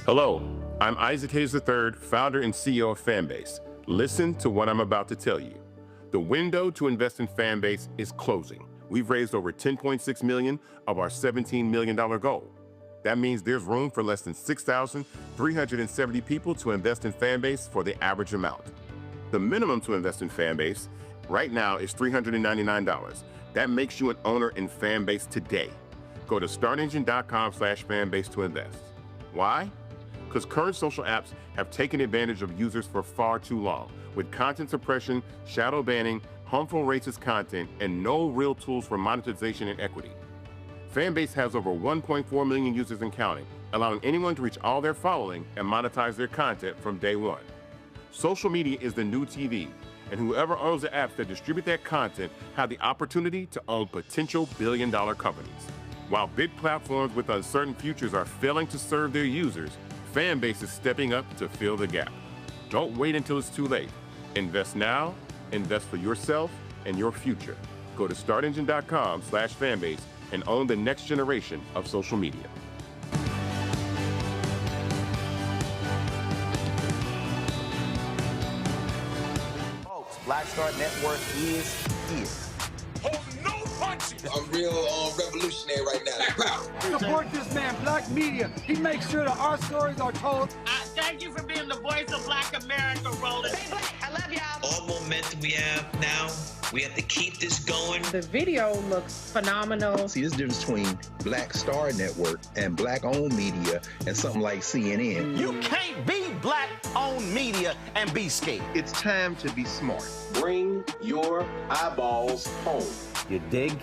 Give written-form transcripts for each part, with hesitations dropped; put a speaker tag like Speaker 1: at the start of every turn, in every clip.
Speaker 1: Hello, I'm Isaac Hayes III, founder and CEO of Fanbase. Listen to what I'm about to tell you. The window to invest in Fanbase is closing. We've raised over $10.6 million of our $17 million goal. That means there's room for less than 6,370 people to invest in Fanbase for the average amount. The minimum to invest in Fanbase right now is $399. That makes you an owner in Fanbase today. Go to startengine.com/fanbase to invest. Why? Because current social apps have taken advantage of users for far too long, with content suppression, shadow banning, harmful racist content, and no real tools for monetization and equity. Fanbase has over 1.4 million users and counting, allowing anyone to reach all their following and monetize their content from day one. Social media is the new TV, and whoever owns the apps that distribute that content have the opportunity to own potential billion-dollar companies. While big platforms with uncertain futures are failing to serve their users, Fanbase is stepping up to fill the gap. Don't wait until it's too late. Invest now, invest for yourself and your future. Go to startengine.com/fanbase and own the next generation of social media.
Speaker 2: Folks, Black Star Network is here.
Speaker 3: Hold no punches!
Speaker 4: I'm real revolutionary right now.
Speaker 5: Support this man, Black Media. He makes sure that our stories are told.
Speaker 6: Thank you for being the voice of Black America, Roland.
Speaker 7: Stay black. I love y'all.
Speaker 8: All momentum we have now, we have to keep this going.
Speaker 9: The video looks phenomenal.
Speaker 10: See, there's a difference between Black Star Network and Black-owned media and something like CNN.
Speaker 2: You can't be Black-owned media and be scared.
Speaker 11: It's time to be smart.
Speaker 12: Bring your eyeballs home.
Speaker 2: You dig?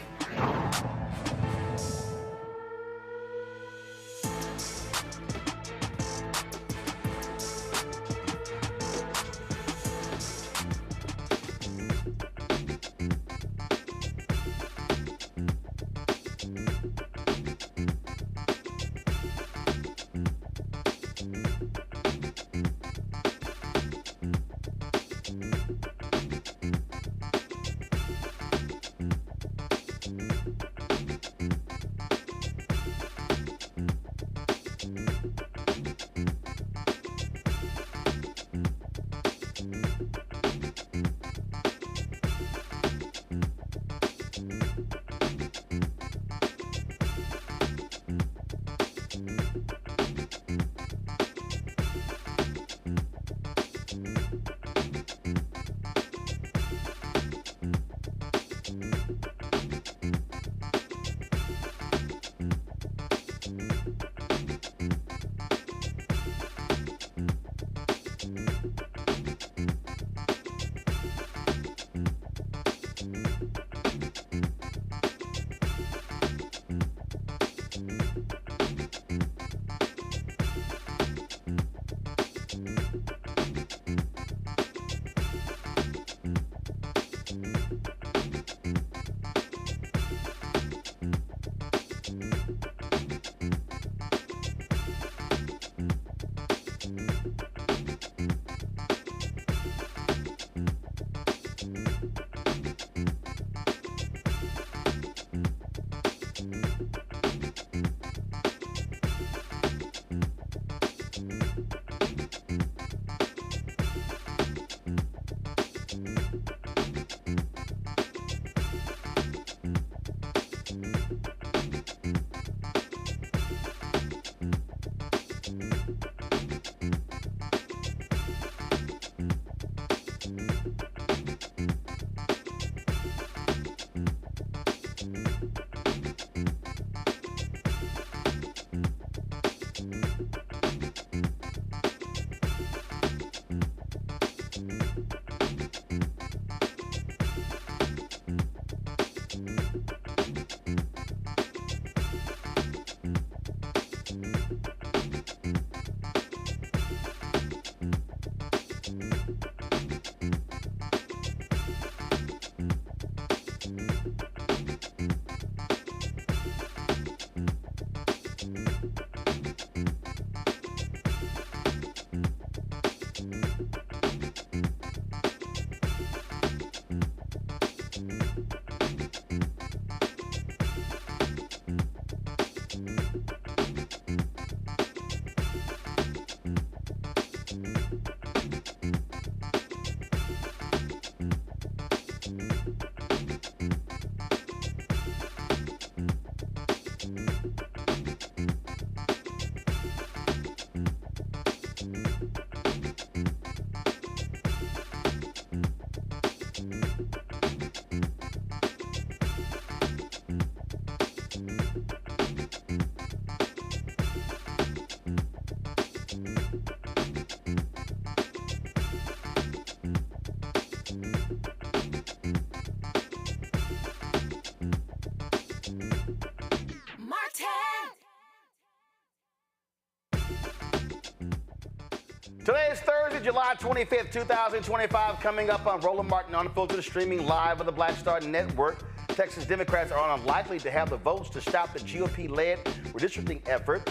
Speaker 2: Today is Thursday, July 25th, 2025. Coming up on Roland Martin Unfiltered, streaming live on the Black Star Network. Texas Democrats are unlikely to have the votes to stop the GOP-led redistricting effort,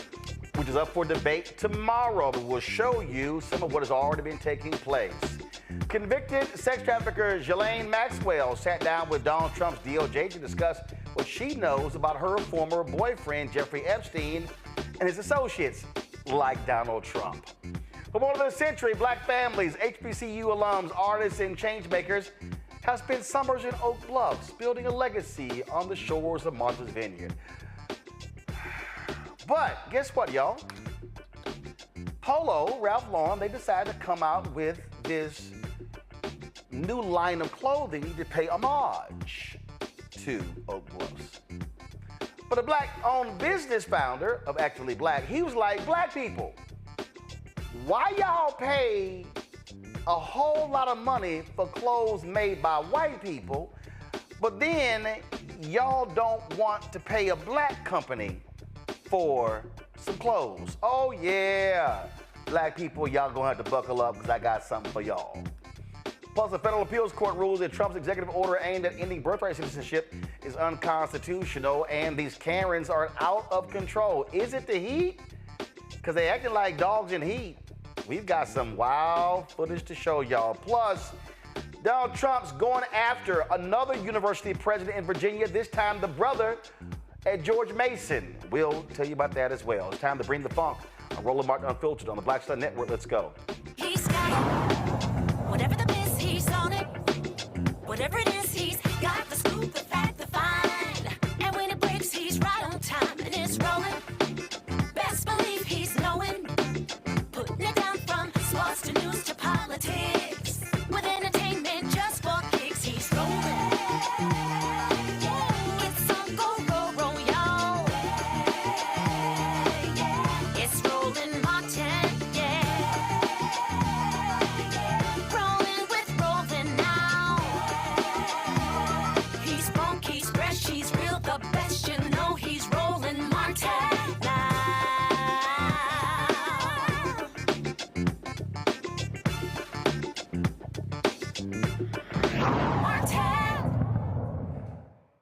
Speaker 2: which is up for debate tomorrow. But we'll show you some of what has already been taking place. Convicted sex trafficker Ghislaine Maxwell sat down with Donald Trump's DOJ to discuss what she knows about her former boyfriend, Jeffrey Epstein, and his associates, like Donald Trump. For more than a century, black families, HBCU alums, artists, and changemakers have spent summers in Oak Bluffs, building a legacy on the shores of Martha's Vineyard. But guess what, y'all? Polo, Ralph Lauren, they decided to come out with this new line of clothing to pay homage to Oak Bluffs. But a black-owned business founder of Actually Black, he was like, black people, why y'all pay a whole lot of money for clothes made by white people, but then y'all don't want to pay a black company for some clothes? Oh yeah, black people, y'all gonna have to buckle up because I got something for y'all. Plus, the federal appeals court ruled that Trump's executive order aimed at ending birthright citizenship is unconstitutional, and these Karens are out of control. Is it the heat? Because they acting like dogs in heat. We've got some wild footage to show y'all. Plus, Donald Trump's going after another university president in Virginia, this time the brother at George Mason. We'll tell you about that as well. It's time to bring the funk on Roland Martin Unfiltered on the Black Star Network. Let's go.
Speaker 7: He's got it. Whatever the miss, he's on it. Whatever it is, he's got the scoop, the fact, the find. And when it breaks, he's right on time and it's rolling. Best believe he's knowing. Putting it down from sports to news to politics. With entertainment just for kicks, he's rolling. It's on go, roll, y'all. It's Roland Martin, rolling with Roland now. He's funky, he's fresh, he's real, the best, you know he's Roland Martin now.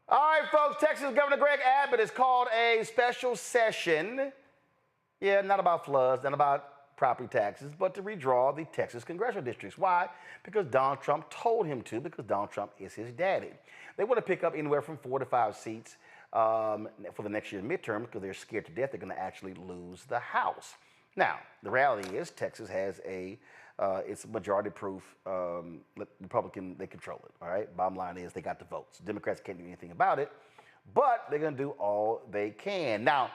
Speaker 2: All right, folks, Texas Governor Greg Abbott has called a special session. Yeah, not about floods, not about property taxes, but to redraw the Texas congressional districts. Why? Because Donald Trump told him to, because Donald Trump is his daddy. They want to pick up anywhere from 4 to 5 seats for the next year's midterm because they're scared to death they're going to actually lose the House. Now, the reality is Texas has it's majority-proof Republican, they control it, all right? Bottom line is they got the votes. Democrats can't do anything about it, but they're going to do all they can. Now,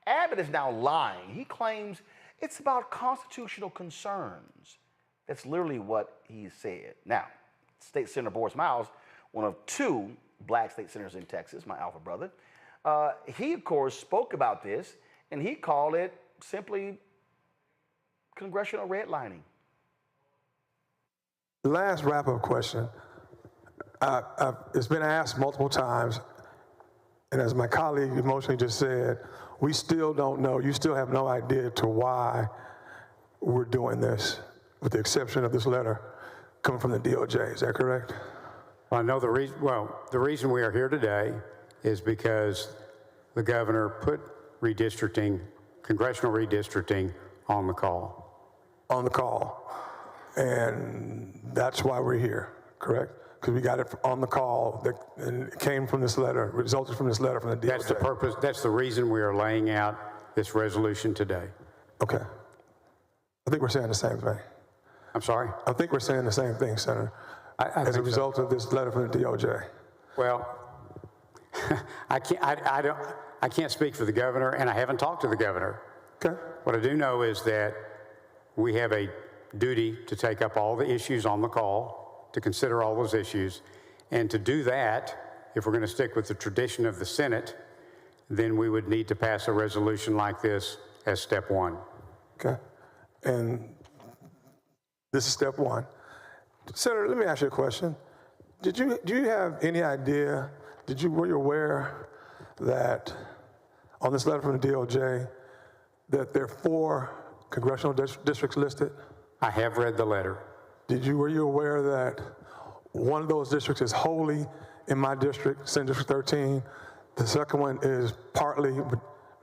Speaker 2: Abbott is now lying. He claims it's about constitutional concerns. That's literally what he said. Now, State Senator Boris Miles, one of 2 black state senators in Texas, my alpha brother, he, of course, spoke about this, and he called it simply congressional redlining.
Speaker 11: The last wrap-up question, it's been asked multiple times, and as my colleague emotionally just said, we still don't know, you still have no idea to why we're doing this, with the exception of this letter coming from the DOJ. Is that correct?
Speaker 13: Well, I know the reason we are here today is because the governor put redistricting, congressional redistricting, on the call.
Speaker 11: On the call. And that's why we're here, correct? Because we got it on the call, and it came from this letter, resulted from this letter from the DOJ.
Speaker 13: That's the purpose, that's the reason we are laying out this resolution today.
Speaker 11: Okay. I think we're saying the same thing.
Speaker 13: I'm sorry?
Speaker 11: I think we're saying the same thing, Senator, as a result of this letter from the DOJ.
Speaker 13: Well, I can't speak for the governor, and I haven't talked to the governor.
Speaker 11: Okay.
Speaker 13: What I do know is that we have a duty to take up all the issues on the call, to consider all those issues, and to do that, if we're going to stick with the tradition of the Senate, then we would need to pass a resolution like this as step 1.
Speaker 11: Okay. And this is step 1. Senator, let me ask you a question. Do you have any idea, were you aware that on this letter from the DOJ that there are 4 congressional districts listed?
Speaker 13: I have read the letter.
Speaker 11: Were you aware that one of those districts is wholly in my district, Senate District 13? The second one is partly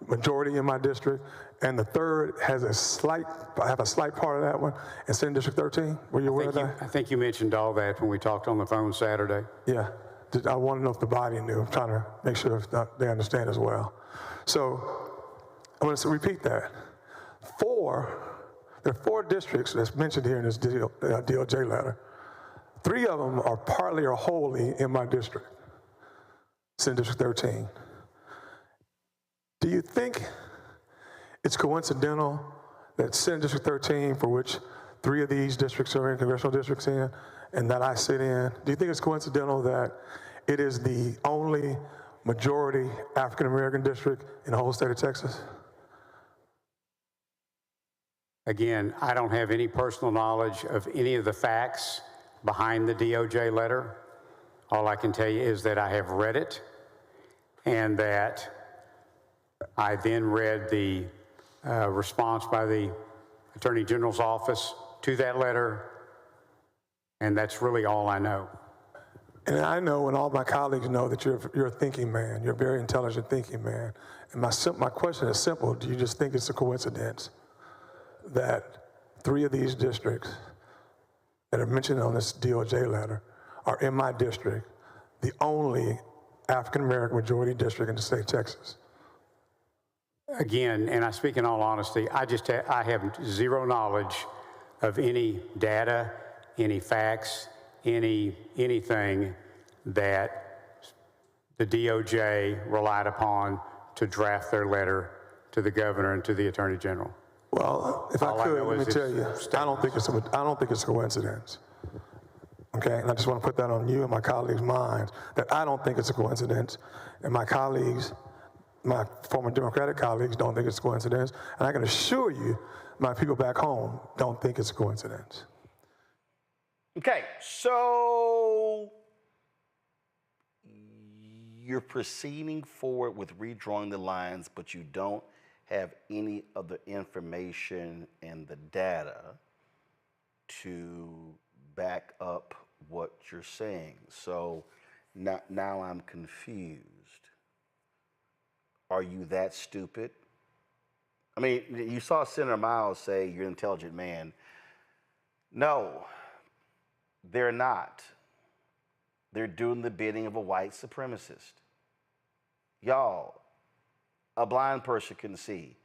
Speaker 11: majority in my district, and the third has a slight part of that one in Senate District 13. Were you aware of that?
Speaker 13: I think you mentioned all that when we talked on the phone Saturday.
Speaker 11: Yeah. I want to know if the body knew. I'm trying to make sure they understand as well. So I'm going to repeat that. There are 4 districts that's mentioned here in this DOJ letter. 3 of them are partly or wholly in my district, Senate District 13. Do you think it's coincidental that Senate District 13, for which 3 of these districts are in, congressional districts in, and that I sit in, do you think it's coincidental that it is the only majority African-American district in the whole state of Texas?
Speaker 13: Again, I don't have any personal knowledge of any of the facts behind the DOJ letter. All I can tell you is that I have read it, and that I then read the response by the Attorney General's office to that letter, and that's really all I know.
Speaker 11: And I know, and all my colleagues know, that you're a thinking man. You're a very intelligent thinking man. And my question is simple. Do you just think it's a coincidence that 3 of these districts that are mentioned on this DOJ letter are in my district, the only African-American majority district in the state of Texas?
Speaker 13: Again, and I speak in all honesty, I have zero knowledge of any data, any facts, anything that the DOJ relied upon to draft their letter to the governor and to the attorney general.
Speaker 11: Well, if I could, let me tell you, I don't think it's a coincidence. Okay, and I just want to put that on you and my colleagues' minds, that I don't think it's a coincidence, and my colleagues, my former Democratic colleagues, don't think it's a coincidence, and I can assure you, my people back home don't think it's a coincidence.
Speaker 2: Okay, so you're proceeding forward with redrawing the lines, but you don't have any of the information and the data to back up what you're saying. So now I'm confused. Are you that stupid? I mean, you saw Senator Miles say you're an intelligent man. No, they're not. They're doing the bidding of a white supremacist. Y'all, a blind person can see.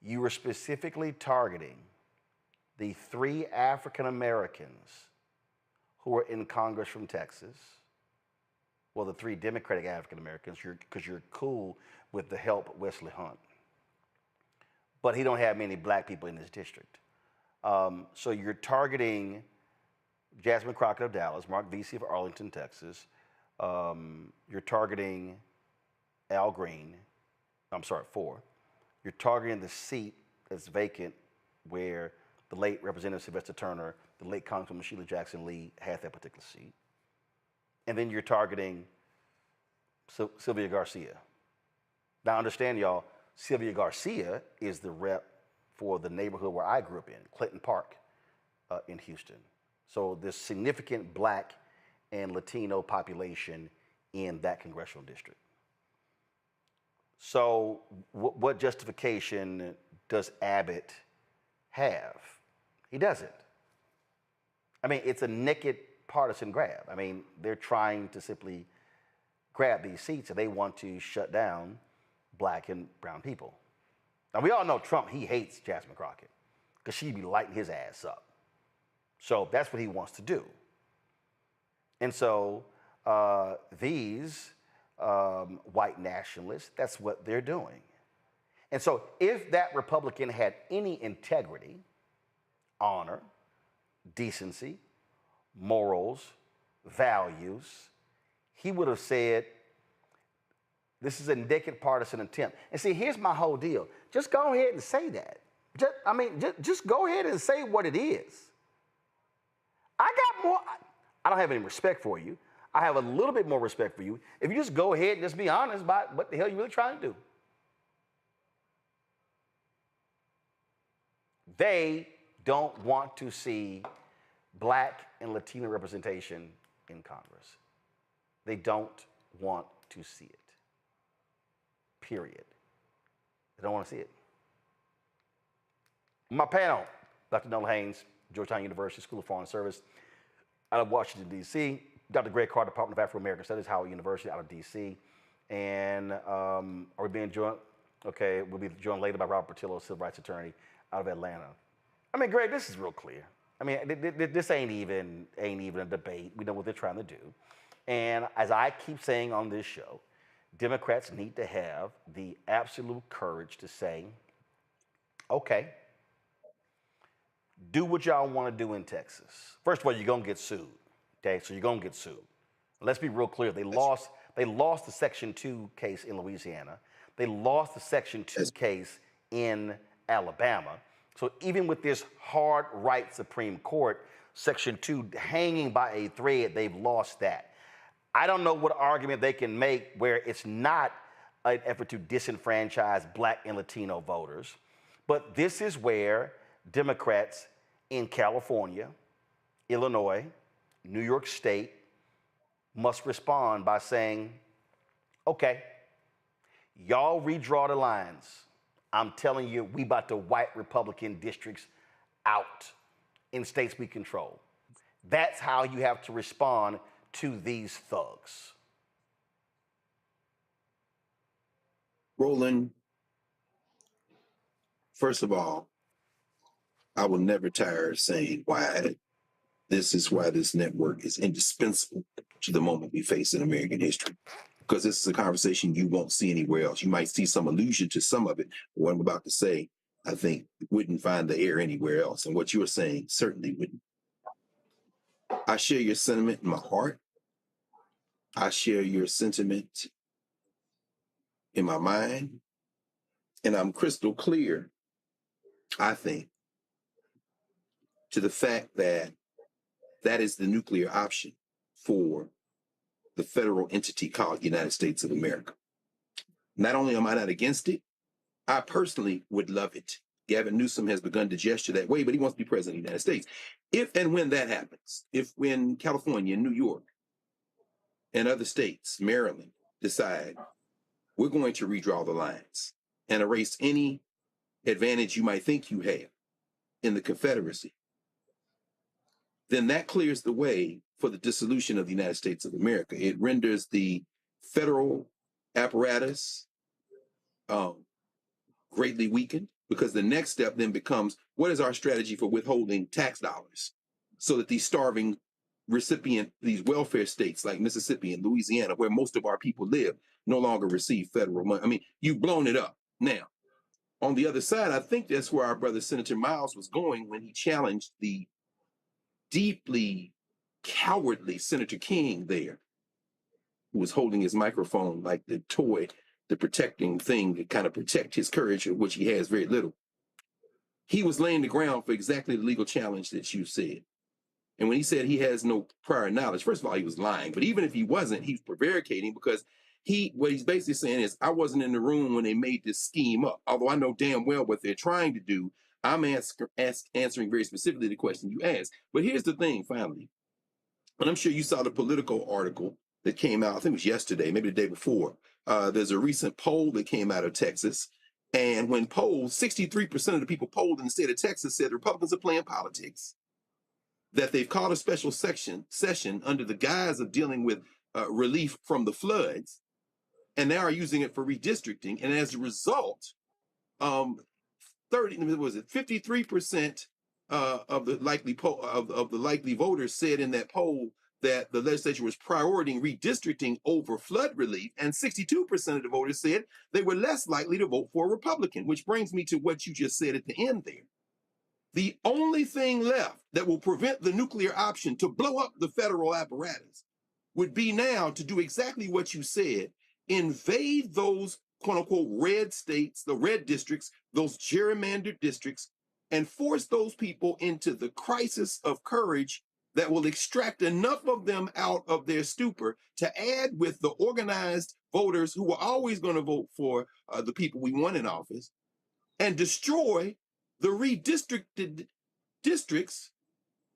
Speaker 2: You were specifically targeting the 3 African Americans who are in Congress from Texas. Well, the 3 Democratic African Americans, because you're cool with the help Wesley Hunt. But he don't have many black people in his district. So you're targeting Jasmine Crockett of Dallas, Mark Vesey of Arlington, Texas. You're targeting Al Green. I'm sorry, 4. You're targeting the seat that's vacant where the late Representative Sylvester Turner, the late Congresswoman Sheila Jackson Lee had that particular seat. And then you're targeting Sylvia Garcia. Now understand, y'all, Sylvia Garcia is the rep for the neighborhood where I grew up in, Clinton Park in Houston. So there's significant black and Latino population in that congressional district. So what justification does Abbott have? He doesn't. I mean, it's a naked partisan grab. I mean, they're trying to simply grab these seats and they want to shut down black and brown people. Now, we all know Trump, he hates Jasmine Crockett because she'd be lighting his ass up. So that's what he wants to do. And so these white nationalists, that's what they're doing. And so if that Republican had any integrity, honor, decency, morals, values, he would have said, this is a naked partisan attempt. And see, here's my whole deal. Just go ahead and say that. Just go ahead and say what it is. I don't have any respect for you. I have a little bit more respect for you if you just go ahead and just be honest about what the hell you're really trying to do. They don't want to see Black and Latino representation in Congress. They don't want to see it. Period. They don't want to see it. My panel, Dr. Noel Haynes, Georgetown University School of Foreign Service, out of Washington, D.C., Dr. Greg Carr, Department of Afro-American Studies, Howard University, out of D.C., and are we being joined? Okay, we'll be joined later by Robert Portillo, civil rights attorney, out of Atlanta. I mean, Greg, this is real clear. I mean, this ain't even a debate. We know what they're trying to do. And as I keep saying on this show, Democrats need to have the absolute courage to say, okay, do what y'all want to do in Texas. First of all, you're going to get sued. Okay, so you're going to get sued. Let's be real clear. They lost the Section 2 case in Louisiana. They lost the Section 2 case in Alabama. So even with this hard right Supreme Court, Section 2 hanging by a thread, they've lost that. I don't know what argument they can make where it's not an effort to disenfranchise Black and Latino voters, but this is where Democrats in California, Illinois, New York State must respond by saying, okay, y'all redraw the lines. I'm telling you, we about to wipe Republican districts out in states we control. That's how you have to respond to these thugs.
Speaker 14: Roland, first of all, I will never tire of saying why this network is indispensable to the moment we face in American history. Because this is a conversation you won't see anywhere else. You might see some allusion to some of it. But what I'm about to say, I think wouldn't find the air anywhere else. And what you're saying certainly wouldn't. I share your sentiment in my heart. I share your sentiment in my mind. And I'm crystal clear, I think, to the fact that that is the nuclear option for the federal entity called United States of America. Not only am I not against it, I personally would love it. Gavin Newsom has begun to gesture that way, but he wants to be president of the United States. If and when that happens, when California, New York, and other states, Maryland, decide we're going to redraw the lines and erase any advantage you might think you have in the Confederacy, then that clears the way for the dissolution of the United States of America. It renders the federal apparatus greatly weakened, because the next step then becomes, what is our strategy for withholding tax dollars so that these starving these welfare states like Mississippi and Louisiana, where most of our people live, no longer receive federal money? I mean, you've blown it up. Now, on the other side, I think that's where our brother Senator Miles was going when he challenged the deeply cowardly Senator King there, who was holding his microphone like the toy, the protecting thing to kind of protect his courage, of which he has very little. He was laying the ground for exactly the legal challenge that you said. And when he said he has no prior knowledge, first of all, he was lying. But even if he wasn't, he's prevaricating, because what he's basically saying is, I wasn't in the room when they made this scheme up. Although I know damn well what they're trying to do, I'm answering very specifically the question you asked. But here's the thing, finally. And I'm sure you saw the Politico article that came out, I think it was yesterday, maybe the day before. There's a recent poll that came out of Texas. And when polled, 63% of the people polled in the state of Texas said Republicans are playing politics, that they've called a special session under the guise of dealing with relief from the floods, and now are using it for redistricting. And as a result, 53% of the likely voters said in that poll that the legislature was prioritizing redistricting over flood relief, and 62% of the voters said they were less likely to vote for a Republican, which brings me to what you just said at the end there. The only thing left that will prevent the nuclear option to blow up the federal apparatus would be now to do exactly what you said, invade those quote unquote red states, the red districts, those gerrymandered districts, and force those people into the crisis of courage that will extract enough of them out of their stupor to add with the organized voters who are always going to vote for the people we want in office, and destroy the redistricted districts,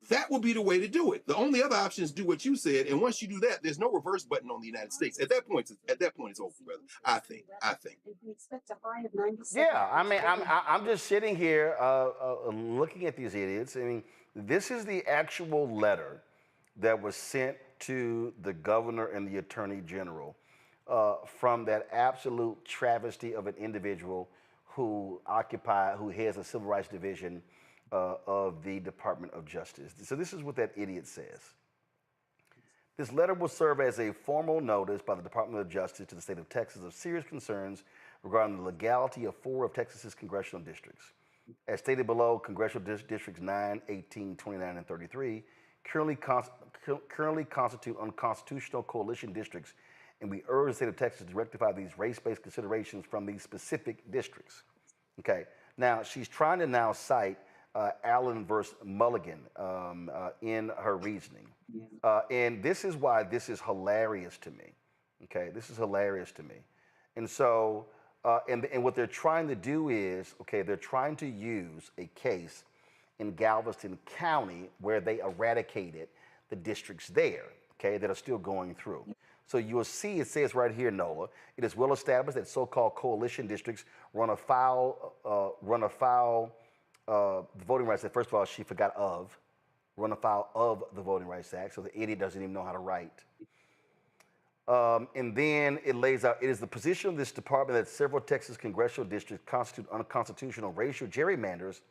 Speaker 14: that would be the way to do it. The only other option is do what you said, and once you do that, there's no reverse button on the United States. At that point, it's over, brother. I think.
Speaker 2: Yeah, I mean, I'm just sitting here looking at these idiots. I mean, this is the actual letter that was sent to the governor and the attorney general from that absolute travesty of an individual who heads a civil rights division of the Department of Justice. So this is what that idiot says. This letter will serve as a formal notice by the Department of Justice to the state of Texas of serious concerns regarding the legality of 4 of Texas's congressional districts. As stated below, congressional districts 9, 18, 29, and 33 currently constitute unconstitutional coalition districts, and we urge the state of Texas to rectify these race-based considerations from these specific districts. Okay, now she's trying to now cite Allen versus Mulligan in her reasoning. And this is why this is hilarious to me. Okay, this is hilarious to me. And so, and what they're trying to do is, okay, they're trying to use a case in Galveston County where they eradicated the districts there, okay, that are still going through. So you'll see it says right here, Nola, it is well established that so-called coalition districts run afoul the Voting Rights Act. First of all, she forgot run afoul of the Voting Rights Act, so the idiot doesn't even know how to write. And then it lays out, it is the position of this department that several Texas congressional districts constitute unconstitutional racial gerrymanders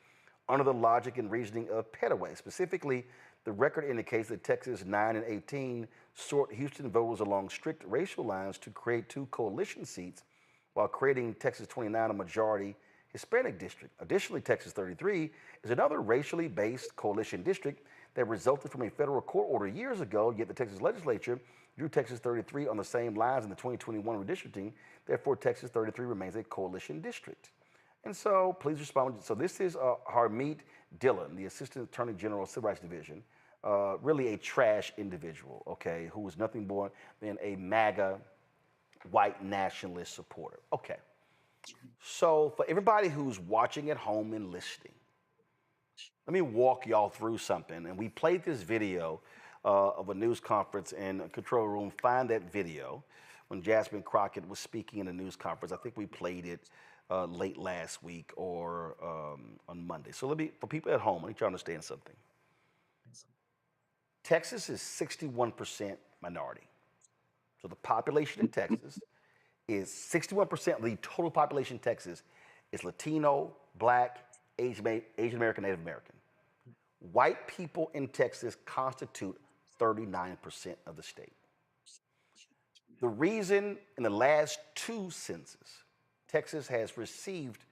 Speaker 2: under the logic and reasoning of Pettaway. Specifically, the record indicates that Texas 9 and 18 sort Houston voters along strict racial lines to create 2 coalition seats, while creating Texas 29 a majority Hispanic district. Additionally, Texas 33 is another racially based coalition district that resulted from a federal court order years ago, yet the Texas legislature drew Texas 33 on the same lines in the 2021 redistricting. Therefore, Texas 33 remains a coalition district. And so, please respond. So this is Harmeet Dillon, the Assistant Attorney General, Civil Rights Division, really a trash individual, okay, who was nothing more than a MAGA white nationalist supporter. Okay. So for everybody who's watching at home and listening, let me walk y'all through something. And we played this video of a news conference in a control room. Find that video when Jasmine Crockett was speaking in a news conference. I think we played it late last week or on Monday. So for people at home, I need you to understand something. Texas is 61% minority. So the population in Texas is 61% of the total population in Texas is Latino, Black, Asian American, Native American. White people in Texas constitute 39% of the state. The reason in the last 2 censuses Texas has received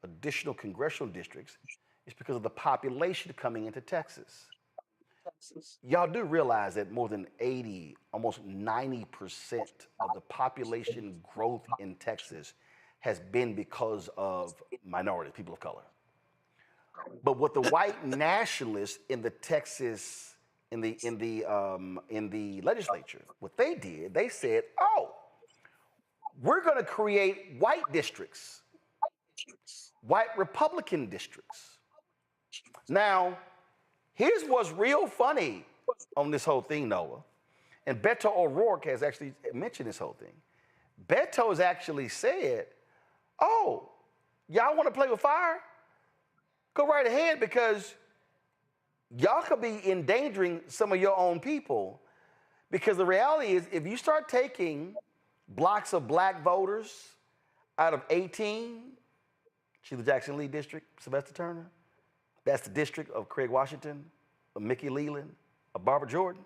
Speaker 2: additional congressional districts is because of the population coming into Texas. Y'all do realize that more than 80, almost 90% of the population growth in Texas has been because of minorities, people of color. But what the white nationalists in the Texas, in the legislature, what they did, they said, oh, we're going to create white districts, white Republican districts. Now, here's what's real funny on this whole thing, Noah. And Beto O'Rourke has actually mentioned this whole thing. Beto has actually said, oh, y'all want to play with fire? Go right ahead, because y'all could be endangering some of your own people. Because the reality is, if you start taking blocks of black voters out of 18, Sheila Jackson Lee District, Sylvester Turner, that's the district of Craig Washington, of Mickey Leland, of Barbara Jordan.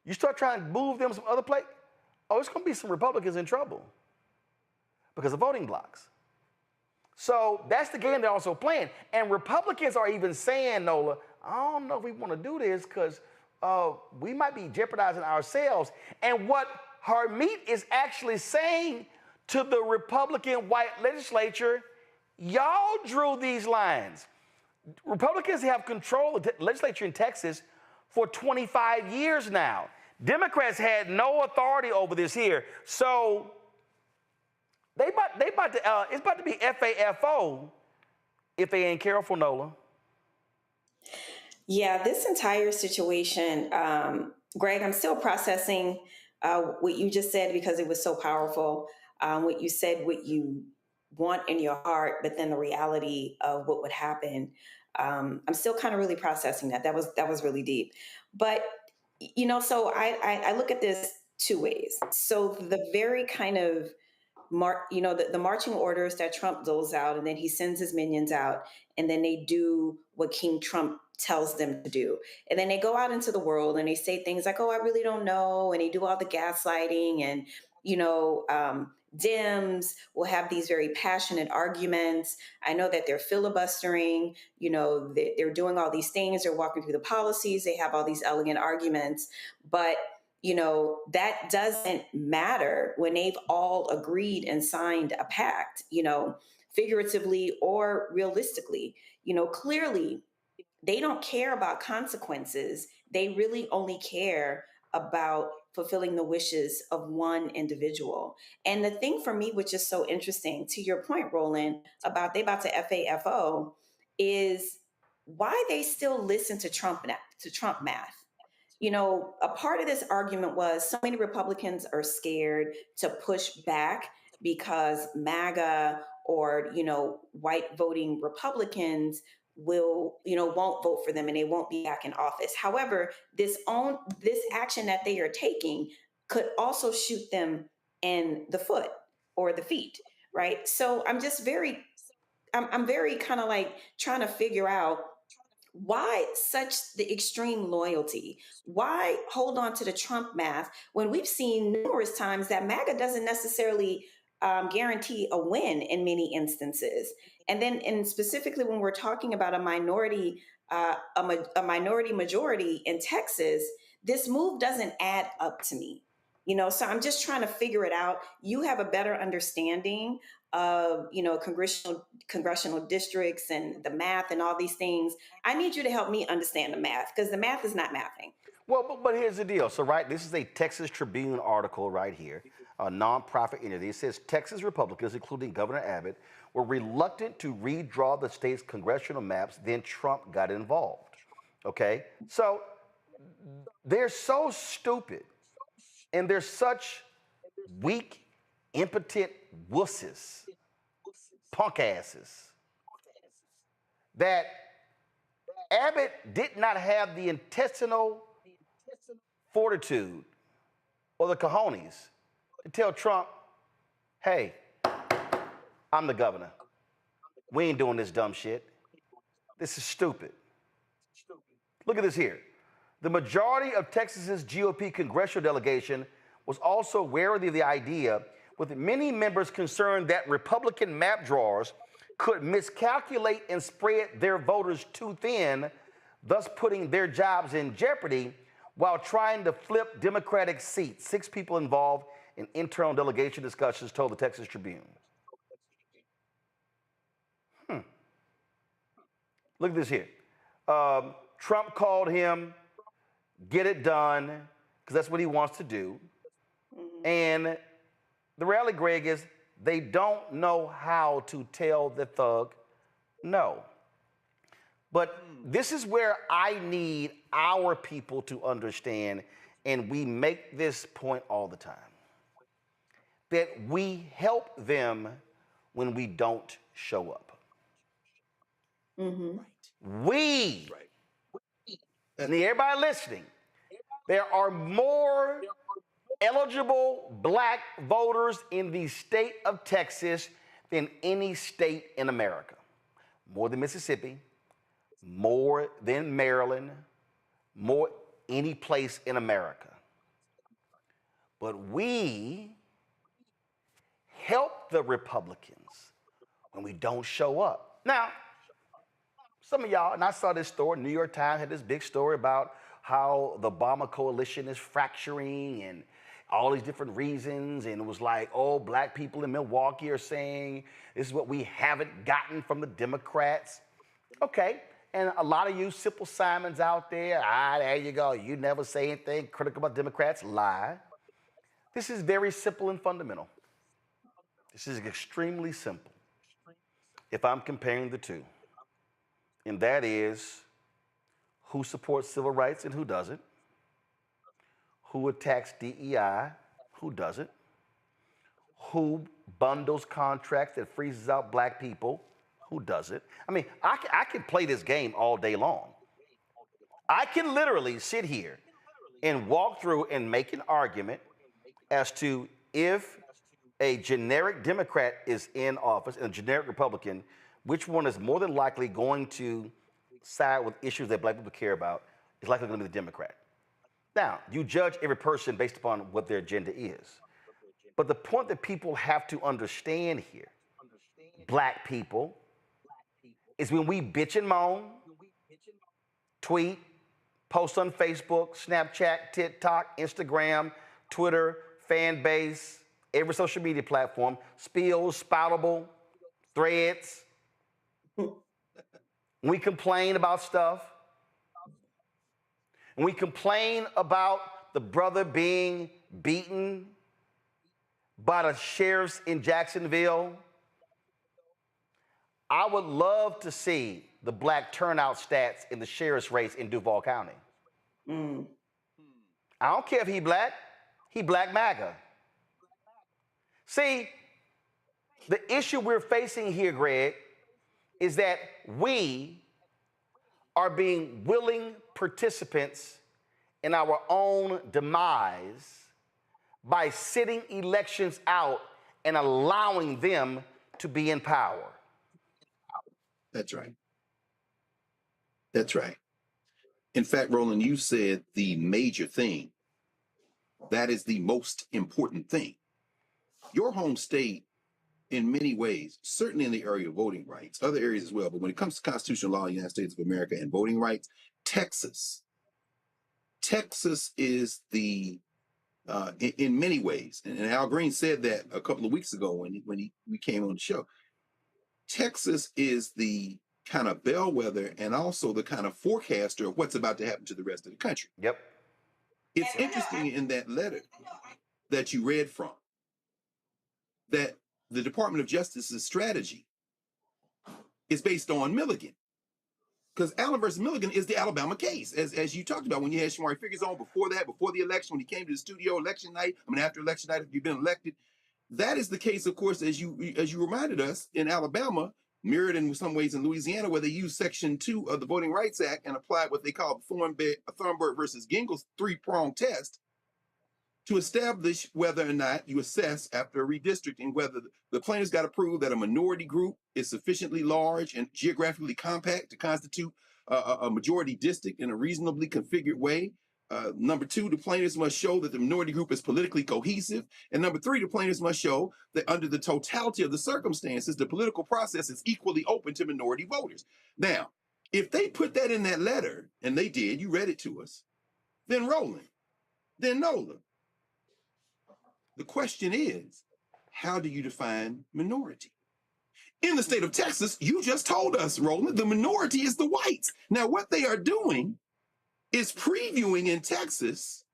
Speaker 2: You start trying to move them some other place, oh, it's going to be some Republicans in trouble because of voting blocks. So that's the game they're also playing. And Republicans are even saying, Nola, I don't know if we want to do this because we might be jeopardizing ourselves. And what Harmeet is actually saying to the Republican white legislature, y'all drew these lines. Republicans have control of the legislature in Texas for 25 years now. Democrats had no authority over this here. So it's about to be FAFO if they ain't careful, Nola.
Speaker 15: Yeah, this entire situation, Greg, I'm still processing what you just said because it was so powerful. What you said, what you want in your heart, but then the reality of what would happen. I'm still kind of really processing that. That was really deep. But so I look at this two ways. So the very kind of the marching orders that Trump doles out, and then he sends his minions out, and then they do what King Trump tells them to do. And then they go out into the world and they say things like, oh, I really don't know. And they do all the gaslighting and, Dems will have these very passionate arguments. I know that they're filibustering, they're doing all these things. They're walking through the policies. They have all these elegant arguments, but that doesn't matter when they've all agreed and signed a pact, figuratively or realistically. Clearly they don't care about consequences. They really only care about fulfilling the wishes of one individual. And the thing for me, which is so interesting, to your point, Roland, about they about to FAFO, is why they still listen to Trump math. A part of this argument was so many Republicans are scared to push back because MAGA or, white voting Republicans won't vote for them and they won't be back in office. However, this action that they are taking could also shoot them in the foot or the feet, right? So I'm very kind of like trying to figure out why such the extreme loyalty? Why hold on to the Trump math when we've seen numerous times that MAGA doesn't necessarily guarantee a win in many instances? And specifically when we're talking about a minority majority in Texas, this move doesn't add up to me. So I'm just trying to figure it out. You have a better understanding of congressional districts and the math and all these things. I need you to help me understand the math because the math is not mathing.
Speaker 2: Well, but here's the deal. So, right, this is a Texas Tribune article right here, a nonprofit entity. It says Texas Republicans, including Governor Abbott, were reluctant to redraw the state's congressional maps. Then Trump got involved. Okay, so they're so stupid, and they're such weak, impotent wusses, punk asses, that Abbott did not have the intestinal fortitude or the cojones to tell Trump, hey, I'm the governor. We ain't doing this dumb shit. This is stupid. Look at this here. The majority of Texas's GOP congressional delegation was also wary of the idea, with many members concerned that Republican map drawers could miscalculate and spread their voters too thin, thus putting their jobs in jeopardy while trying to flip Democratic seats. 6 people involved in internal delegation discussions told the Texas Tribune. Look at this here. Trump called him, get it done, because that's what he wants to do. And the reality, Greg, is they don't know how to tell the thug no. But this is where I need our people to understand, and we make this point all the time, that we help them when we don't show up. We, and everybody listening, there are more eligible black voters in the state of Texas than any state in America. More than Mississippi, more than Maryland, more any place in America. But we help the Republicans when we don't show up. Now, some of y'all, and I saw this story, New York Times had this big story about how the Obama coalition is fracturing and all these different reasons, and it was like, oh, black people in Milwaukee are saying this is what we haven't gotten from the Democrats. Okay, and a lot of you Simple Simons out there, there you go, you never say anything critical about Democrats, lie. This is very simple and fundamental. This is extremely simple if I'm comparing the two, and that is who supports civil rights and who doesn't, who attacks DEI, who doesn't, who bundles contracts that freezes out black people, who doesn't. I mean, I can play this game all day long. I can literally sit here and walk through and make an argument as to if a generic Democrat is in office and a generic Republican, which one is more than likely going to side with issues that black people care about, is likely going to be the Democrat. Now, you judge every person based upon what their agenda is. But the point that people have to understand here, black people, is when we bitch and moan, tweet, post on Facebook, Snapchat, TikTok, Instagram, Twitter, fan base, every social media platform, Spills, Spoutable, Threads. We complain about stuff. And we complain about the brother being beaten by the sheriffs in Jacksonville. I would love to see the black turnout stats in the sheriff's race in Duval County. I don't care if he black MAGA. See, the issue we're facing here, Greg, is that we are being willing participants in our own demise by sitting elections out and allowing them to be in power.
Speaker 14: That's right. That's right. In fact, Roland, you said the major thing. That is the most important thing. Your home state, in many ways, certainly in the area of voting rights, other areas as well, but when it comes to constitutional law in the United States of America and voting rights, Texas is the, in many ways, and Al Green said that a couple of weeks ago when we came on the show, Texas is the kind of bellwether and also the kind of forecaster of what's about to happen to the rest of the country.
Speaker 2: Yep.
Speaker 14: It's interesting in that letter that you read from that the Department of Justice's strategy is based on Milligan. Because Allen versus Milligan is the Alabama case, as you talked about when you had Shamari Figures on before the election, when he came to the studio after election night, if you've been elected. That is the case, of course, as you reminded us, in Alabama, mirrored in some ways in Louisiana, where they used Section 2 of the Voting Rights Act and applied what they call Thornburg versus Gingell's three-pronged test to establish whether or not you assess after redistricting whether the plaintiff's got to prove that a minority group is sufficiently large and geographically compact to constitute a majority district in a reasonably configured way. Number two, the plaintiffs must show that the minority group is politically cohesive. And number three, the plaintiffs must show that under the totality of the circumstances, the political process is equally open to minority voters. Now, if they put that in that letter, and they did, you read it to us, then Roland, then Nola. The question is, how do you define minority? In the state of Texas, you just told us, Roland, the minority is the whites. Now, what they are doing is previewing in Texas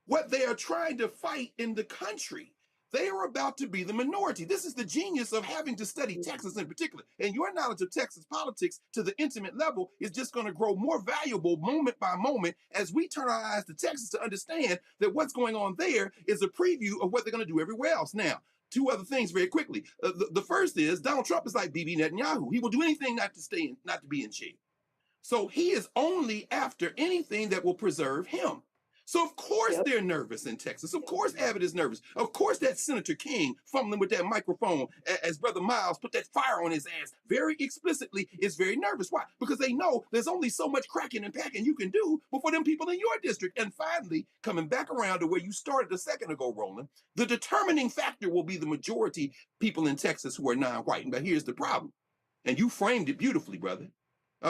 Speaker 14: what they are trying to fight in the country. They are about to be the minority. This is the genius of having to study Texas in particular. And your knowledge of Texas politics to the intimate level is just going to grow more valuable moment by moment as we turn our eyes to Texas to understand that what's going on there is a preview of what they're going to do everywhere else. Now, two other things very quickly. The first is Donald Trump is like Bibi Netanyahu. He will do anything not to be in jail. So he is only after anything that will preserve him. So of course they're nervous in Texas. Of course Abbott is nervous. Of course that Senator King fumbling with that microphone as Brother Miles put that fire on his ass very explicitly is very nervous. Why? Because they know there's only so much cracking and packing you can do before them people in your district. And finally, coming back around to where you started a second ago, Roland, the determining factor will be the majority people in Texas who are non-white. But here's the problem. And you framed it beautifully, brother.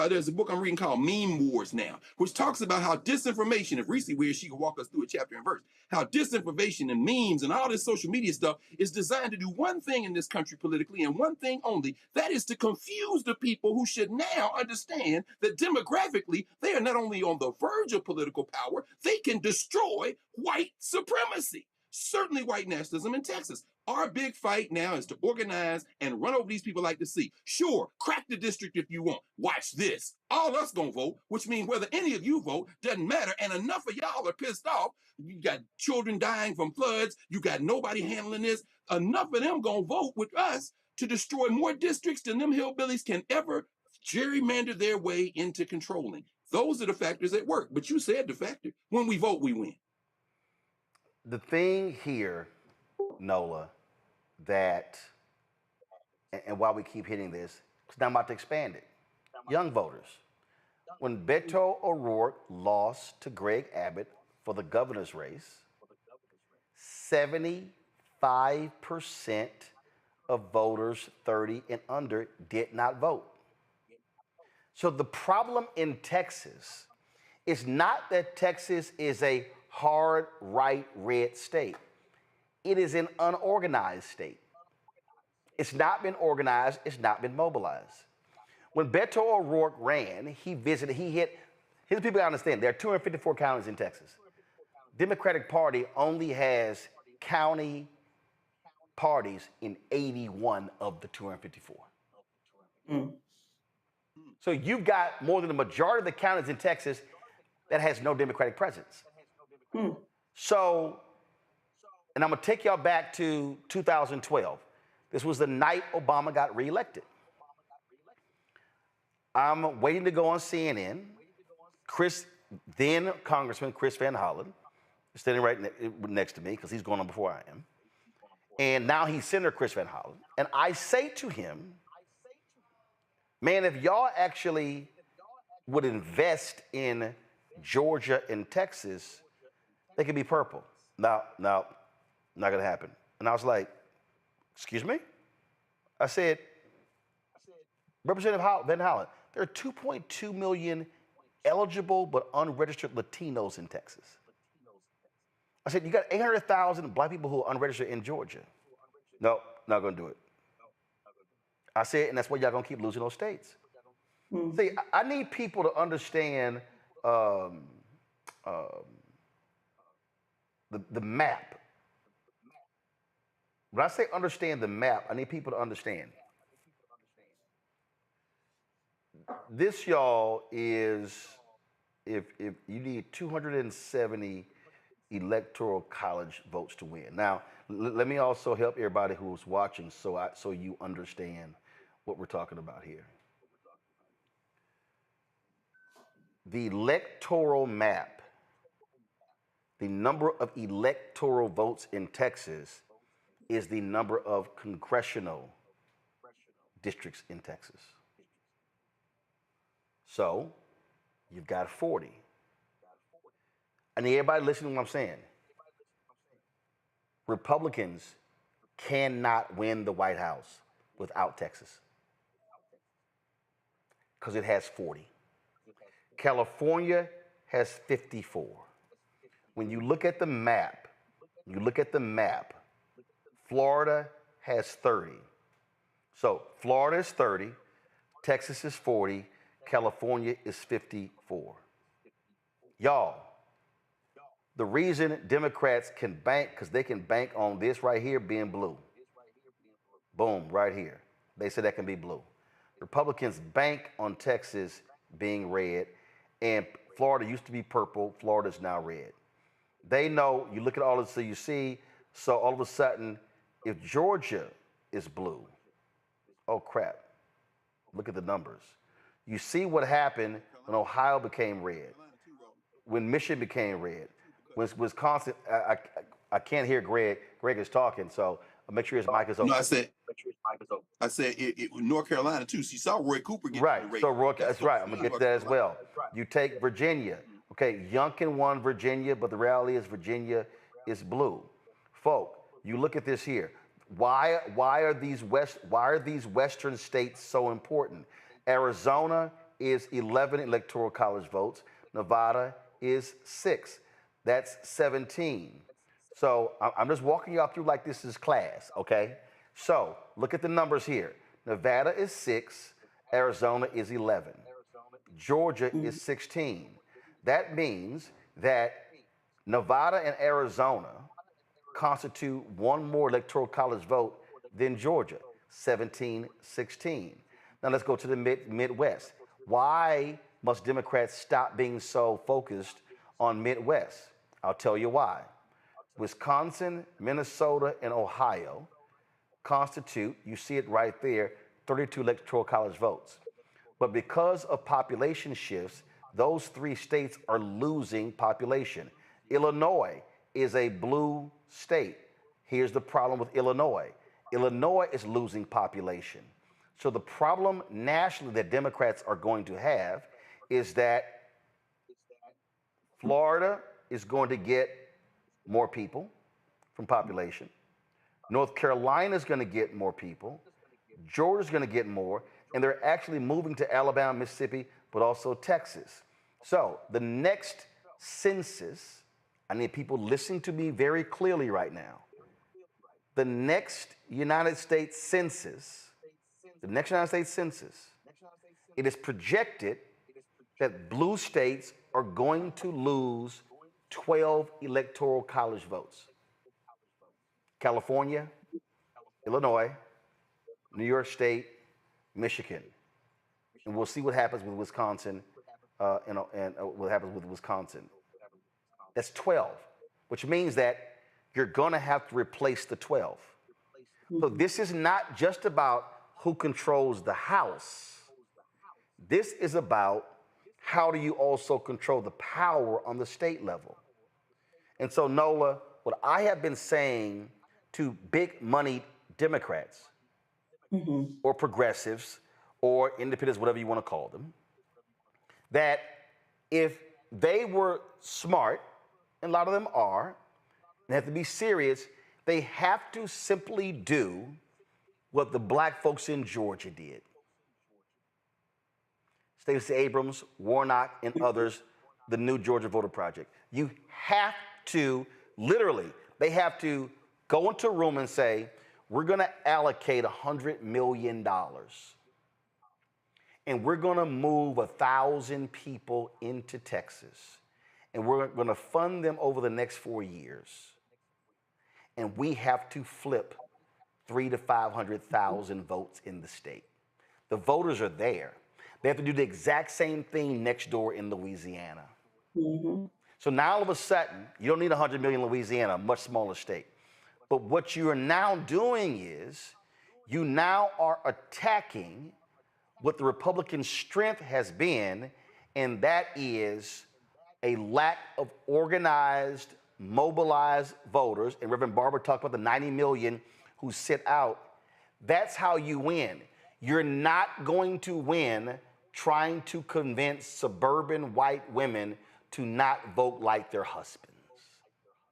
Speaker 14: There's a book I'm reading called Meme Wars now, which talks about how disinformation, if Reese were, she could walk us through a chapter and verse, how disinformation and memes and all this social media stuff is designed to do one thing in this country politically and one thing only. That is to confuse the people who should now understand that demographically, they are not only on the verge of political power, they can destroy white supremacy. Certainly white nationalism in Texas. Our big fight now is to organize and run over these people like the sea. Sure, crack the district if you want. Watch this. All us gonna vote, which means whether any of you vote doesn't matter. And enough of y'all are pissed off. You got children dying from floods. You got nobody handling this. Enough of them gonna vote with us to destroy more districts than them hillbillies can ever gerrymander their way into controlling. Those are the factors at work. But you said the factor. When we vote, we win.
Speaker 2: The thing here, Nola, that, and why we keep hitting this, because now I'm about to expand it. Young voters. When Beto O'Rourke lost to Greg Abbott for the governor's race, 75% of voters 30 and under did not vote. So the problem in Texas is not that Texas is a hard right red state. It is an unorganized state. It's not been organized, it's not been mobilized. When Beto O'Rourke ran, here's the people gotta understand, there are 254 counties in Texas. Democratic Party only has county parties in 81 of the 254. So you've got more than the majority of the counties in Texas that has no Democratic presence. So, and I'm gonna take y'all back to 2012. This was the night Obama got reelected. I'm waiting to go on CNN. Then Congressman Chris Van Hollen, standing right next to me because he's going on before I am. And now he's Senator Chris Van Hollen. And I say to him, man, if y'all actually would invest in Georgia and Texas, they could be purple. No, not gonna happen. And I was like, excuse me? I said, Representative Van Hollen, there are 2.2 million eligible but unregistered Latinos in Texas. I said, you got 800,000 black people who are unregistered in Georgia. No, not gonna do it. I said, and that's why y'all gonna keep losing those states. See, I need people to understand the map. When I say understand the map, I need people to understand. This, y'all, is if you need 270 electoral college votes to win. Now, let me also help everybody who's watching so you understand what we're talking about here. The electoral map, the number of electoral votes in Texas is the number of congressional districts in Texas. So, you've got 40. I need everybody listening to what I'm saying. Republicans cannot win the White House without Texas because it has 40. California has 54. When you look at the map, Florida has 30. So Florida is 30, Texas is 40, California is 54. Y'all, the reason Democrats can bank, because they can bank on this right here being blue. Boom, right here. They say that can be blue. Republicans bank on Texas being red, and Florida used to be purple, Florida's now red. They know, you look at all this, so you see, so all of a sudden, if Georgia is blue, oh crap, look at the numbers. You see what happened when Ohio became red, when Michigan became red, when Wisconsin, I can't hear Greg. Greg is talking, so make sure his mic is open.
Speaker 14: No, I said North Carolina too. So you saw Roy Cooper get
Speaker 2: right. So Roy, that's right. I'm gonna get to that as well. You take Virginia. Okay, Youngkin won Virginia, but the reality is Virginia is blue. Folk, you look at this here. Why are these Western states so important? Arizona is 11 electoral college votes. Nevada is 6. That's 17. So I'm just walking y'all through like this is class, okay? So look at the numbers here. Nevada is 6. Arizona is 11. Georgia is 16. That means that Nevada and Arizona constitute one more electoral college vote than Georgia, 1716. Now let's go to the Midwest. Why must Democrats stop being so focused on Midwest? I'll tell you why. Wisconsin, Minnesota, and Ohio constitute, you see it right there, 32 electoral college votes. But because of population shifts, those three states are losing population. Illinois is a blue state. Here's the problem with Illinois. Illinois is losing population. So the problem nationally that Democrats are going to have is that Florida is going to get more people from population. North Carolina is going to get more people. Georgia is going to get more. And they're actually moving to Alabama, Mississippi, but also Texas. So the next census, I need people listening to me very clearly right now. The next United States Census, it is projected that blue states are going to lose 12 electoral college votes. California, Illinois, New York State, Michigan. And we'll see what happens with Wisconsin and what happens with Wisconsin. That's 12, which means that you're going to have to replace the 12. So this is not just about who controls the House. This is about how do you also control the power on the state level. And so, Nola, what I have been saying to big money Democrats or progressives or independents, whatever you want to call them, that if they were smart, and a lot of them are, and have to be serious, they have to simply do what the black folks in Georgia did. Stacey Abrams, Warnock, and others, the New Georgia Voter Project. You have to, literally, they have to go into a room and say, we're going to allocate $100 million. And we're going to move 1,000 people into Texas. And we're going to fund them over the next 4 years. And we have to flip 300,000 to 500,000 votes in the state. The voters are there. They have to do the exact same thing next door in Louisiana. So now all of a sudden, you don't need 100 million in Louisiana, a much smaller state. But what you are now doing is you now are attacking what the Republican strength has been, and that is a lack of organized, mobilized voters. And Reverend Barber talked about the 90 million who sit out. That's how you win. You're not going to win trying to convince suburban white women to not vote like their husbands.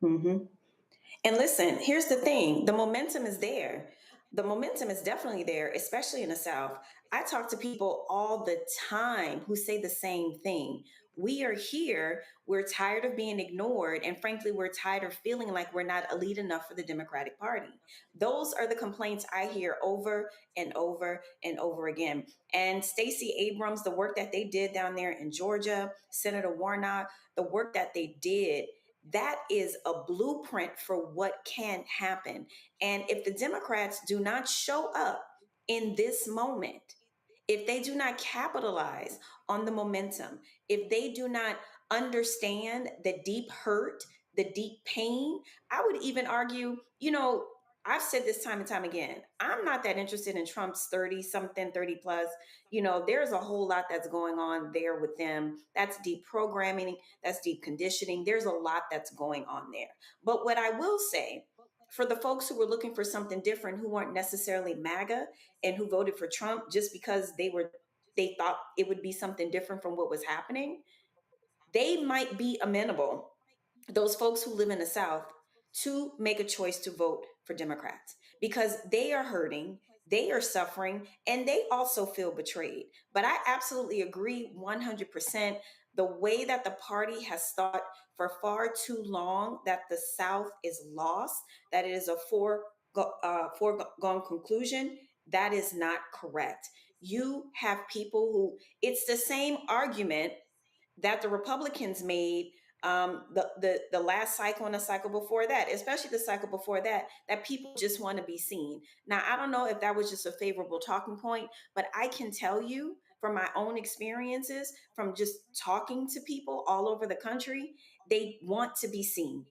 Speaker 15: And listen, here's the thing. The momentum is there. The momentum is definitely there, especially in the South. I talk to people all the time who say the same thing. We are here. We're tired of being ignored. And frankly, we're tired of feeling like we're not elite enough for the Democratic Party. Those are the complaints I hear over and over and over again. And Stacey Abrams, the work that they did down there in Georgia, Senator Warnock, the work that they did, that is a blueprint for what can happen. And if the Democrats do not show up in this moment, if they do not capitalize on the momentum, if they do not understand the deep hurt, the deep pain, I would even argue, I've said this time and time again, I'm not that interested in Trump's 30-something, 30 plus. There's a whole lot that's going on there with them. That's deep programming. That's deep conditioning. There's a lot that's going on there. But what I will say, for the folks who were looking for something different, who weren't necessarily MAGA and who voted for Trump just because they thought it would be something different from what was happening, they might be amenable, those folks who live in the South, to make a choice to vote for Democrats because they are hurting, they are suffering, and they also feel betrayed. But I absolutely agree 100%. The way that the party has thought for far too long that the South is lost, that it is a foregone conclusion, that is not correct. You have people who, it's the same argument that the Republicans made The last cycle and the cycle before that, especially the cycle before that, that people just want to be seen. Now, I don't know if that was just a favorable talking point, but I can tell you from my own experiences, from just talking to people all over the country, they want to be seen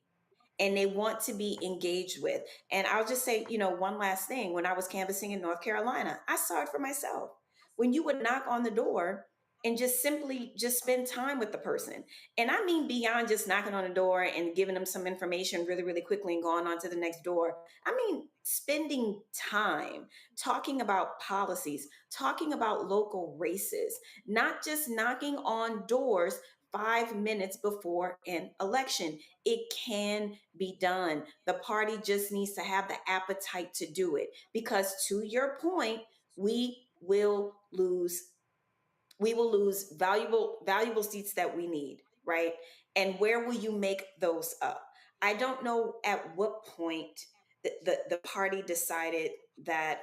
Speaker 15: and they want to be engaged with. And I'll just say, one last thing. When I was canvassing in North Carolina, I saw it for myself. When you would knock on the door and just simply just spend time with the person. And I mean, beyond just knocking on the door and giving them some information really, really quickly and going on to the next door. I mean, spending time talking about policies, talking about local races, not just knocking on doors 5 minutes before an election. It can be done. The party just needs to have the appetite to do it, because to your point, we will lose valuable seats that we need, right? And where will you make those up? I don't know at what point the party decided that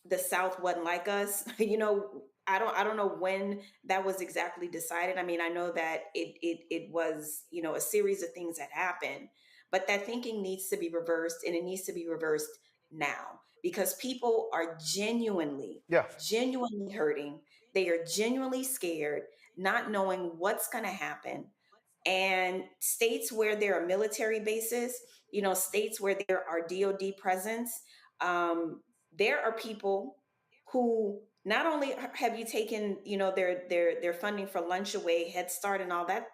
Speaker 15: the South wasn't like us. I don't know when that was exactly decided. I mean, I know that it was, a series of things that happened, but that thinking needs to be reversed, and it needs to be reversed now, because people are genuinely hurting. They are genuinely scared, not knowing what's going to happen. And states where there are military bases, states where there are DOD presence, there are people who not only have you taken, their funding for lunch away, Head Start and all that,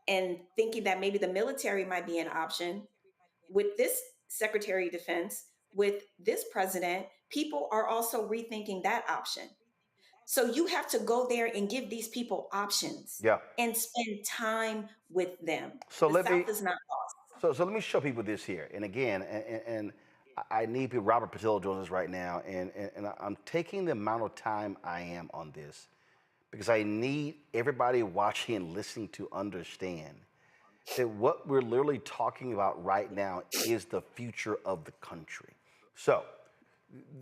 Speaker 15: and thinking that maybe the military might be an option. With this Secretary of Defense, with this president, people are also rethinking that option. So you have to go there and give these people options and spend time with them.
Speaker 2: So
Speaker 15: the South is not lost.
Speaker 2: So let me show people this here. And again, and I need people, Robert Patillo joins us right now, and I'm taking the amount of time I am on this because I need everybody watching and listening to understand that what we're literally talking about right now is the future of the country. So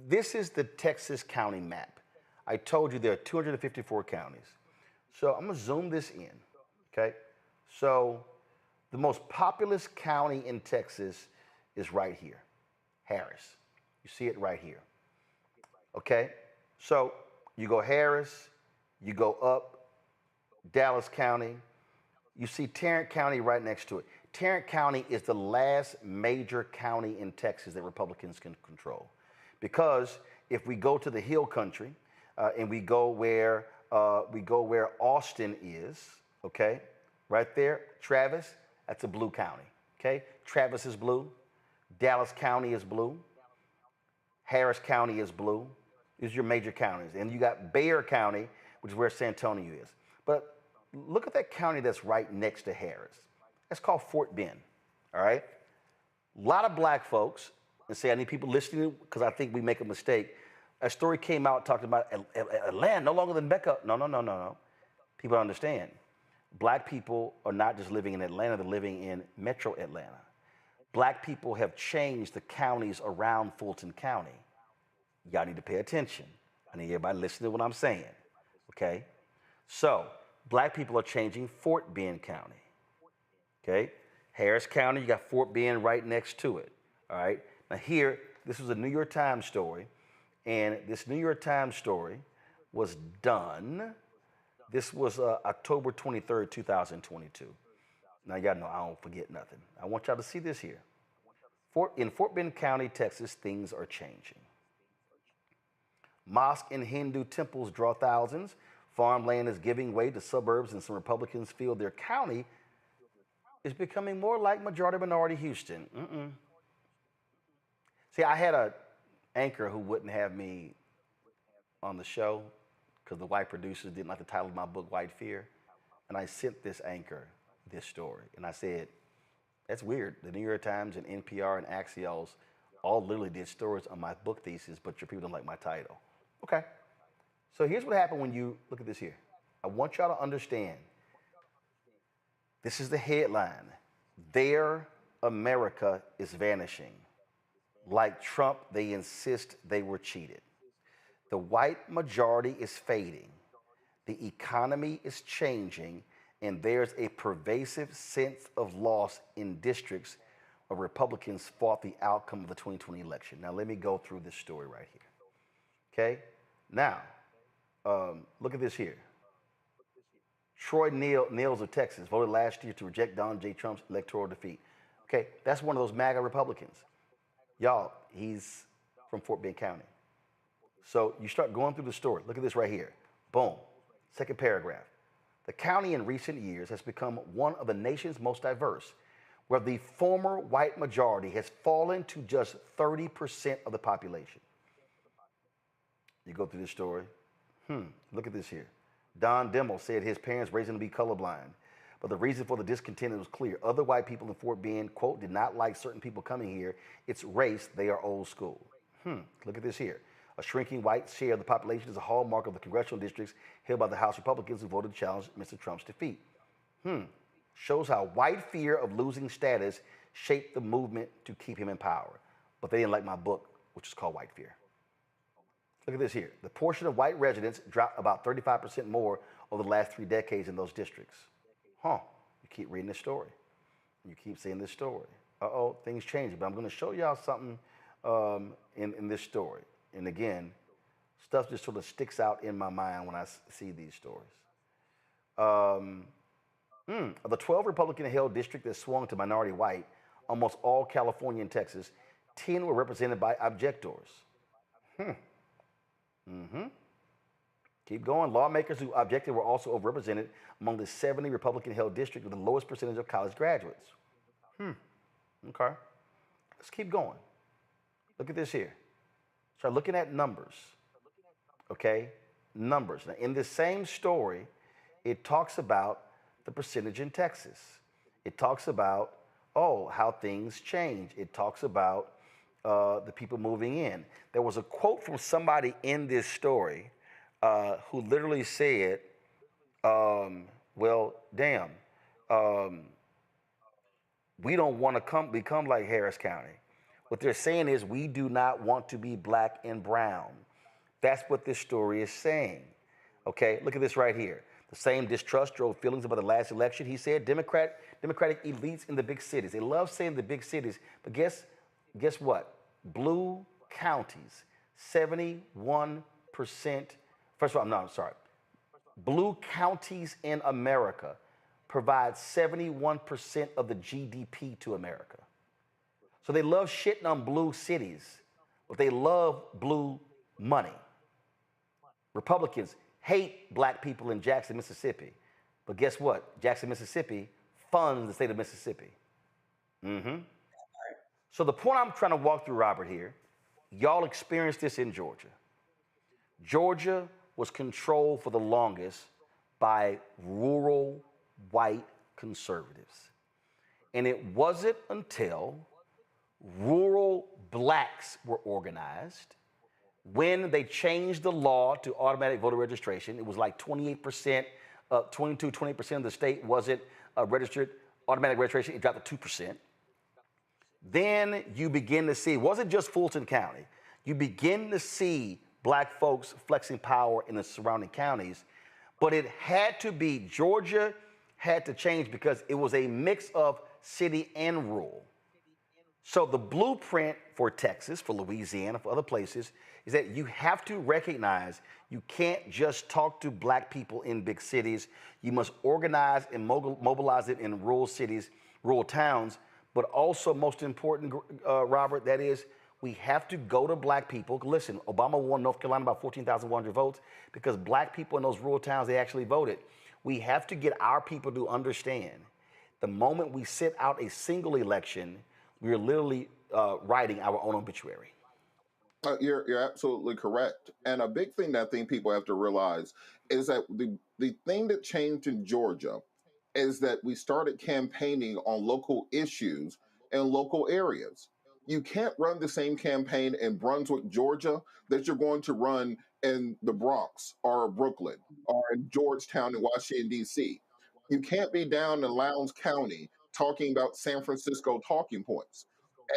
Speaker 2: this is the Texas county map. I told you there are 254 counties. So I'm gonna zoom this in, okay? So the most populous county in Texas is right here, Harris. You see it right here, okay? So you go Harris, you go up, Dallas County, you see Tarrant County right next to it. Tarrant County is the last major county in Texas that Republicans can control. Because if we go to the Hill Country, and we go where Austin is, okay? Right there, Travis, that's a blue county, okay? Travis is blue, Dallas County is blue, Harris County is blue. These are your major counties. And you got Bexar County, which is where San Antonio is. But look at that county that's right next to Harris. That's called Fort Bend, all right? A lot of black folks, and say I need people listening because I think we make a mistake. A story came out talking about Atlanta, no longer than Mecca. No. People don't understand. Black people are not just living in Atlanta, they're living in metro Atlanta. Black people have changed the counties around Fulton County. Y'all need to pay attention. I need everybody listening to what I'm saying, okay? So, black people are changing Fort Bend County, okay? Harris County, you got Fort Bend right next to it, all right? Now here, this was a New York Times story, and this New York Times story was done, this was October 23rd, 2022. Now y'all know I don't forget nothing. I want y'all to see this here. In Fort Bend County, Texas, things are changing. Mosque and Hindu temples draw thousands. Farmland is giving way to suburbs, and some Republicans feel their county is becoming more like majority-minority Houston. See, I had an anchor who wouldn't have me on the show because the white producers didn't like the title of my book, White Fear. And I sent this anchor this story. And I said, that's weird. The New York Times and NPR and Axios all literally did stories on my book thesis, but your people don't like my title. Okay. So here's what happened when you look at this here. I want y'all to understand. This is the headline. Their America is vanishing. Like Trump, they insist they were cheated. The white majority is fading. The economy is changing, and there's a pervasive sense of loss in districts where Republicans fought the outcome of the 2020 election. Now, let me go through this story right here. Okay? Now, look at this here. Troy Nehls of Texas voted last year to reject Donald J. Trump's electoral defeat. Okay, that's one of those MAGA Republicans. Y'all, he's from Fort Bend County. So you start going through the story. Look at this right here. Boom. Second paragraph. The county in recent years has become one of the nation's most diverse, where the former white majority has fallen to just 30% of the population. You go through this story. Look at this here. Don Demmel said his parents raised him to be colorblind, but the reason for the discontent was clear. Other white people in Fort Bend, quote, did not like certain people coming here. It's race. They are old school. Look at this here. A shrinking white share of the population is a hallmark of the congressional districts held by the House Republicans who voted to challenge Mr. Trump's defeat. Shows how white fear of losing status shaped the movement to keep him in power. But they didn't like my book, which is called White Fear. Look at this here. The portion of white residents dropped about 35% more over the last 3 decades in those districts. You keep reading this story. You keep seeing this story. Things changing. But I'm going to show y'all something in this story. And again, stuff just sort of sticks out in my mind when I see these stories. Of the 12 Republican-held districts that swung to minority white, almost all California and Texas, 10 were represented by objectors. Keep going. Lawmakers who objected were also overrepresented among the 70 Republican-held districts with the lowest percentage of college graduates. Okay. Let's keep going. Look at this here. Start looking at numbers. Okay? Numbers. Now, in this same story, it talks about the percentage in Texas. It talks about, how things change. It talks about the people moving in. There was a quote from somebody in this story who literally said, we don't want to become like Harris County. What they're saying is we do not want to be black and brown. That's what this story is saying. Okay, look at this right here. The same distrust drove feelings about the last election. He said Democratic elites in the big cities. They love saying the big cities, but guess what? Blue counties, 71%. First of all, no, I'm sorry. Blue counties in America provide 71% of the GDP to America. So they love shitting on blue cities, but they love blue money. Republicans hate black people in Jackson, Mississippi. But guess what? Jackson, Mississippi funds the state of Mississippi. So the point I'm trying to walk through, Robert, here, y'all experienced this in Georgia. Georgia was controlled for the longest by rural white conservatives. And it wasn't until rural blacks were organized when they changed the law to automatic voter registration. It was like 28%, 20% of the state wasn't registered automatic registration. It dropped to 2%. Then you begin to see, it wasn't just Fulton County. You begin to see black folks flexing power in the surrounding counties. But it had to be, Georgia had to change because it was a mix of city and rural. So the blueprint for Texas, for Louisiana, for other places, is that you have to recognize you can't just talk to black people in big cities. You must organize and mobilize it in rural cities, rural towns. But also, most important, Robert, that is, we have to go to black people. Listen, Obama won North Carolina by 14,100 votes because black people in those rural towns, they actually voted. We have to get our people to understand the moment we sit out a single election, we're literally writing our own obituary.
Speaker 16: You're absolutely correct. And a big thing that I think people have to realize is that the thing that changed in Georgia is that we started campaigning on local issues in local areas. You can't run the same campaign in Brunswick, Georgia, that you're going to run in the Bronx or Brooklyn or in Georgetown in Washington, D.C. You can't be down in Lowndes County talking about San Francisco talking points.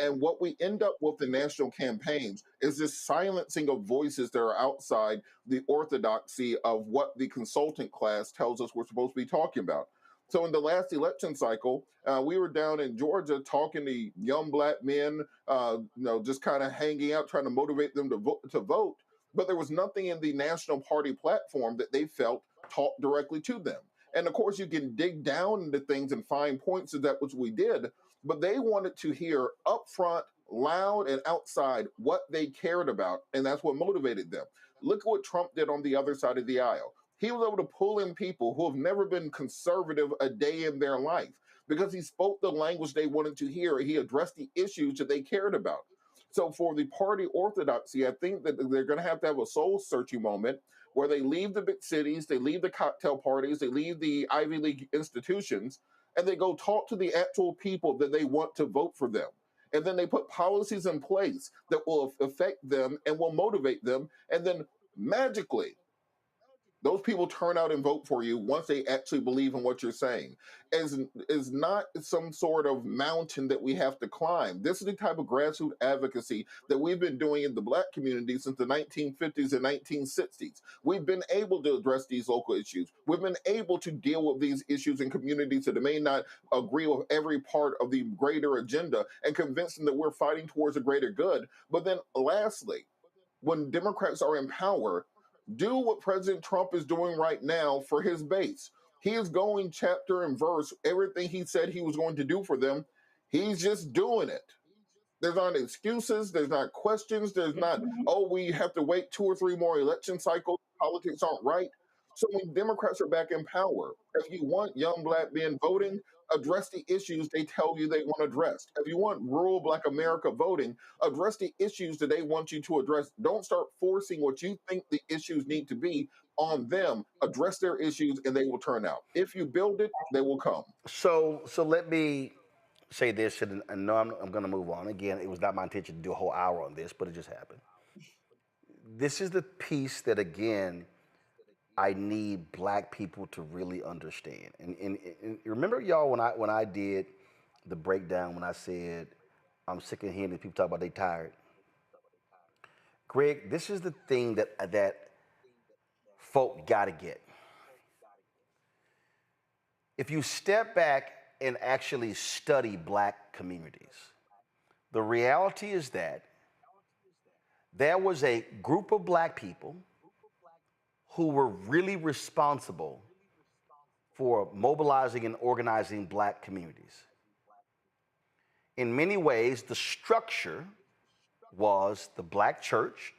Speaker 16: And what we end up with in national campaigns is this silencing of voices that are outside the orthodoxy of what the consultant class tells us we're supposed to be talking about. So in the last election cycle, we were down in Georgia talking to young black men, just kind of hanging out, trying to motivate them to vote. But there was nothing in the national party platform that they felt talked directly to them. And of course, you can dig down into things and find points of that, which we did. But they wanted to hear upfront, loud, and outside what they cared about. And that's what motivated them. Look at what Trump did on the other side of the aisle. He was able to pull in people who have never been conservative a day in their life because he spoke the language they wanted to hear. He addressed the issues that they cared about. So for the party orthodoxy, I think that they're going to have a soul-searching moment where they leave the big cities, they leave the cocktail parties, they leave the Ivy League institutions, and they go talk to the actual people that they want to vote for them. And then they put policies in place that will affect them and will motivate them. And then magically, those people turn out and vote for you once they actually believe in what you're saying. Is not some sort of mountain that we have to climb. This is the type of grassroots advocacy that we've been doing in the black community since the 1950s and 1960s. We've been able to address these local issues. We've been able to deal with these issues in communities that may not agree with every part of the greater agenda and convince them that we're fighting towards a greater good. But then lastly, when Democrats are in power, do what President Trump is doing right now for his base. He is going chapter and verse, everything he said he was going to do for them. He's just doing it. There's not excuses. There's not questions. There's not, oh, we have to wait 2 or 3 more election cycles. Politics aren't right. So when Democrats are back in power, if you want young black men voting, address the issues they tell you they want addressed. If you want rural black America voting, address the issues that they want you to address. Don't start forcing what you think the issues need to be on them. Address their issues and they will turn out. If you build it, they will come.
Speaker 2: So let me say this, and I know I'm going to move on. Again, it was not my intention to do a whole hour on this, but it just happened. This is the piece that, again, I need black people to really understand. And remember, y'all, when I did the breakdown, when I said, I'm sick of hearing people talk about they tired. Greg, this is the thing that folk got to get. If you step back and actually study black communities, the reality is that there was a group of black people who were really responsible for mobilizing and organizing black communities. In many ways, the structure was the black church,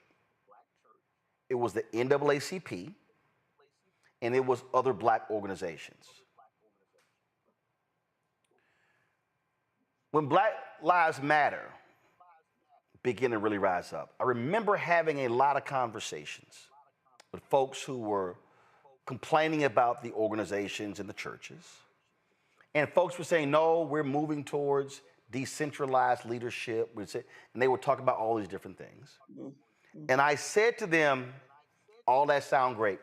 Speaker 2: it was the NAACP, and it was other black organizations. When Black Lives Matter began to really rise up, I remember having a lot of conversations with folks who were complaining about the organizations and the churches. And folks were saying, no, we're moving towards decentralized leadership. And they were talking about all these different things. And I said to them, all that sound great,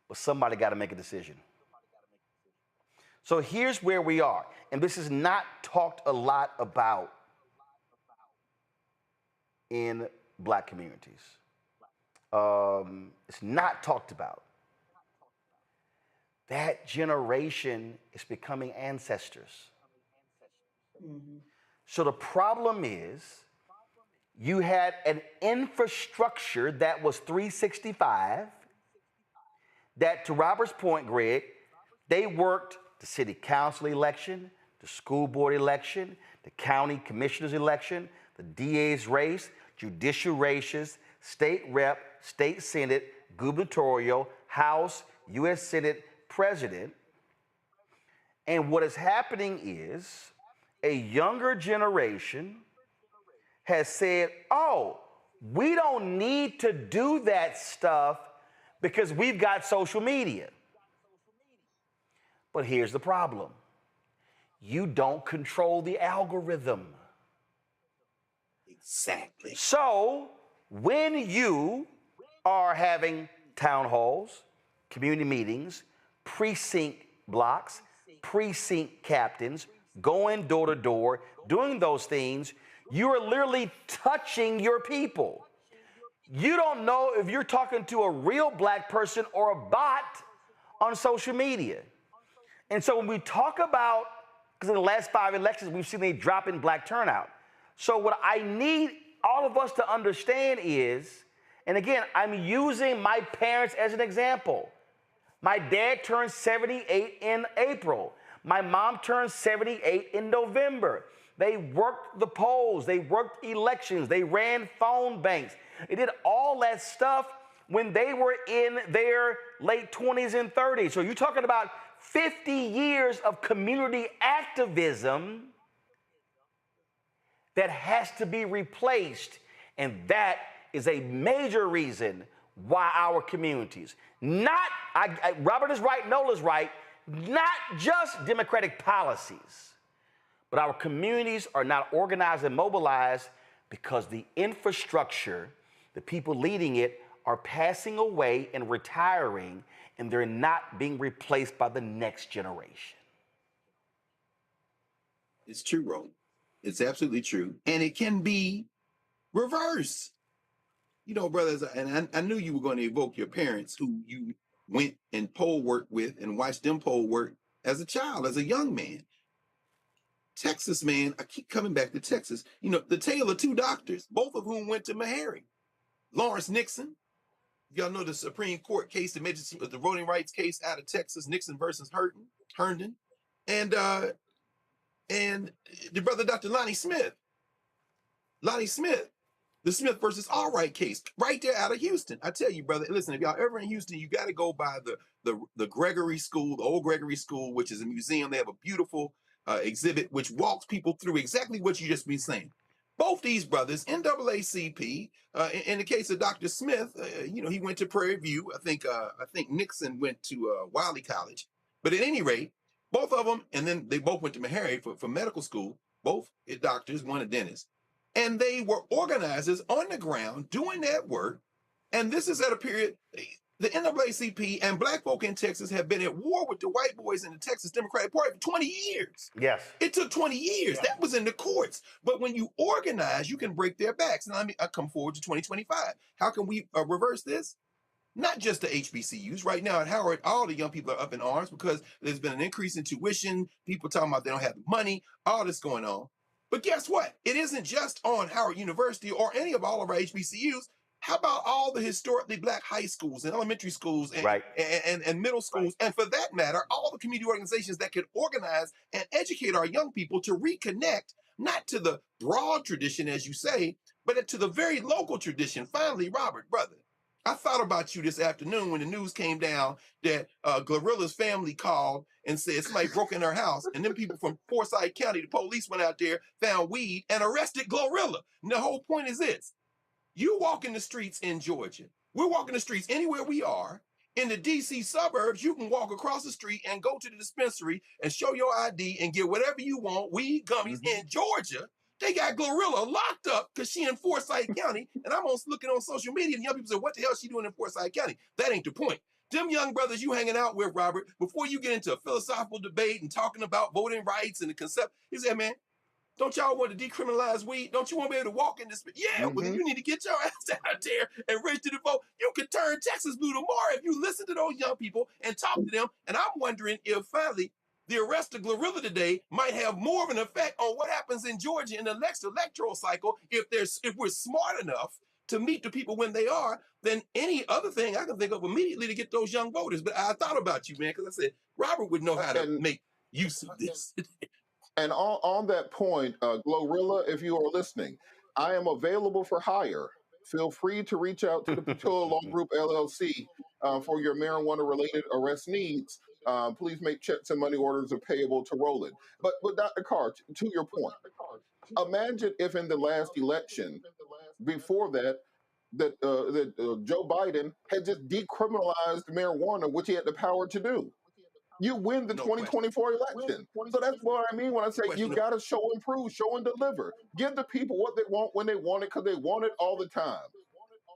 Speaker 2: but somebody got to make a decision. So here's where we are. And this is not talked a lot about in black communities. It's not talked about. That generation is becoming ancestors. So the problem is you had an infrastructure that was 365 that, to Robert's point, Greg, they worked the city council election, the school board election, the county commissioner's election, the DA's race, judicial races, state rep, state senate, gubernatorial, House, U.S. Senate, president. And what is happening is a younger generation has said, oh, we don't need to do that stuff because we've got social media. But here's the problem. You don't control the algorithm.
Speaker 3: Exactly.
Speaker 2: So when you are having town halls, community meetings, precinct blocks, precinct captains, going door to door, doing those things, you are literally touching your people. You don't know if you're talking to a real black person or a bot on social media. And so when we talk about, because in the last 5 elections, we've seen a drop in black turnout. So what I need all of us to understand is, and again, I'm using my parents as an example. My dad turned 78 in April. My mom turned 78 in November. They worked the polls, they worked elections, they ran phone banks. They did all that stuff when they were in their late 20s and 30s. So you're talking about 50 years of community activism that has to be replaced. And that is a major reason why our communities, Robert is right, Nola's right, not just Democratic policies, but our communities are not organized and mobilized because the infrastructure, the people leading it, are passing away and retiring, and they're not being replaced by the next generation.
Speaker 14: It's true, Roland. It's absolutely true. And it can be reversed. You know, brothers, and I knew you were going to evoke your parents who you went and poll work with and watched them poll work as a child, as a young man. Texas, man, I keep coming back to Texas. You know, the tale of two doctors, both of whom went to Meharry. Lawrence Nixon, y'all know the Supreme Court case, the voting rights case out of Texas, Nixon versus Herndon, and the brother Dr. Lonnie Smith, the Smith versus Allwright case, right there out of Houston. I tell you, brother, listen, if y'all ever in Houston, you got to go by the Gregory School, the old Gregory School, which is a museum. They have a beautiful exhibit which walks people through exactly what you just been saying. Both these brothers, NAACP, in the case of Dr. Smith, you know, he went to Prairie View. I think Nixon went to Wiley College. But at any rate, both of them, and then they both went to Meharry for medical school, both doctors, one a dentist. And they were organizers on the ground doing that work. And this is at a period, the NAACP and black folk in Texas have been at war with the white boys in the Texas Democratic Party for 20 years.
Speaker 2: Yes.
Speaker 14: It took 20 years. That was in the courts. But when you organize, you can break their backs. Now, I come forward to 2025. How can we reverse this? Not just the HBCUs. Right now at Howard, all the young people are up in arms because there's been an increase in tuition. People talking about they don't have the money, all this going on. But guess what? It isn't just on Howard University or any of all of our HBCUs. How about all the historically black high schools and elementary schools and middle schools, and for that matter, all the community organizations that can organize and educate our young people to reconnect, not to the broad tradition, as you say, but to the very local tradition. Finally, Robert, brother, I thought about you this afternoon when the news came down that Glorilla's family called and said somebody broke in her house, and then people from Forsyth County, the police went out there, found weed, and arrested Glorilla. And the whole point is this. You walk in the streets in Georgia. We're walking the streets anywhere we are. In the D.C. suburbs, you can walk across the street and go to the dispensary and show your ID and get whatever you want, weed, gummies. In Georgia, they got Glorilla locked up because she in Forsyth County. And I'm looking on social media, and young people say, what the hell is she doing in Forsyth County? That ain't the point. Them young brothers you hanging out with, Robert, before you get into a philosophical debate and talking about voting rights and the concept, he said, man, don't y'all want to decriminalize weed? Don't you want to be able to walk in this? Yeah, well, then you need to get your ass out there and register to vote. You can turn Texas blue tomorrow if you listen to those young people and talk to them. And I'm wondering if finally the arrest of Glorilla today might have more of an effect on what happens in Georgia in the next electoral cycle if we're smart enough to meet the people when they are than any other thing I can think of immediately to get those young voters. But I thought about you, man, because I said Robert would know how to make use of this.
Speaker 16: And on that point, Glorilla, if you are listening, I am available for hire. Feel free to reach out to the Patillo Law Group LLC for your marijuana-related arrest needs. Please make checks and money orders are payable to Roland. But Dr. Carr, to your point, imagine if in the last election, before that Joe Biden had just decriminalized marijuana, which he had the power to do. You win the 2024 election. So that's what I mean when I say you got to show and prove, show and deliver. Give the people what they want when they want it, because they want it all the time.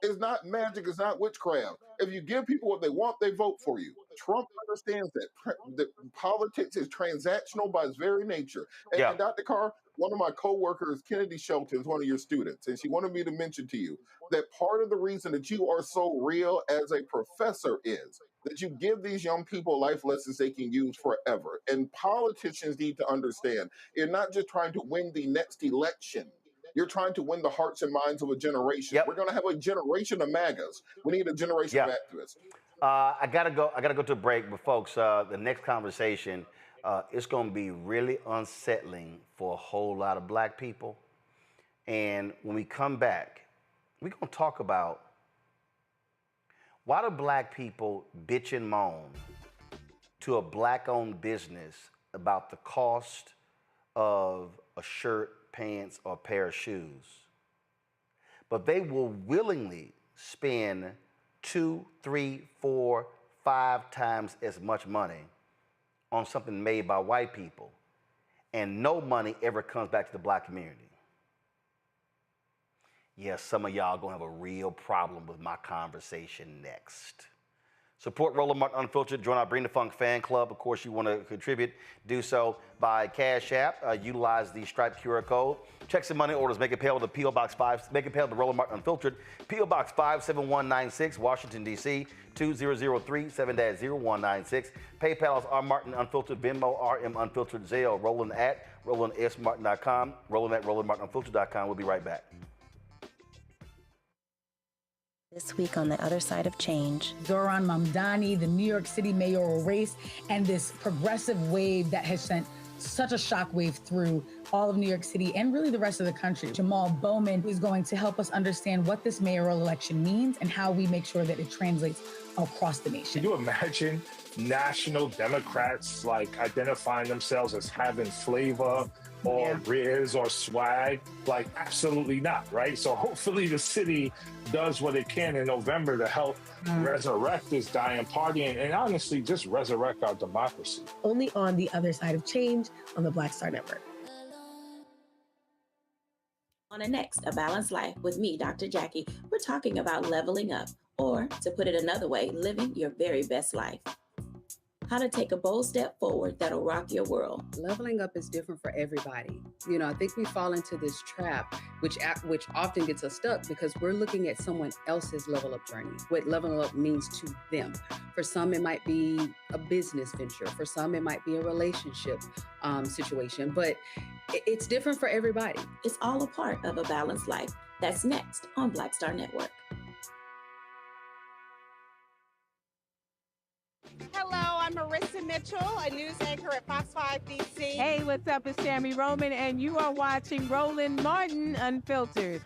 Speaker 16: It's not magic. It's not witchcraft. If you give people what they want, they vote for you. Trump understands that politics is transactional by its very nature. And Dr. Carr, one of my coworkers, Kennedy Shelton, is one of your students, and she wanted me to mention to you that part of the reason that you are so real as a professor is that you give these young people life lessons they can use forever. And politicians need to understand you're not just trying to win the next election. You're trying to win the hearts and minds of a generation. We're going to have a generation of MAGAs. We need a generation of activists.
Speaker 2: I gotta go to a break, but folks, the next conversation, it's gonna be really unsettling for a whole lot of black people. And when we come back, we're gonna talk about why do black people bitch and moan to a black-owned business about the cost of a shirt, pants, or a pair of shoes, but they will willingly spend 2, 3, 4, 5 times as much money on something made by white people, and no money ever comes back to the black community. Yes, some of y'all gonna have a real problem with my conversation next. Support Roland Martin Unfiltered. Join our Bring the Funk fan club. Of course, you want to contribute. Do so by Cash App. Utilize the Stripe QR code. Checks and money orders. Make it payable to P.O. Box 5. Make it payable to Roland Martin Unfiltered. P.O. Box 57196, Washington, D.C. 2003 7-0196. PayPal is R Martin Unfiltered. Venmo RM Unfiltered. Zelle Roland at RolandSMartin.com. Roland at RolandMartinUnfiltered.com. We'll be right back.
Speaker 17: This week on The Other Side of Change.
Speaker 18: Zohran Mamdani, the New York City mayoral race, and this progressive wave that has sent such a shockwave through all of New York City and really the rest of the country. Jamal Bowman is going to help us understand what this mayoral election means and how we make sure that it translates across the nation.
Speaker 19: Can you imagine national Democrats like identifying themselves as having flavor or riz or swag? Like, absolutely not, right? So hopefully the city does what it can in November to help resurrect this dying party and honestly just resurrect our democracy.
Speaker 9: Only on The Other Side of Change on the Black Star Network.
Speaker 15: On the next A Balanced Life with me, Dr. Jackie, we're talking about leveling up, or to put it another way, living your very best life. How to take a bold step forward that'll rock your world.
Speaker 20: Leveling up is different for everybody. You know, I think we fall into this trap, which often gets us stuck because we're looking at someone else's level up journey, what leveling up means to them. For some, it might be a business venture. For some, it might be a relationship situation, but it's different for everybody.
Speaker 15: It's all a part of A Balanced Life. That's next on Black Star Network.
Speaker 21: Hello, I'm Marissa Mitchell, a news anchor at Fox 5 DC.
Speaker 22: Hey, what's up? It's Sammy Roman, and you are watching Roland Martin Unfiltered.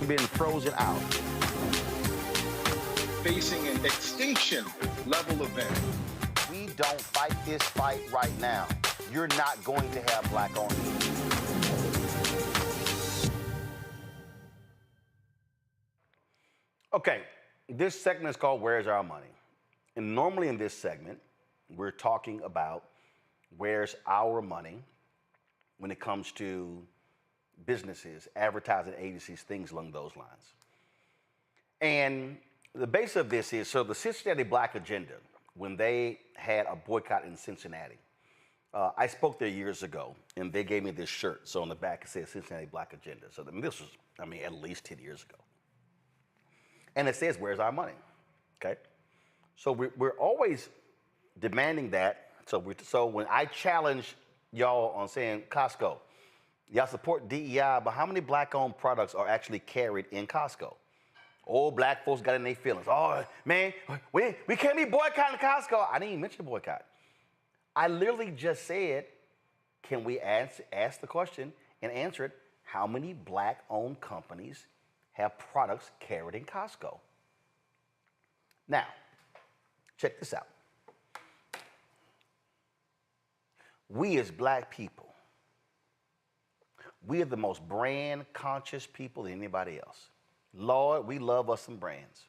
Speaker 2: Being frozen out.
Speaker 16: Facing an extinction level event.
Speaker 2: We don't fight this fight right now, you're not going to have black owned. Okay, this segment is called Where's Our Money? And normally in this segment, we're talking about where's our money when it comes to businesses, advertising agencies, things along those lines. And the base of this is, so the Cincinnati Black Agenda, when they had a boycott in Cincinnati, I spoke there years ago, and they gave me this shirt. So on the back it says Cincinnati Black Agenda. So this was, at least 10 years ago. And it says, where's our money? Okay? So we're always demanding that. So when I challenge y'all on saying, Costco, y'all support DEI, but how many black-owned products are actually carried in Costco? Old black folks got in their feelings. Oh, man, we can't be boycotting Costco. I didn't even mention boycott. I literally just said, can we ask the question and answer it, how many black-owned companies have products carried in Costco? Now, check this out. We as black people, we are the most brand conscious people than anybody else. Lord, we love us some brands.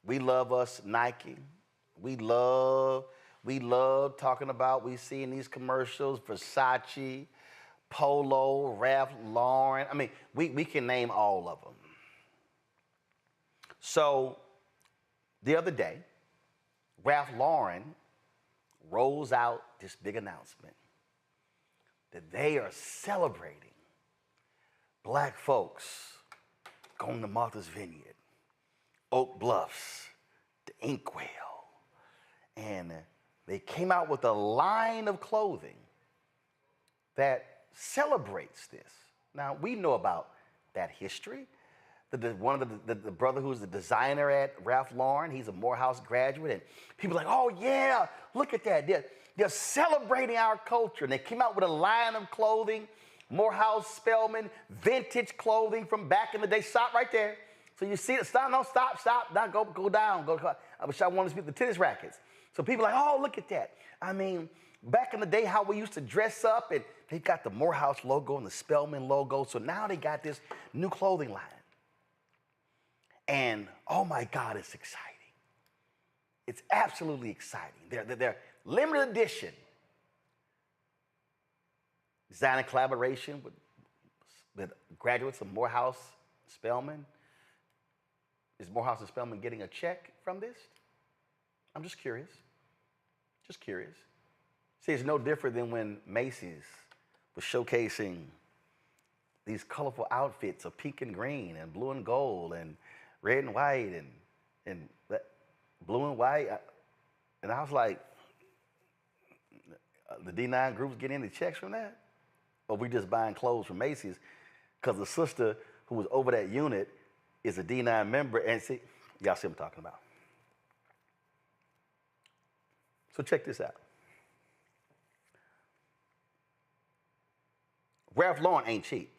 Speaker 2: We love us Nike. We love talking about, we see in these commercials, Versace, Polo, Ralph Lauren. I mean, we can name all of them. So the other day, Ralph Lauren rolls out this big announcement that they are celebrating black folks going to Martha's Vineyard, Oak Bluffs, the Inkwell. And they came out with a line of clothing that celebrates this. Now, we know about that history. One of the brother who's the designer at Ralph Lauren, he's a Morehouse graduate, and people are like, oh yeah, look at that. They're celebrating our culture. And they came out with a line of clothing, Morehouse Spelman, vintage clothing from back in the day. Stop right there. So you see it, stop, now go down. I wish I wanted to speak the tennis rackets. So people are like, oh, look at that. I mean, back in the day, how we used to dress up, and they got the Morehouse logo and the Spelman logo. So now they got this new clothing line. And oh my God, it's exciting. It's absolutely exciting. They're limited edition. Design and collaboration with graduates of Morehouse Spelman. Is Morehouse and Spelman getting a check from this? I'm just curious. Just curious. See, it's no different than when Macy's was showcasing these colorful outfits of pink and green and blue and gold and red and white and blue and white. And I was like, the D9 groups get any checks from that? Or we just buying clothes from Macy's because the sister who was over that unit is a D9 member. And see, y'all see what I'm talking about. So check this out. Ralph Lauren ain't cheap.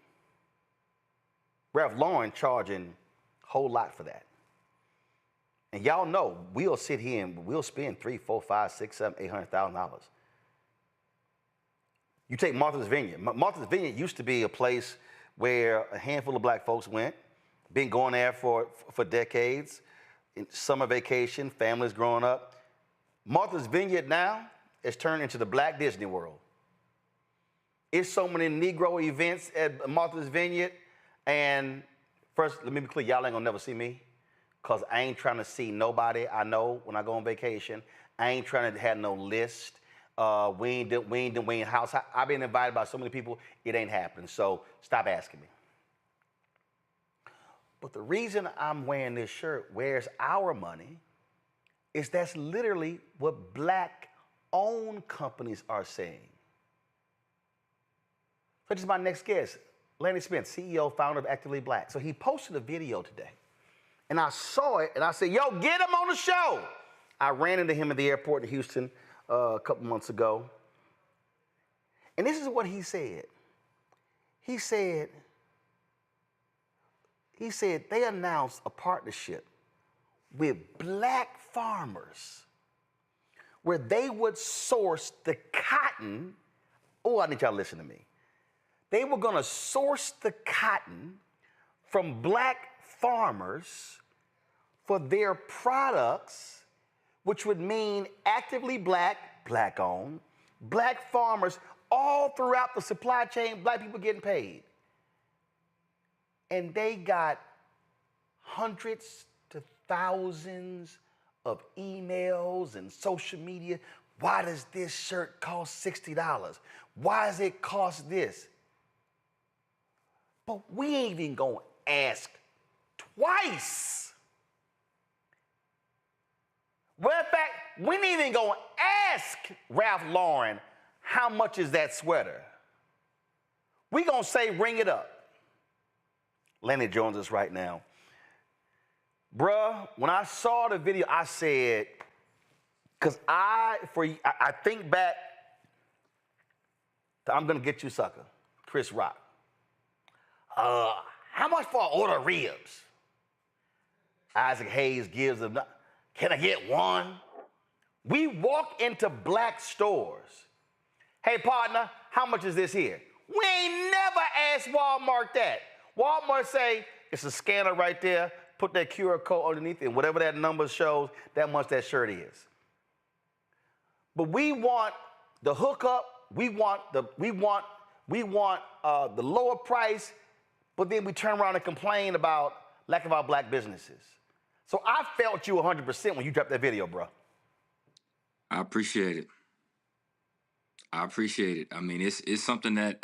Speaker 2: Ralph Lauren charging a whole lot for that. And y'all know we'll sit here and we'll spend $300,000, $400,000, $600,000, $700,000, $800,000. You take Martha's Vineyard. Martha's Vineyard used to be a place where a handful of black folks went, been going there for decades, in summer vacation, families growing up. Martha's Vineyard now has turned into the Black Disney World. It's so many Negro events at Martha's Vineyard. And first, let me be clear, y'all ain't gonna never see me, because I ain't trying to see nobody I know when I go on vacation. I ain't trying to have no list. We ain't house. I've been invited by so many people, it ain't happening. So stop asking me. But the reason I'm wearing this shirt, where's our money, is that's literally what black-owned companies are saying. So this is my next guest, Lanny Spence, CEO, founder of Actively Black. So he posted a video today, and I saw it, and I said, yo, get him on the show. I ran into him at the airport in Houston a couple months ago, and this is what he said. He said they announced a partnership with black farmers where they would source the cotton. Oh, I need y'all to listen to me. They were going to source the cotton from black farmers for their products, which would mean Actively Black, black-owned, black farmers all throughout the supply chain, black people getting paid. And they got hundreds to thousands of emails and social media. Why does this shirt cost $60? Why does it cost this? But we ain't even gonna ask twice. Well, in fact, we ain't even gonna ask Ralph Lauren, how much is that sweater? We gonna say, ring it up. Lenny joins us right now. Bruh, when I saw the video, I said, because I think back to I'm Gonna Get You Sucker, Chris Rock. How much for an order of ribs? Isaac Hayes gives them, can I get one? We walk into black stores. Hey, partner, how much is this here? We ain't never asked Walmart that. Walmart say, It's a scanner right there. Put that QR code underneath it, and whatever that number shows, that much that shirt is. But we want the hookup. We want the lower price. But then we turn around and complain about lack of our black businesses. So I felt you 100% when you dropped that video, bro.
Speaker 1: I appreciate it. I appreciate it. I mean, it's something that,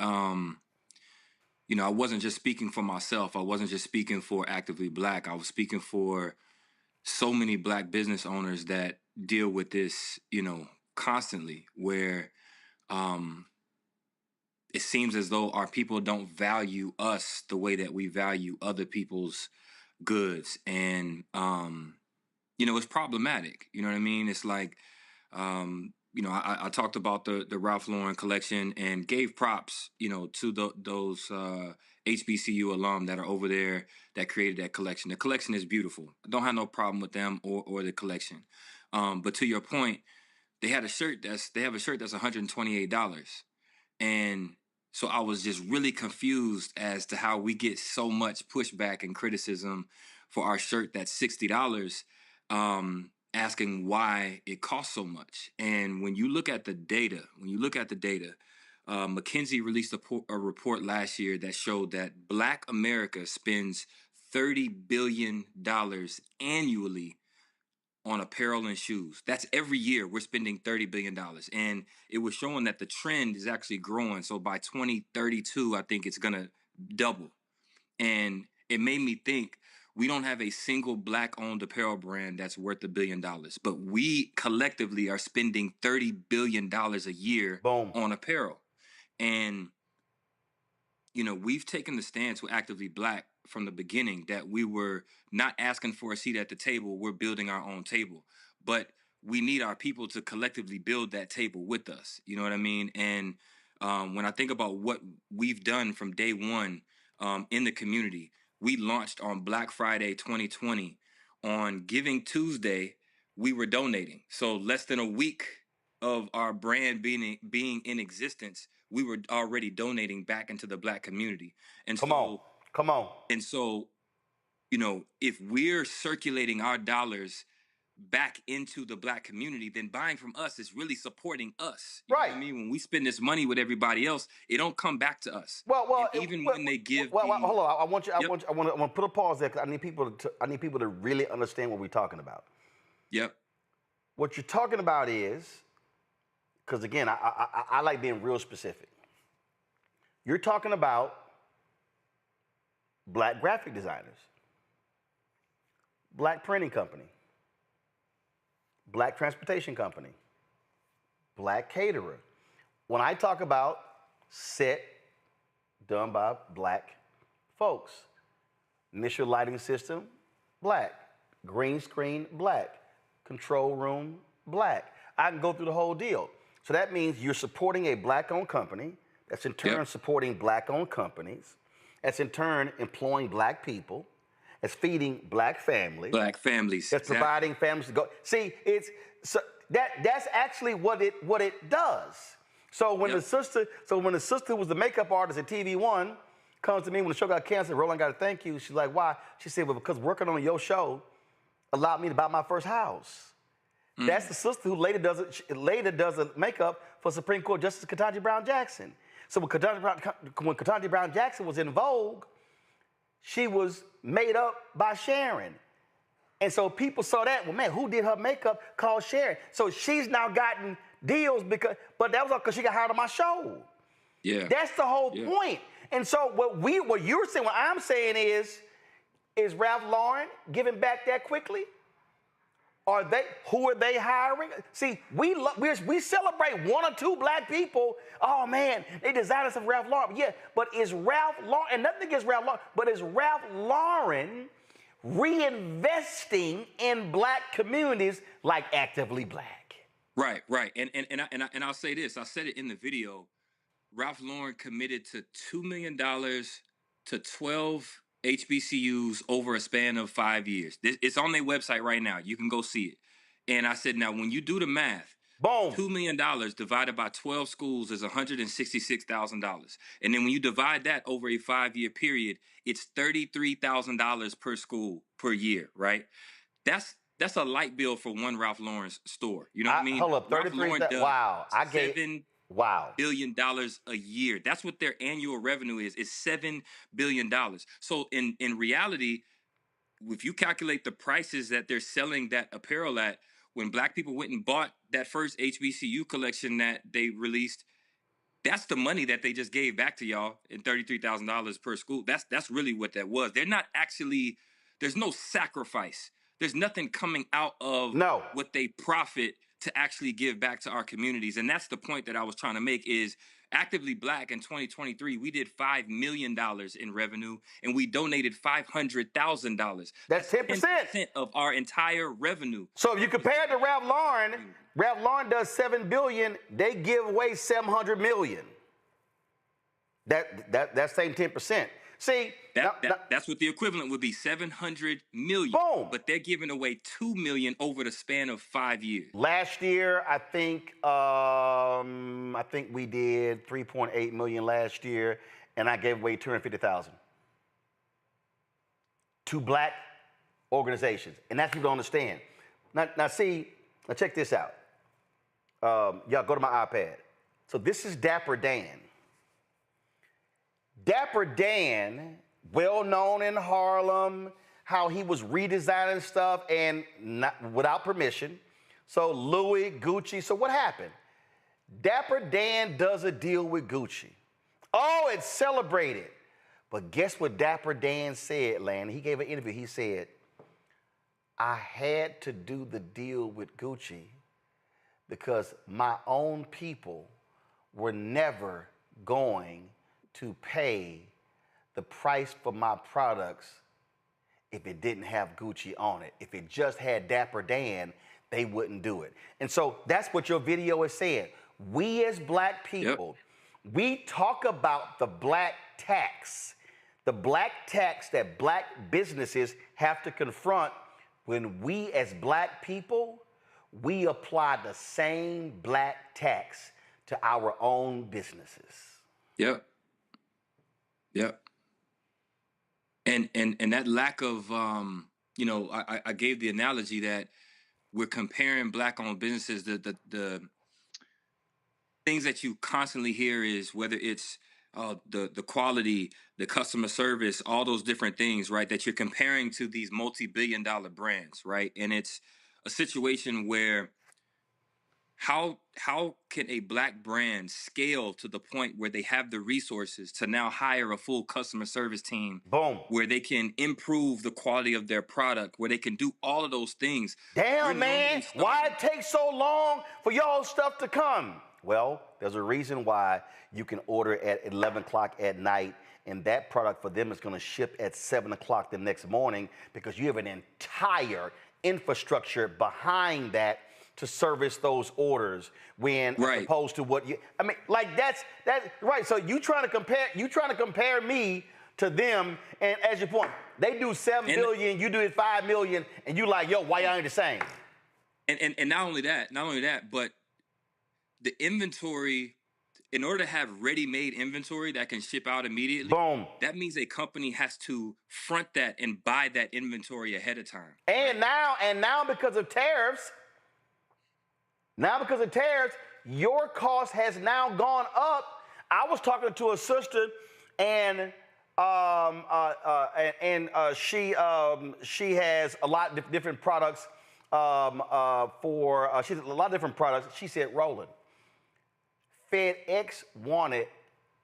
Speaker 1: you know, I wasn't just speaking for myself. I wasn't just speaking for Actively Black. I was speaking for so many black business owners that deal with this, you know, constantly, where it seems as though our people don't value us the way that we value other people's goods. And, you know, it's problematic. You know what I mean? It's like, you know, I talked about the Ralph Lauren collection and gave props, you know, to those HBCU alum that are over there that created that collection. The collection is beautiful. I don't have no problem with them or the collection. But to your point, they have a shirt that's $128. And so I was just really confused as to how we get so much pushback and criticism for our shirt that's $60, asking why it costs so much. And when you look at the data, McKinsey released a report last year that showed that Black America spends $30 billion annually on apparel and shoes. That's every year we're spending $30 billion. And it was showing that the trend is actually growing. So by 2032, I think it's going to double. And it made me think, we don't have a single Black-owned apparel brand that's worth $1 billion. But we collectively are spending $30 billion a year on apparel. And, you know, we've taken the stance with Actively Black from the beginning that we were not asking for a seat at the table. We're building our own table. But we need our people to collectively build that table with us. You know what I mean? And when I think about what we've done from day one in the community, we launched on Black Friday 2020. On Giving Tuesday, we were donating. So less than a week of our brand being in existence, we were already donating back into the Black community. And Come on. And so, you know, if we're circulating our dollars back into the Black community, then buying from us is really supporting us. You know what I mean? When we spend this money with everybody else, it don't come back to us. When they give,
Speaker 2: hold on. I want to put a pause there because I need people to really understand what we're talking about.
Speaker 1: Yep.
Speaker 2: What you're talking about is, because again, I like being real specific. You're talking about Black graphic designers, Black printing company, Black transportation company, Black caterer. When I talk about set done by Black folks, initial lighting system, Black, green screen, Black, control room, Black. I can go through the whole deal. So that means you're supporting a Black-owned company that's in turn supporting Black-owned companies, that's in turn employing Black people, that's feeding Black families. That's providing families to go. See, that's actually what it does. So when the sister who was the makeup artist at TV One comes to me when the show got canceled, Roland, got to thank you. She's like, why? She said, well, because working on your show allowed me to buy my first house. That's the sister who later does the makeup for Supreme Court Justice Ketanji Brown Jackson. So when Ketanji Brown Jackson was in vogue, she was made up by Sharon. And so people saw that, well, man, who did her makeup? Called Sharon. So she's now gotten deals but that was all because she got hired on my show.
Speaker 1: Yeah.
Speaker 2: That's the whole point. And so what you're saying, what I'm saying is Ralph Lauren giving back that quickly? Who are they hiring? See, we celebrate one or two Black people. Oh man, they designed us of Ralph Lauren. Yeah, but is Ralph Lauren, and nothing against Ralph Lauren, but is Ralph Lauren reinvesting in Black communities like Actively Black?
Speaker 1: Right. And I'll say this. I said it in the video. Ralph Lauren committed to $2 million to 12 HBCUs over a span of 5 years. It's on their website right now. You can go see it. And I said, now, when you do the math,
Speaker 2: Boom.
Speaker 1: $2 million divided by 12 schools is $166,000. And then when you divide that over a 5-year period, it's $33,000 per school per year, right? That's a light bill for one Ralph Lauren's store. You know what I mean?
Speaker 2: Hold up, 33. Wow.
Speaker 1: $7 billion a year. That's what their annual revenue is $7 billion. So in reality, if you calculate the prices that they're selling that apparel at, when black people went and bought that first HBCU collection that they released, that's the money that they just gave back to y'all in $33,000 per school. That's really what that was. They're not actually, there's no sacrifice. There's nothing coming out of what they profit to actually give back to our communities. And that's the point that I was trying to make is Actively Black in 2023, we did $5 million in revenue and we donated $500,000.
Speaker 2: That's 10%
Speaker 1: of our entire revenue.
Speaker 2: So if you compare it to Ralph Lauren does $7 billion, they give away $700 million. That same 10%. See,
Speaker 1: that's what the equivalent would be, $700 million.
Speaker 2: Boom.
Speaker 1: But they're giving away $2 million over the span of 5 years.
Speaker 2: Last year, I think we did $3.8 million last year, and I gave away $250,000 to black organizations, and that's what you don't understand. Now check this out. Y'all go to my iPad. So this is Dapper Dan. Dapper Dan, well known in Harlem, how he was redesigning stuff and without permission. So Louis, Gucci. So what happened? Dapper Dan does a deal with Gucci. Oh, it's celebrated. But guess what Dapper Dan said, Lan? He gave an interview. He said, I had to do the deal with Gucci because my own people were never going to pay the price for my products if it didn't have Gucci on it. If it just had Dapper Dan, they wouldn't do it. And so that's what your video is saying. We as black people, we talk about the black tax that black businesses have to confront. When we as black people, we apply the same black tax to our own businesses.
Speaker 1: Yep. And that lack of, I gave the analogy that we're comparing black-owned businesses. The things that you constantly hear is whether it's the quality, the customer service, all those different things, right, that you're comparing to these multi-billion-dollar brands, right? And it's a situation where how can a black brand scale to the point where they have the resources to now hire a full customer service team?
Speaker 2: Boom.
Speaker 1: Where they can improve the quality of their product, where they can do all of those things.
Speaker 2: Damn, man, why it takes so long for y'all stuff to come? Well, there's a reason why you can order at 11 o'clock at night, and that product for them is going to ship at 7 o'clock the next morning because you have an entire infrastructure behind that to service those orders as opposed to what you, that's right. So you trying to compare me to them, and as you point, they do $7 billion, you do it $5 million, and you like, yo, why y'all ain't the same?
Speaker 1: And not only that, but the inventory, in order to have ready-made inventory that can ship out immediately,
Speaker 2: boom,
Speaker 1: that means a company has to front that and buy that inventory ahead of time.
Speaker 2: And now because of tariffs, your cost has now gone up. I was talking to a sister, and she has a lot of different products she has a lot of different products. She said, Roland, FedEx wanted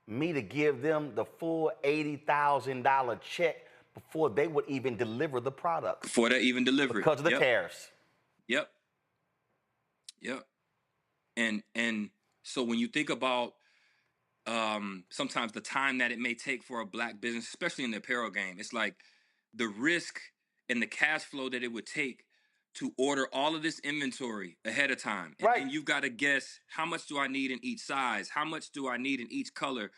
Speaker 2: me to give them the full $80,000 check before they would even deliver the product.
Speaker 1: Before they even deliver it.
Speaker 2: Because of the tariffs.
Speaker 1: Yep. And so when you think about sometimes the time that it may take for a black business, especially in the apparel game, it's like the risk and the cash flow that it would take to order all of this inventory ahead of time. And then you've got to guess, how much do I need in each size? How much do I need in each color?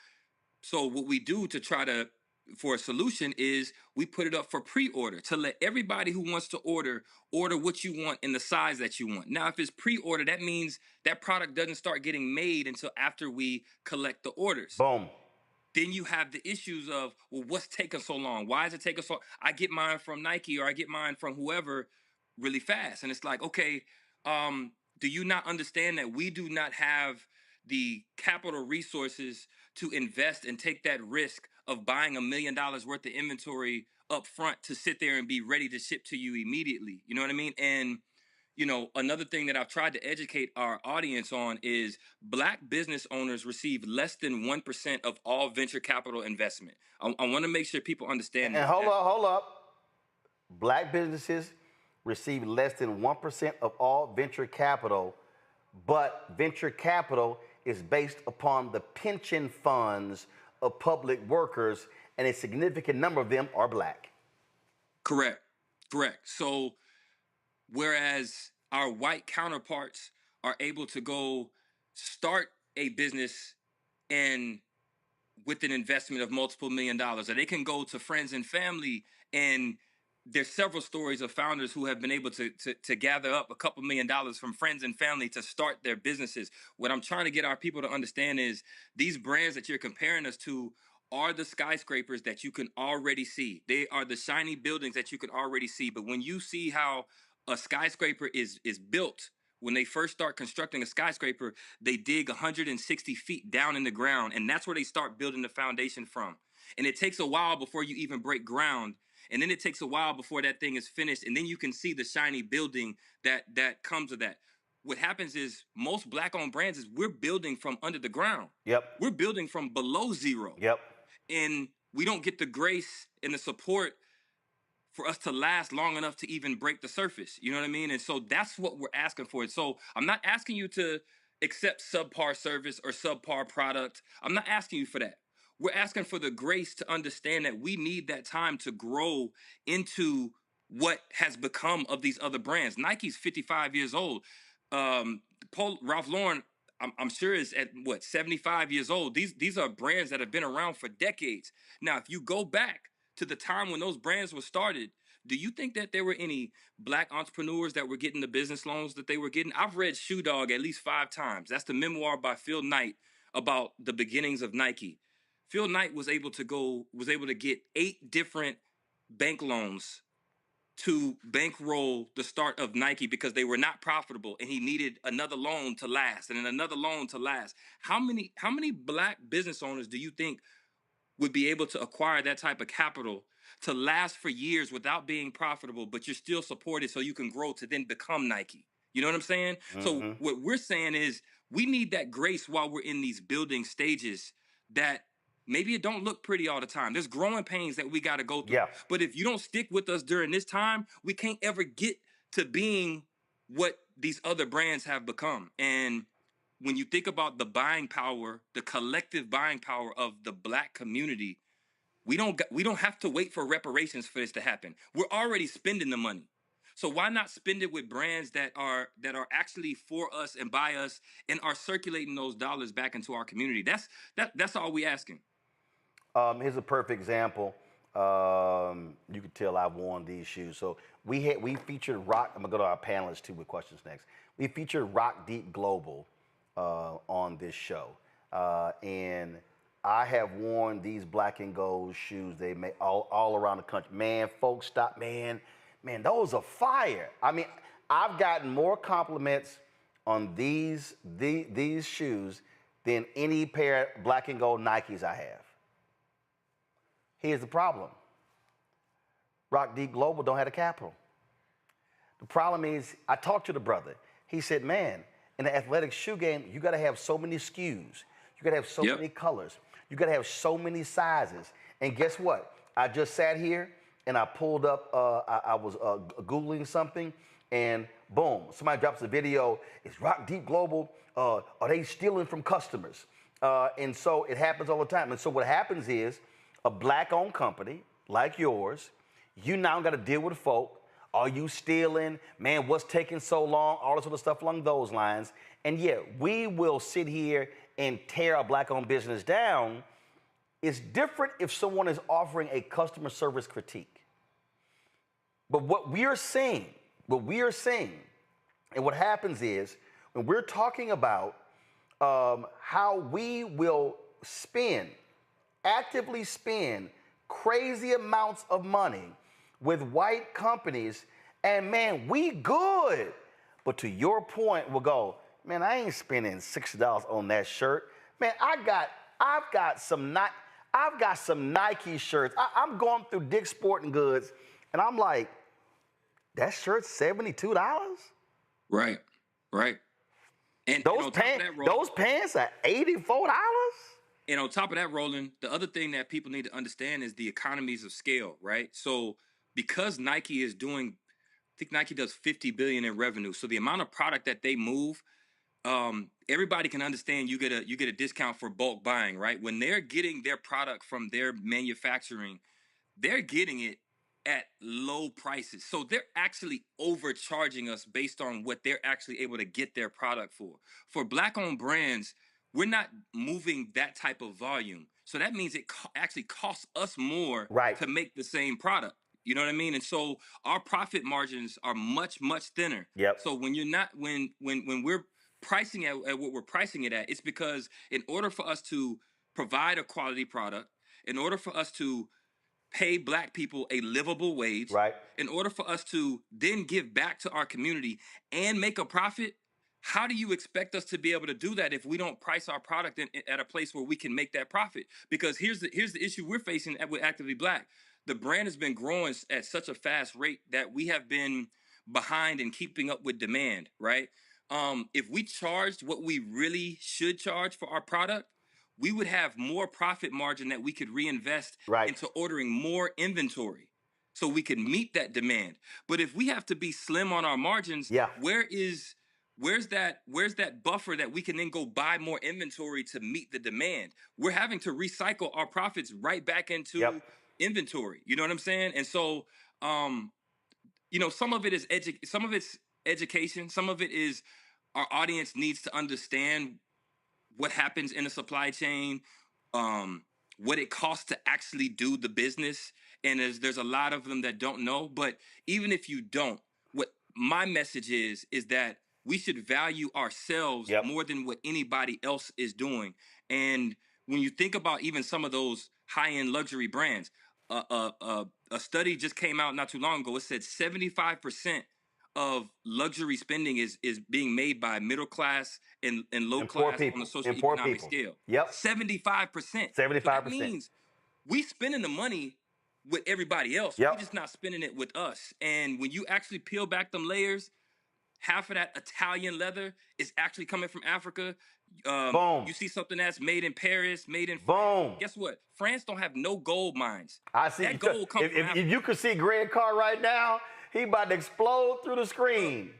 Speaker 1: So what we do to try to for a solution is we put it up for pre-order to let everybody who wants to order what you want in the size that you want. Now, if it's pre-order, that means that product doesn't start getting made until after we collect the orders.
Speaker 2: Boom.
Speaker 1: Then you have the issues of, well, what's taking so long? Why is it taking so? I get mine from Nike or I get mine from whoever really fast, and it's like, okay, do you not understand that we do not have the capital resources to invest and take that risk of buying $1 million worth of inventory up front to sit there and be ready to ship to you immediately? You know what I mean? And another thing that I've tried to educate our audience on is Black business owners receive less than 1% of all venture capital investment. I want to make sure people understand that.
Speaker 2: And hold up. Black businesses receive less than 1% of all venture capital, but venture capital is based upon the pension funds of public workers, and a significant number of them are Black.
Speaker 1: Correct. So whereas our white counterparts are able to go start a business and with an investment of multiple $1 million, or they can go to friends and family, and there's several stories of founders who have been able to gather up a couple $1 million from friends and family to start their businesses. What I'm trying to get our people to understand is these brands that you're comparing us to are the skyscrapers that you can already see. They are the shiny buildings that you can already see. But when you see how a skyscraper is built, when they first start constructing a skyscraper, they dig 160 feet down in the ground, and that's where they start building the foundation from. And it takes a while before you even break ground. And then it takes a while before that thing is finished. And then you can see the shiny building that comes with that. What happens is most Black-owned brands is we're building from under the ground.
Speaker 2: Yep.
Speaker 1: We're building from below zero.
Speaker 2: Yep.
Speaker 1: And we don't get the grace and the support for us to last long enough to even break the surface. You know what I mean? And so that's what we're asking for. So I'm not asking you to accept subpar service or subpar product. I'm not asking you for that. We're asking for the grace to understand that we need that time to grow into what has become of these other brands. Nike's 55 years old. Ralph Lauren, I'm sure, is at 75 years old. These are brands that have been around for decades. Now, if you go back to the time when those brands were started, do you think that there were any Black entrepreneurs that were getting the business loans that they were getting? I've read Shoe Dog at least 5 times. That's the memoir by Phil Knight about the beginnings of Nike. Phil Knight was able to get 8 different bank loans to bankroll the start of Nike because they were not profitable, and he needed another loan to last, and then another loan to last. How many Black business owners do you think would be able to acquire that type of capital to last for years without being profitable, but you're still supported so you can grow to then become Nike? You know what I'm saying? Mm-hmm. So what we're saying is we need that grace while we're in these building stages that maybe it don't look pretty all the time. There's growing pains that we got to go through. Yeah. But if you don't stick with us during this time, we can't ever get to being what these other brands have become. And when you think about the buying power, the collective buying power of the Black community, we don't have to wait for reparations for this to happen. We're already spending the money. So why not spend it with brands that are actually for us and by us and are circulating those dollars back into our community? That's all we asking.
Speaker 2: Here's a perfect example. You can tell I've worn these shoes. So we featured Rock. I'm gonna go to our panelists too with questions next. We featured Rock Deep Global on this show, and I have worn these black and gold shoes. They make all around the country. Man, folks, stop, man, those are fire. I mean, I've gotten more compliments on these shoes than any pair of black and gold Nikes I have. Here's the problem. Rock Deep Global don't have the capital. The problem is, I talked to the brother. He said, man, in the athletic shoe game, you got to have so many SKUs. You got to have so many colors. You got to have so many sizes. And guess what? I just sat here and I pulled up, I was Googling something, and boom, somebody drops a video. It's Rock Deep Global. Are they stealing from customers? And so it happens all the time. And so what happens is, a black-owned company like yours, you now got to deal with folk. Are you stealing? Man, what's taking so long? All this sort of stuff along those lines. And yeah, we will sit here and tear our black-owned business down It's different if someone is offering a customer service critique. But what we are seeing, and what happens is when we're talking about how we will actively spend crazy amounts of money with white companies, and man, we good. But to your point, we'll go, man, I ain't spending $60 on that shirt. Man, I've got some Nike shirts. I'm going through Dick's Sporting Goods, and I'm like, that shirt's $72?
Speaker 1: Right. And
Speaker 2: those pants are $84?
Speaker 1: And on top of that, Roland, the other thing that people need to understand is the economies of scale, right? So because Nike is doing, I think Nike does $50 billion in revenue. So the amount of product that they move, everybody can understand you get a discount for bulk buying, right? When they're getting their product from their manufacturing, they're getting it at low prices. So they're actually overcharging us based on what they're actually able to get their product for. For Black-owned brands, we're not moving that type of volume. So that means it actually costs us more to make the same product. You know what I mean? And so our profit margins are much, much thinner.
Speaker 2: Yep.
Speaker 1: So when we're pricing at what we're pricing it at, it's because in order for us to provide a quality product, in order for us to pay Black people a livable wage, in order for us to then give back to our community and make a profit, how do you expect us to be able to do that if we don't price our product at a place where we can make that profit? Because here's the issue we're facing with Actively Black. The brand has been growing at such a fast rate that we have been behind in keeping up with demand, right? If we charged what we really should charge for our product, we would have more profit margin that we could reinvest into ordering more inventory so we can meet that demand. But if we have to be slim on our margins, where's that buffer that we can then go buy more inventory to meet the demand? We're having to recycle our profits right back into inventory. You know what I'm saying? And so, some of it is some of it's education. Some of it is our audience needs to understand what happens in the supply chain, what it costs to actually do the business. And there's a lot of them that don't know. But even if you don't, what my message is that we should value ourselves more than what anybody else is doing. And when you think about even some of those high-end luxury brands, a study just came out not too long ago. It said 75% of luxury spending is being made by middle class and low class on the socioeconomic scale. 75%. 75%. That means we spending the money with everybody else. We're just not spending it with us. And when you actually peel back them layers, half of that Italian leather is actually coming from Africa. You see something that's made in Paris, made in France. Guess what? France don't have no gold mines.
Speaker 2: I see.
Speaker 1: That gold comes from Africa.
Speaker 2: If you could see Greg Carr right now, he about to explode through the screen.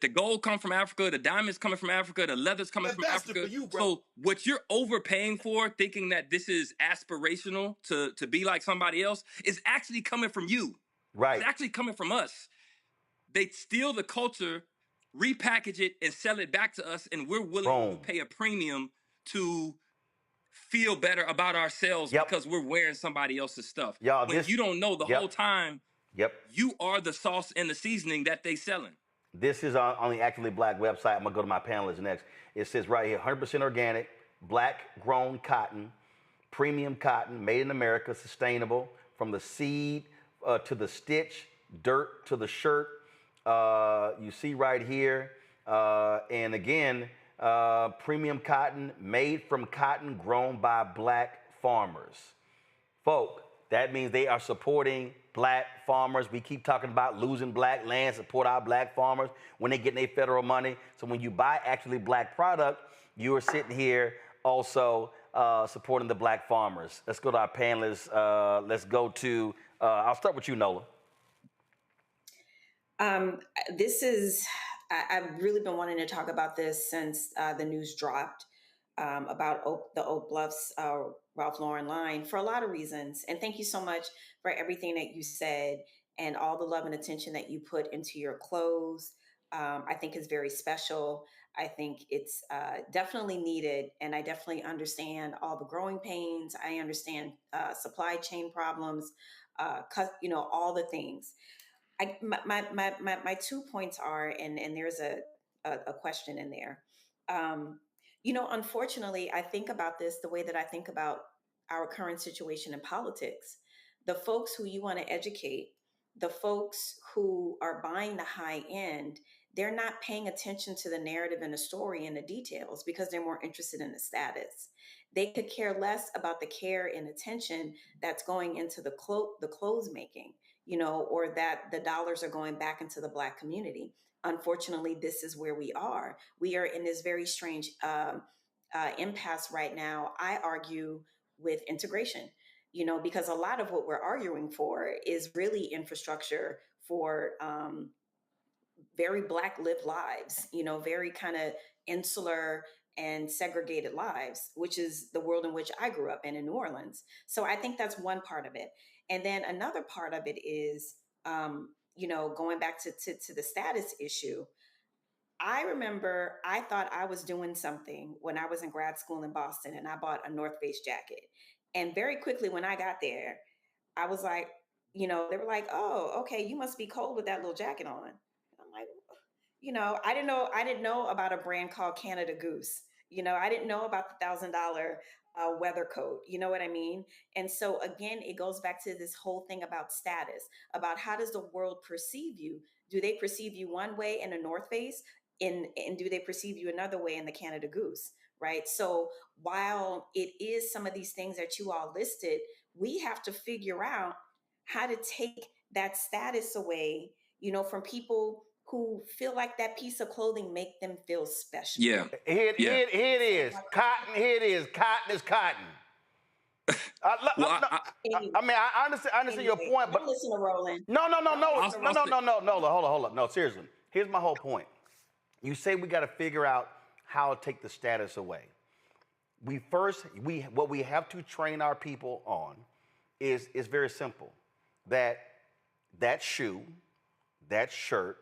Speaker 1: The gold comes from Africa. The diamonds coming from Africa. The leather's coming from Africa. So what you're overpaying for, thinking that this is aspirational to be like somebody else, is actually coming from you. It's actually coming from us. They steal the culture, repackage it, and sell it back to us, and we're willing to pay a premium to feel better about ourselves because we're wearing somebody else's stuff. But you don't know the whole time you are the sauce and the seasoning that they selling.
Speaker 2: This is on the Actively Black website. I'm going to go to my panelists next. It says right here, 100% organic, black-grown cotton, premium cotton, made in America, sustainable, from the seed to the stitch, dirt to the shirt. You see right here, and again, premium cotton made from cotton grown by Black farmers. Folk, that means they are supporting Black farmers. We keep talking about losing Black land, support our Black farmers when they get their federal money. So when you buy Actively Black product, you are sitting here also supporting the Black farmers. Let's go to our panelists. Let's go to, I'll start with you, Nola.
Speaker 15: I've really been wanting to talk about this since the news dropped about the Oak Bluffs Ralph Lauren line for a lot of reasons. And thank you so much for everything that you said and all the love and attention that you put into your clothes. I think is very special. I think it's definitely needed, and I definitely understand all the growing pains. I understand supply chain problems, all the things. My 2 points are, and there's a question in there. Unfortunately, I think about this the way that I think about our current situation in politics. The folks who you want to educate, the folks who are buying the high end, they're not paying attention to the narrative and the story and the details because they're more interested in the status. They could care less about the care and attention that's going into the clothes making, or that the dollars are going back into the Black community. Unfortunately, this is where we are. We are in this very strange impasse right now, I argue, with integration, because a lot of what we're arguing for is really infrastructure for very Black lived lives, very kind of insular and segregated lives, which is the world in which I grew up in New Orleans. So I think that's one part of it. And then another part of it is, going back to the status issue. I remember I thought I was doing something when I was in grad school in Boston, and I bought a North Face jacket. And very quickly when I got there, I was like, they were like, "Oh, okay, you must be cold with that little jacket on." And I'm like, I didn't know about a brand called Canada Goose. I didn't know about the $1,000 weather coat. You know what I mean? And so again, it goes back to this whole thing about status, about how does the world perceive you? Do they perceive you one way in a North Face, and do they perceive you another way in the Canada Goose? Right. So while it is some of these things that you all listed, we have to figure out how to take that status away, from people who feel like that piece of clothing make them feel special.
Speaker 2: Here it is. Cotton, here it is. Cotton is cotton. I understand your point, but
Speaker 15: listen to Roland.
Speaker 2: No. Hold on. No, seriously. Here's my whole point. You say we got to figure out how to take the status away. What we have to train our people on is very simple. That shoe, that shirt,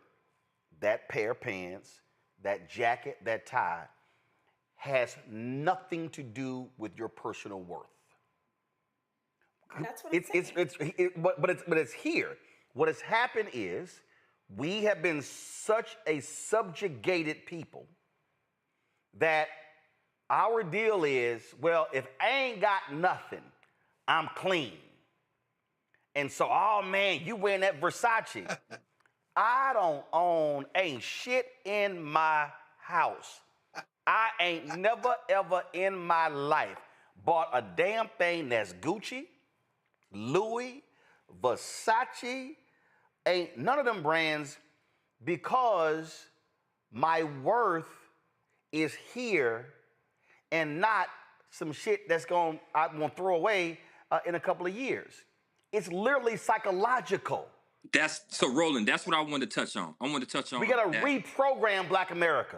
Speaker 2: that pair of pants, that jacket, that tie has nothing to do with your personal worth.
Speaker 15: That's what it's
Speaker 2: but it's here. What has happened is we have been such a subjugated people that our deal is, well, if I ain't got nothing, I'm clean. And so, oh man, you wearing that Versace. I don't own ain't shit in my house. I ain't never ever in my life bought a damn thing that's Gucci, Louis, Versace, ain't none of them brands, because my worth is here and not some shit I'm gonna throw away in a couple of years. It's literally psychological.
Speaker 1: Roland, that's what I wanted to touch on.
Speaker 2: We gotta reprogram Black America.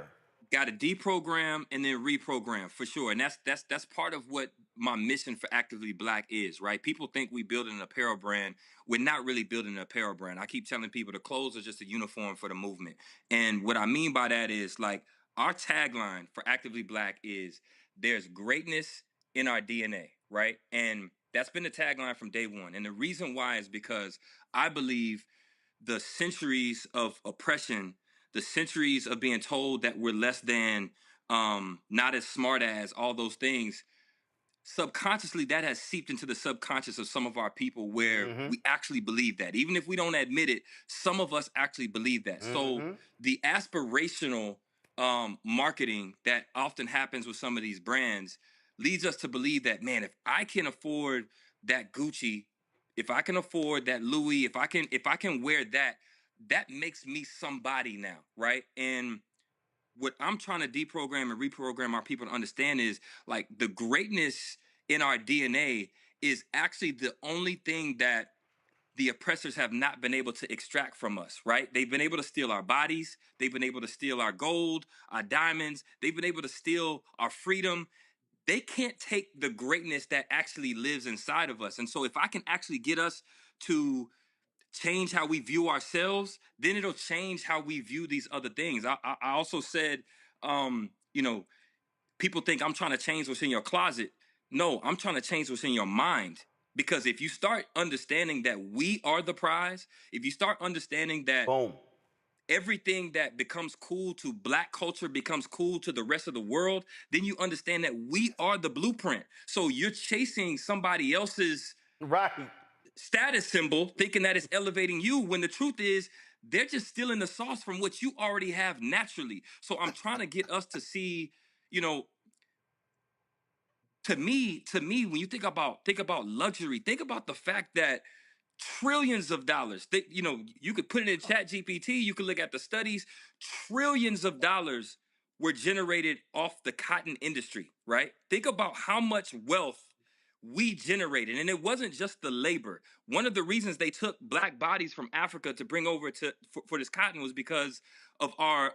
Speaker 1: Got to deprogram and then reprogram for sure. And that's part of what my mission for Actively Black is, right? People think we building an apparel brand. We're not really building an apparel brand. I keep telling people the clothes are just a uniform for the movement. And what I mean by that is, like, our tagline for Actively Black is there's greatness in our DNA, right? And that's been the tagline from day one. And the reason why is because I believe the centuries of oppression, the centuries of being told that we're less than, not as smart as, all those things, subconsciously that has seeped into the subconscious of some of our people where we actually believe that. Even if we don't admit it, some of us actually believe that. So the aspirational marketing that often happens with some of these brands leads us to believe that, man, if I can afford that Gucci, if I can afford that Louis, if I can wear that, that makes me somebody now, right? And what I'm trying to deprogram and reprogram our people to understand is, like, the greatness in our DNA is actually the only thing that the oppressors have not been able to extract from us, right? They've been able to steal our bodies. They've been able to steal our gold, our diamonds. They've been able to steal our freedom. They can't take the greatness that actually lives inside of us. And so if I can actually get us to change how we view ourselves, then it'll change how we view these other things. I also said people think I'm trying to change what's in your closet. No, I'm trying to change what's in your mind. Because if you start understanding that we are the prize, if you start understanding that everything that becomes cool to Black culture becomes cool to the rest of the world, then you understand that we are the blueprint. So you're chasing somebody else's status symbol, thinking that it's elevating you, when the truth is they're just stealing the sauce from what you already have naturally. So I'm trying to get us to see, to me, when you think about luxury, think about the fact that trillions of dollars, you could put it in Chat GPT, you could look at the studies, trillions of dollars were generated off the cotton industry, right? Think about how much wealth we generated. And it wasn't just the labor. One of the reasons they took Black bodies from Africa to bring over for this cotton was because of our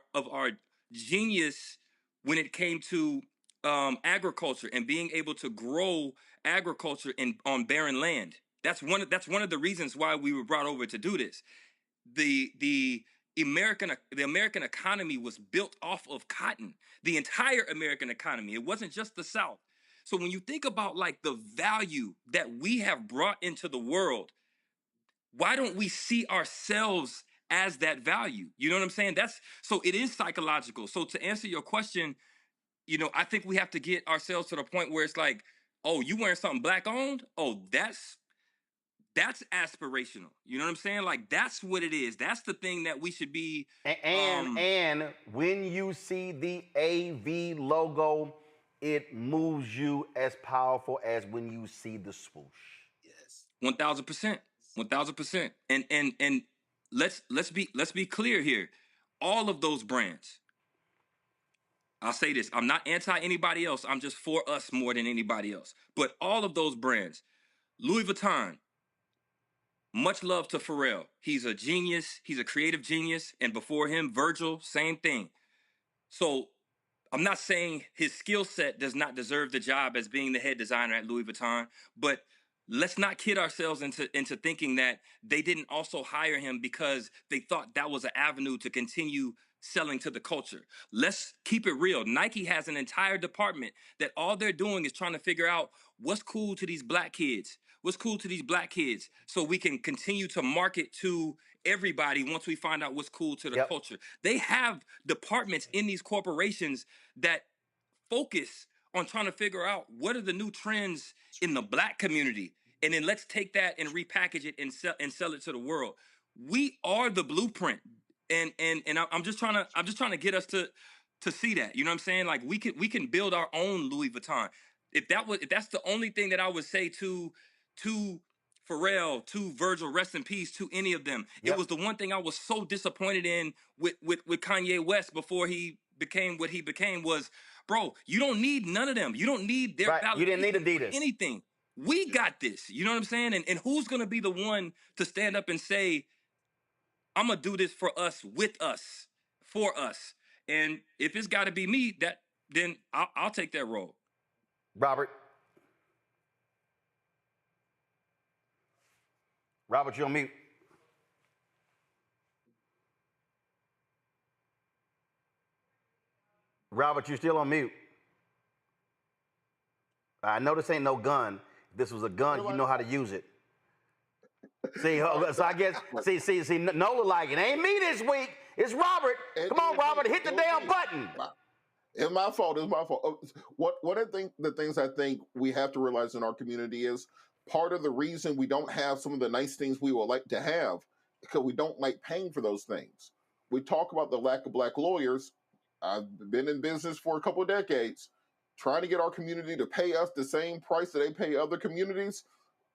Speaker 1: genius when it came to agriculture and being able to grow agriculture on barren land. That's one of the reasons why we were brought over to do this. The American economy was built off of cotton. The entire American economy. It wasn't just the South. So when you think about like the value that we have brought into the world, why don't we see ourselves as that value? You know what I'm saying? So it is psychological. So to answer your question, I think we have to get ourselves to the point where it's like, oh, you wearing something Black owned? Oh, that's aspirational. You know what I'm saying? Like, that's what it is. That's the thing that we should be.
Speaker 2: And when you see the AV logo, it moves you as powerful as when you see the swoosh.
Speaker 1: Yes, 1,000%, 1,000%. And let's be clear here. All of those brands. I'll say this: I'm not anti anybody else. I'm just for us more than anybody else. But all of those brands, Louis Vuitton. Much love to Pharrell. He's a genius. He's a creative genius. And before him, Virgil, same thing. So I'm not saying his skill set does not deserve the job as being the head designer at Louis Vuitton, but let's not kid ourselves into thinking that they didn't also hire him because they thought that was an avenue to continue selling to the culture. Let's keep it real. Nike has an entire department that all they're doing is trying to figure out what's cool to these Black kids. What's cool to these Black kids so we can continue to market to everybody once we find out what's cool to the culture. They have departments in these corporations that focus on trying to figure out what are the new trends in the Black community. And then let's take that and repackage it and sell it to the world. We are the blueprint. And I'm just trying to get us to see that. You know what I'm saying? Like we can build our own Louis Vuitton. If that's the only thing that I would say to Pharrell, to Virgil, rest in peace, to any of them. It was the one thing I was so disappointed in with Kanye West before he became what he became was, bro, you don't need none of them. You don't need their validation.
Speaker 2: You didn't need Adidas.
Speaker 1: Anything. We got this. You know what I'm saying? And who's going to be the one to stand up and say, I'm going to do this for us, with us, for us. And if it's got to be me, then I'll take that role.
Speaker 2: Robert, you're on mute. Robert, you're still on mute. I know this ain't no gun. If this was a gun, you know how to use it. See, so I guess, see, Nola like, it ain't me this week. It's Robert. Come on, Robert, hit the damn button.
Speaker 16: It's my fault. One of the things I think we have to realize in our community is part of the reason we don't have some of the nice things we would like to have because we don't like paying for those things. We talk about the lack of Black lawyers. I've been in business for a couple of decades. Trying to get our community to pay us the same price that they pay other communities,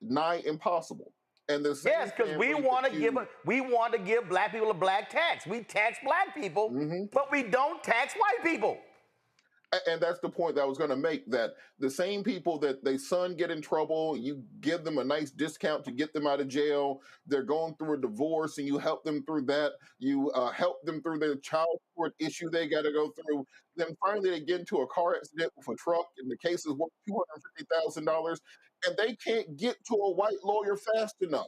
Speaker 16: nigh impossible. And the same
Speaker 2: because we want to give Black people a black tax. We tax Black people, but we don't tax white people.
Speaker 16: And that's the point that I was going to make, that the same people that they son get in trouble, you give them a nice discount to get them out of jail. They're going through a divorce and you help them through that. You help them through their child support issue they got to go through. Then finally they get into a car accident with a truck and the case is worth $250,000 and they can't get to a white lawyer fast enough.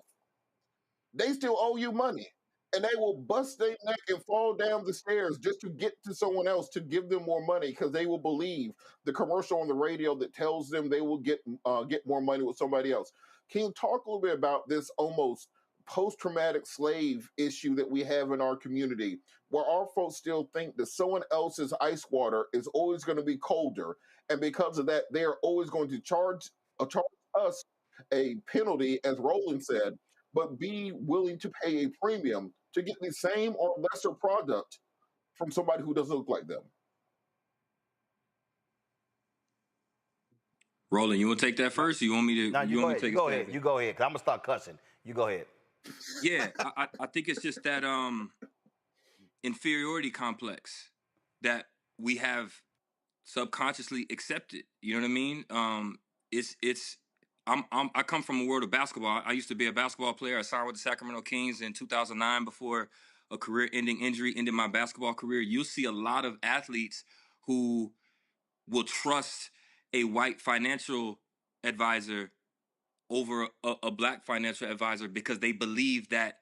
Speaker 16: They still owe you money. and they will bust their neck and fall down the stairs just to get to someone else to give them more money because they will believe the commercial on the radio that tells them they will get more money with somebody else. Can you talk a little bit about this almost post-traumatic slave issue that we have in our community, where our folks still think that someone else's ice water is always going to be colder, and because of that, they are always going to charge us a penalty, as Roland said, but be willing to pay a premium to get the same or lesser product from somebody who doesn't look like them?
Speaker 1: Roland, you want to take that first, or you want me to?
Speaker 2: No, you
Speaker 1: want me to take
Speaker 2: you go ahead. You go ahead, because I'm going to start cussing. You go ahead.
Speaker 1: Yeah, I think it's just that inferiority complex that we have subconsciously accepted. You know what I mean? I come from a world of basketball. I used to be a basketball player. I signed with the Sacramento Kings in 2009 before a career-ending injury ended my basketball career. You'll see a lot of athletes who will trust a white financial advisor over a black financial advisor because they believe that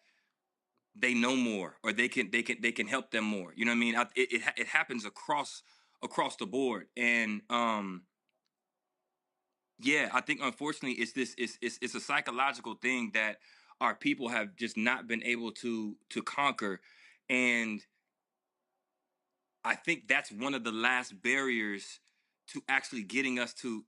Speaker 1: they know more or they can help them more. You know what I mean? It happens across the board, and yeah, I think unfortunately it's a psychological thing that our people have just not been able to conquer, and I think that's one of the last barriers to actually getting us to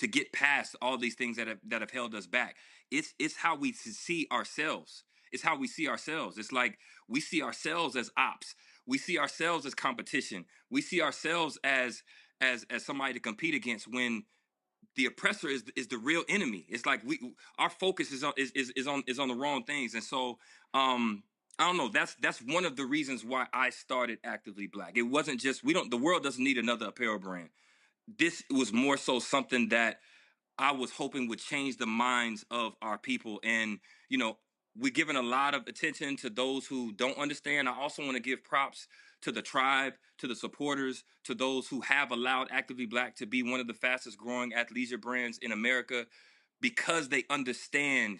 Speaker 1: get past all these things that have held us back. It's how we see ourselves. It's how we see ourselves. It's like we see ourselves as ops. We see ourselves as competition. We see ourselves as somebody to compete against when the oppressor is the real enemy. It's like our focus is on the wrong things. And so I don't know. That's one of the reasons why I started Actively Black. It wasn't just the world doesn't need another apparel brand. This was more so something that I was hoping would change the minds of our people. And, you know, we're giving a lot of attention to those who don't understand. I also want to give props to the tribe, to the supporters, to those who have allowed Actively Black to be one of the fastest growing athleisure brands in America because they understand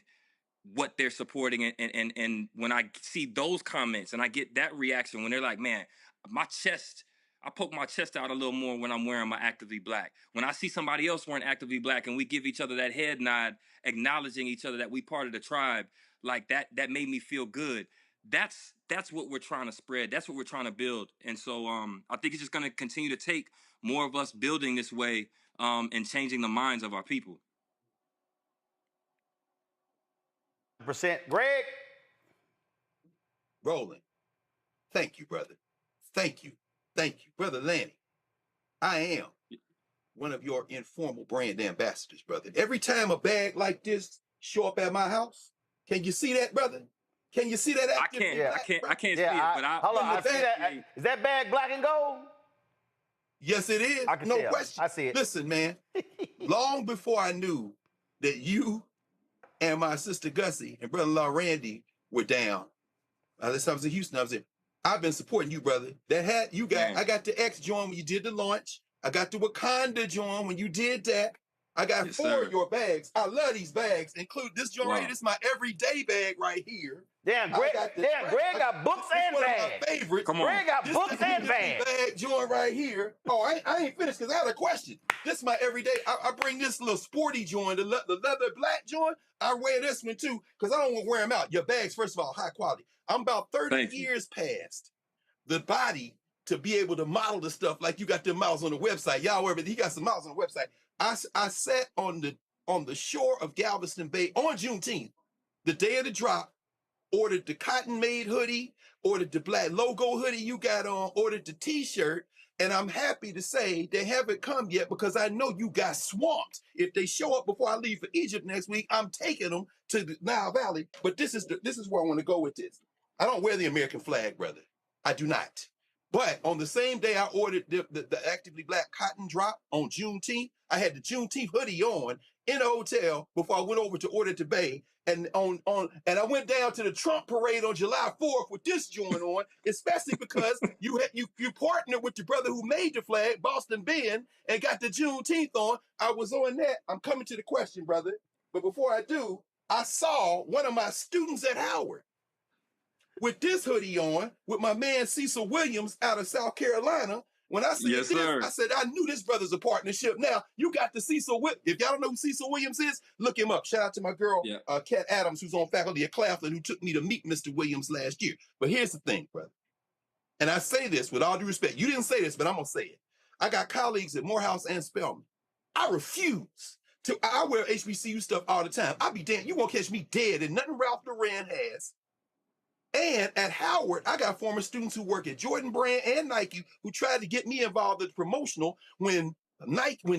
Speaker 1: what they're supporting. And when I see those comments and I get that reaction when they're like, man, I poke my chest out a little more when I'm wearing my Actively Black. When I see somebody else wearing Actively Black and we give each other that head nod, acknowledging each other that we part of the tribe, like that made me feel good. That's what we're trying to spread. That's what we're trying to build. And so I think it's just going to continue to take more of us building this way and changing the minds of our people.
Speaker 2: Greg?
Speaker 14: Roland. Thank you, brother. Thank you. Thank you, Brother Lanny. I am one of your informal brand ambassadors, brother. Every time a bag like this show up at my house, can you see that, brother? Can you see that?
Speaker 1: I can't see it, but
Speaker 2: I see that. Is that bag black and gold?
Speaker 14: Yes, it is.
Speaker 2: I can
Speaker 14: no
Speaker 2: tell.
Speaker 14: question.
Speaker 2: I see it.
Speaker 14: Listen, man, long before I knew that you and my sister Gussie and brother-in-law Randy were down, this time I was in Houston, I've been supporting you, brother. That hat you got, I got the X joint when you did the launch. I got the Wakanda joint when you did that. I got 4 of your bags. I love these bags, include this joint right here. This is my everyday bag right here.
Speaker 2: Damn, Greg got books and bags.
Speaker 14: One of my favorites.
Speaker 2: Come on. Greg got books and bags.
Speaker 14: Bag joint right here. Oh, I ain't finished because I had a question. This is my everyday. I bring this little sporty joint, the leather black joint. I wear this one too because I don't want to wear them out. Your bags, first of all, high quality. I'm about 30 years past the body to be able to model the stuff like you got them models on the website. Y'all wear, but he got some models on the website. I sat on the shore of Galveston Bay on Juneteenth, the day of the drop, ordered the cotton-made hoodie, ordered the black logo hoodie you got on, ordered the t-shirt, and I'm happy to say they haven't come yet because I know you got swamped. If they show up before I leave for Egypt next week, I'm taking them to the Nile Valley. But this is where I want to go with this. I don't wear the American flag, brother. I do not. But on the same day I ordered the Actively Black cotton drop on Juneteenth, I had the Juneteenth hoodie on in a hotel before I went over to order to Bay. And and I went down to the Trump parade on July 4th with this joint on, especially because you partnered with the brother who made the flag, Boston Ben, and got the Juneteenth on. I was on that. I'm coming to the question, brother. But before I do, I saw one of my students at Howard with this hoodie on, with my man Cecil Williams out of South Carolina. When I said this, I said, I knew this brother's a partnership. Now, you got the Cecil Williams. If y'all don't know who Cecil Williams is, look him up. Shout out to my girl, Kat Adams, who's on faculty at Claflin, who took me to meet Mr. Williams last year. But here's the thing, brother. And I say this with all due respect. You didn't say this, but I'm going to say it. I got colleagues at Morehouse and Spelman. I refuse to. I wear HBCU stuff all the time. I'll be damned. You won't catch me dead in nothing Ralph Duran has. And at Howard, I got former students who work at Jordan Brand and Nike who tried to get me involved in promotional when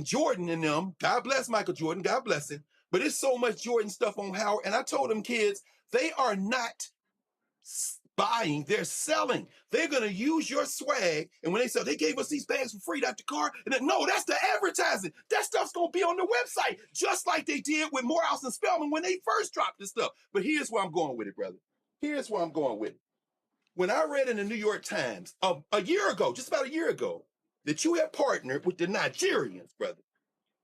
Speaker 14: Jordan and them, God bless Michael Jordan, God bless him, but it's so much Jordan stuff on Howard. And I told them kids, they are not buying, they're selling. They're going to use your swag. And when they sell, they gave us these bags for free, Dr. Carr. And then, no, that's the advertising. That stuff's going to be on the website, just like they did with Morehouse and Spelman when they first dropped this stuff. But here's where I'm going with it, brother. Here's where I'm going with it. When I read in the New York Times a year ago, just about a year ago, that you had partnered with the Nigerians, brother,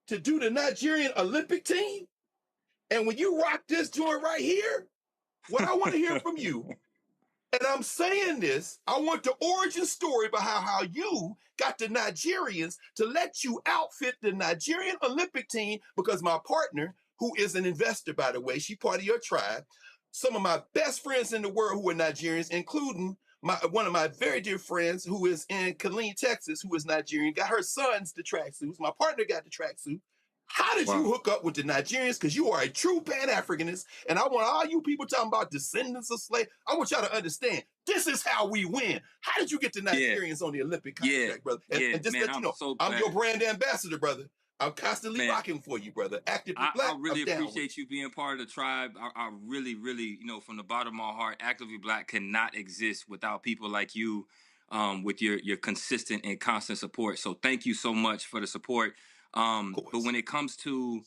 Speaker 14: to do the Nigerian Olympic team. And when you rock this joint right here, what I want to hear from you, and I'm saying this, I want the origin story behind how you got the Nigerians to let you outfit the Nigerian Olympic team, because my partner, who is an investor, by the way, she part of your tribe, some of my best friends in the world who are Nigerians, including one of my very dear friends who is in Killeen, Texas, who is Nigerian, got her sons the tracksuits. My partner got the tracksuit. How did you hook up with the Nigerians? Because you are a true Pan-Africanist, and I want all you people talking about descendants of slaves, I want y'all to understand, this is how we win. How did you get the Nigerians on the Olympic contract, brother? And just let you know, I'm your brand ambassador, brother. I'm constantly rocking for you, brother. Actively Black.
Speaker 1: I really appreciate you being part of the tribe. I really, really, from the bottom of my heart, Actively Black cannot exist without people like you, with your consistent and constant support. So thank you so much for the support. But when it comes to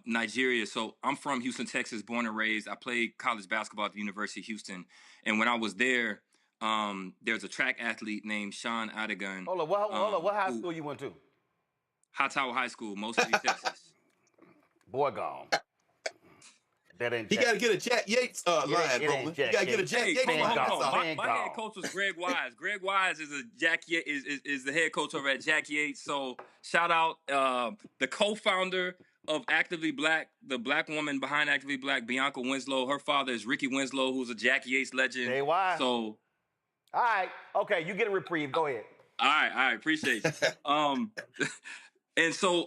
Speaker 1: Nigeria, so I'm from Houston, Texas, born and raised. I played college basketball at the University of Houston. And when I was there, there's a track athlete named Sean Adigan.
Speaker 2: Hold on, what high school you went to?
Speaker 1: Hightower High School, mostly Texas.
Speaker 2: Boy gone. That ain't
Speaker 14: he got to get a Jack Yates line, Roland. You got to get a Jack Yates line.
Speaker 1: My head coach was Greg Wise. Greg Wise is is the head coach over at Jack Yates. So shout out the co-founder of Actively Black, the black woman behind Actively Black, Bianca Winslow. Her father is Ricky Winslow, who's a Jack Yates legend.
Speaker 2: Hey, why?
Speaker 1: So,
Speaker 2: all right, okay, you get a reprieve. Go ahead.
Speaker 1: All right, appreciate you. And so,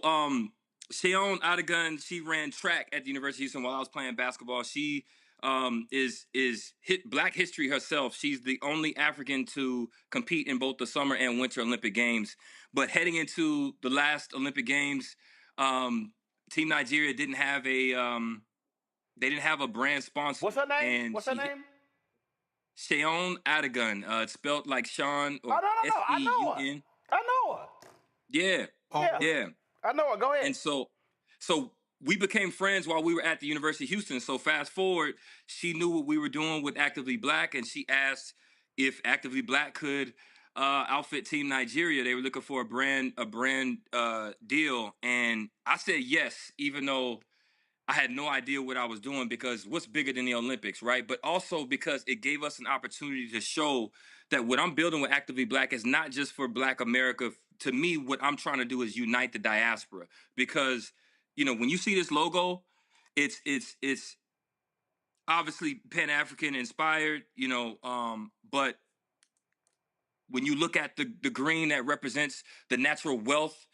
Speaker 1: Sheon Adigan, she ran track at the University of Houston while I was playing basketball. She is Black history herself. She's the only African to compete in both the Summer and Winter Olympic Games. But heading into the last Olympic Games, Team Nigeria didn't have a brand sponsor.
Speaker 2: What's her name? What's her name?
Speaker 1: Sheon Adigan. It's spelled like Sean or
Speaker 2: no. I know her.
Speaker 1: S-E-U-N.
Speaker 2: I know her.
Speaker 1: Yeah.
Speaker 2: I know her. Go ahead.
Speaker 1: And so we became friends while we were at the University of Houston. So fast forward, she knew what we were doing with Actively Black, and she asked if Actively Black could outfit Team Nigeria. They were looking for a brand deal, and I said yes, even though I had no idea what I was doing, because what's bigger than the Olympics, right? But also because it gave us an opportunity to show that what I'm building with Actively Black is not just for Black America. To me, what I'm trying to do is unite the diaspora, because, when you see this logo, it's obviously Pan-African inspired, but when you look at the green that represents the natural wealth,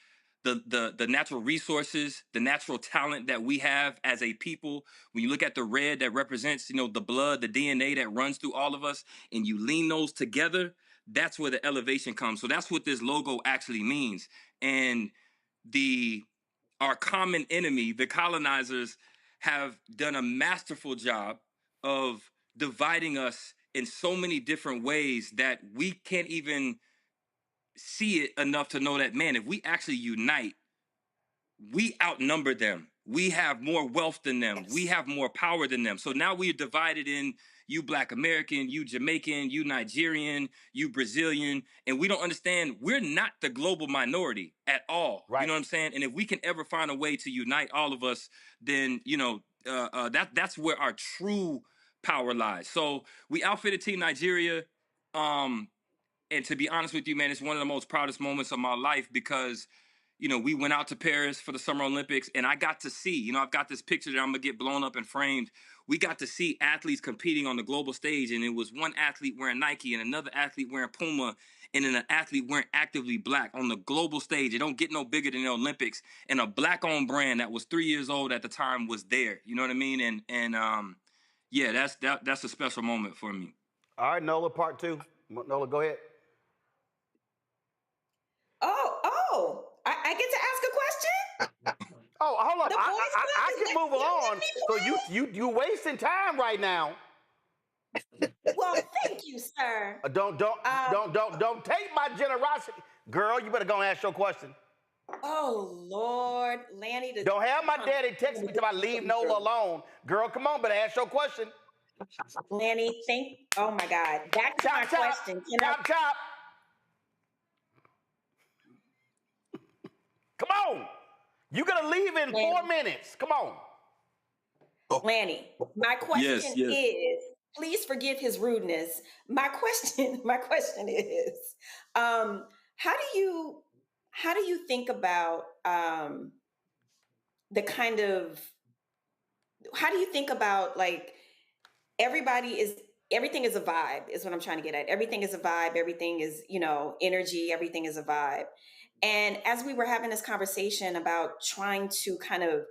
Speaker 1: the natural resources, the natural talent that we have as a people, when you look at the red that represents, the blood, the DNA that runs through all of us, and you lean those together, that's where the elevation comes. So that's what this logo actually means. And our common enemy, the colonizers, have done a masterful job of dividing us in so many different ways that we can't even see it enough to know that, man, if we actually unite, we outnumber them. We have more wealth than them. We have more power than them. So now we're divided in you Black American, you Jamaican, you Nigerian, you Brazilian, and we don't understand we're not the global minority at all. Right. You know what I'm saying? And if we can ever find a way to unite all of us, then, that's where our true power lies. So we outfitted Team Nigeria. And to be honest with you, man, it's one of the most proudest moments of my life because, you know, we went out to Paris for the Summer Olympics and I got to see, you know, I've got this picture that I'm going to get blown up and framed. We got to see athletes competing on the global stage, and it was one athlete wearing Nike and another athlete wearing Puma and then an athlete wearing Actively Black on the global stage. It don't get no bigger than the Olympics. And a Black-owned brand that was 3 years old at the time was there. You know what I mean? And yeah, that's a special moment for me.
Speaker 2: All right, Nola, part two. Nola, go ahead.
Speaker 15: I get to ask a question?
Speaker 2: Oh, hold on. I can move on. So you wasting time right now.
Speaker 15: Well, thank you, sir.
Speaker 2: Don't take my generosity, girl. You better go and ask your question.
Speaker 15: Oh Lord, Lanny.
Speaker 2: Don't have my daddy text me till I leave Nola alone, girl. Come on, better ask your question.
Speaker 15: Lanny, oh my God. Back to my question.
Speaker 2: Chop. Come on. You gotta leave in 4 minutes. Come on.
Speaker 15: Lanny, my question is, please forgive his rudeness. My question is, how do you think about like everything is a vibe is what I'm trying to get at. Everything is a vibe. Everything is, you know, energy. Everything is a vibe. And as we were having this conversation about trying to kind of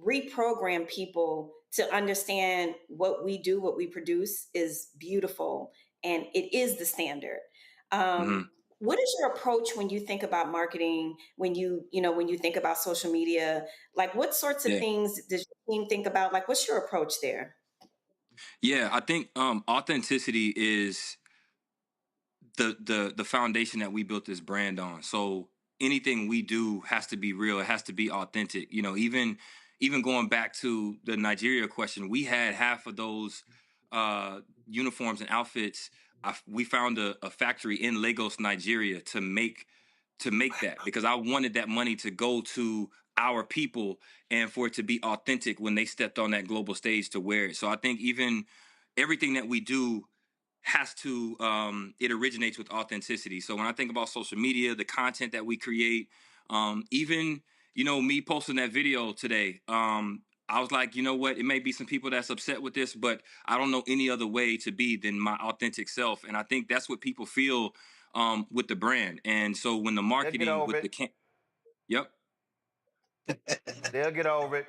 Speaker 15: reprogram people to understand what we do, what we produce is beautiful, and it is the standard. What is your approach when you think about marketing, when you think about social media? Like, what sorts of things does your team think about? Like, what's your approach there?
Speaker 1: Yeah, I think authenticity is the foundation that we built this brand on. So anything we do has to be real. It has to be authentic. You know, even going back to the Nigeria question, we had half of those uniforms and outfits. We found a factory in Lagos, Nigeria, to make that, because I wanted that money to go to our people and for it to be authentic when they stepped on that global stage to wear it. So I think even everything that we do has to, it originates with authenticity. So when I think about social media, the content that we create, even, you know, me posting that video today, I was like, you know what, it may be some people that's upset with this, but I don't know any other way to be than my authentic self. And I think that's what people feel with the brand. And so when the marketing with the Yep.
Speaker 2: They'll get over it.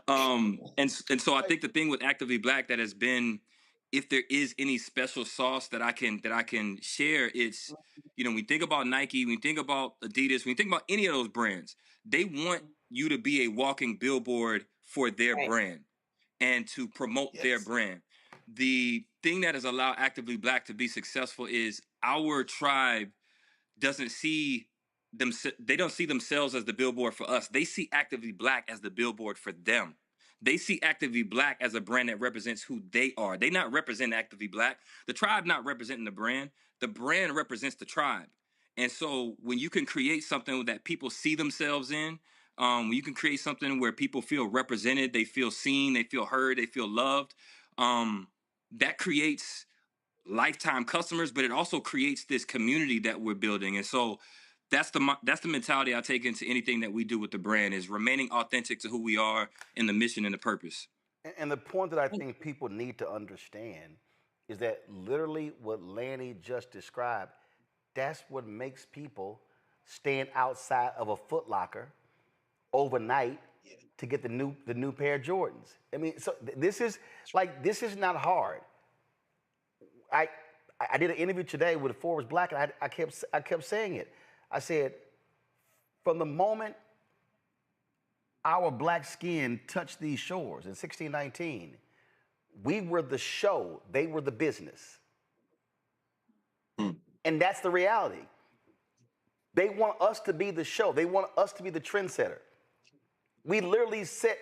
Speaker 1: And so I think the thing with Actively Black that has been, if there is any special sauce that I can share, it's, you know, when we think about Nike, when we think about Adidas, when we think about any of those brands, they want you to be a walking billboard for their brand and to promote their brand. The thing that has allowed Actively Black to be successful is our tribe doesn't see they don't see themselves as the billboard for us. They see Actively Black as the billboard for them. They see Actively Black as a brand that represents who they are. They not represent Actively Black. The tribe not representing the brand. The brand represents the tribe. And so when you can create something that people see themselves in, when you can create something where people feel represented, they feel seen, they feel heard, they feel loved, that creates lifetime customers, but it also creates this community that we're building. And so that's the mentality I take into anything that we do with the brand, is remaining authentic to who we are and the mission and the purpose.
Speaker 2: And the point that I think people need to understand is that literally what Lanny just described, that's what makes people stand outside of a Foot Locker overnight to get the new pair of Jordans. I mean, so this is not hard. I did an interview today with Forbes Black, and I kept saying it. I said, from the moment our black skin touched these shores in 1619, we were the show, they were the business. And that's the reality. They want us to be the show. They want us to be the trendsetter. We literally said,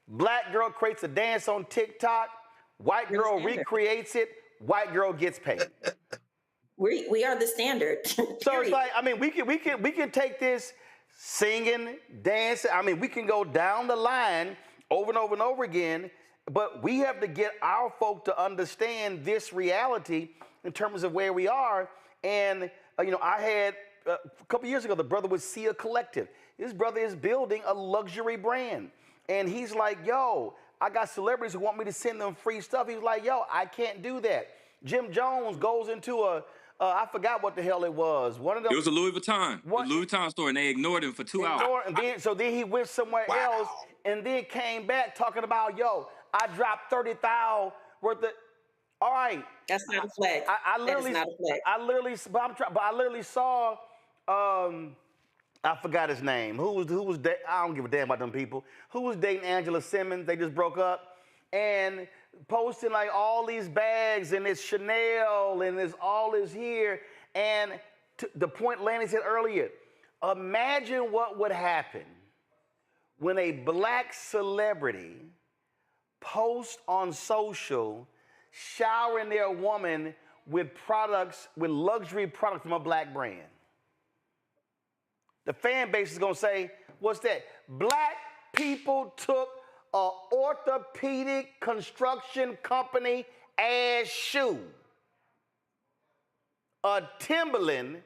Speaker 2: black girl creates a dance on TikTok, white girl recreates it, white girl gets paid.
Speaker 15: We are the standard.
Speaker 2: So it's like, I mean, we can take this singing, dancing. I mean, we can go down the line over and over and over again. But we have to get our folk to understand this reality in terms of where we are. And, I had a couple years ago, the brother with Sia Collective. His brother is building a luxury brand. And he's like, yo, I got celebrities who want me to send them free stuff. He's like, yo, I can't do that. Jim Jones goes into I forgot what the hell it was. One of them.
Speaker 1: It was a Louis Vuitton. The Louis Vuitton store, and they ignored him for 2 hours.
Speaker 2: And then he went somewhere else and then came back talking about, yo, I dropped 30,000 worth of. All right.
Speaker 15: That's not a flex. That's not a flex.
Speaker 2: I literally saw. I forgot his name. Who was I don't give a damn about them people. Who was dating Angela Simmons? They just broke up. And posting like all these bags and it's Chanel and there's all this here. And the point Lanny said earlier, imagine what would happen when a black celebrity posts on social showering their woman with luxury products from a black brand. The fan base is gonna say, what's that? Black people took an orthopedic construction company ass shoe, a Timberland,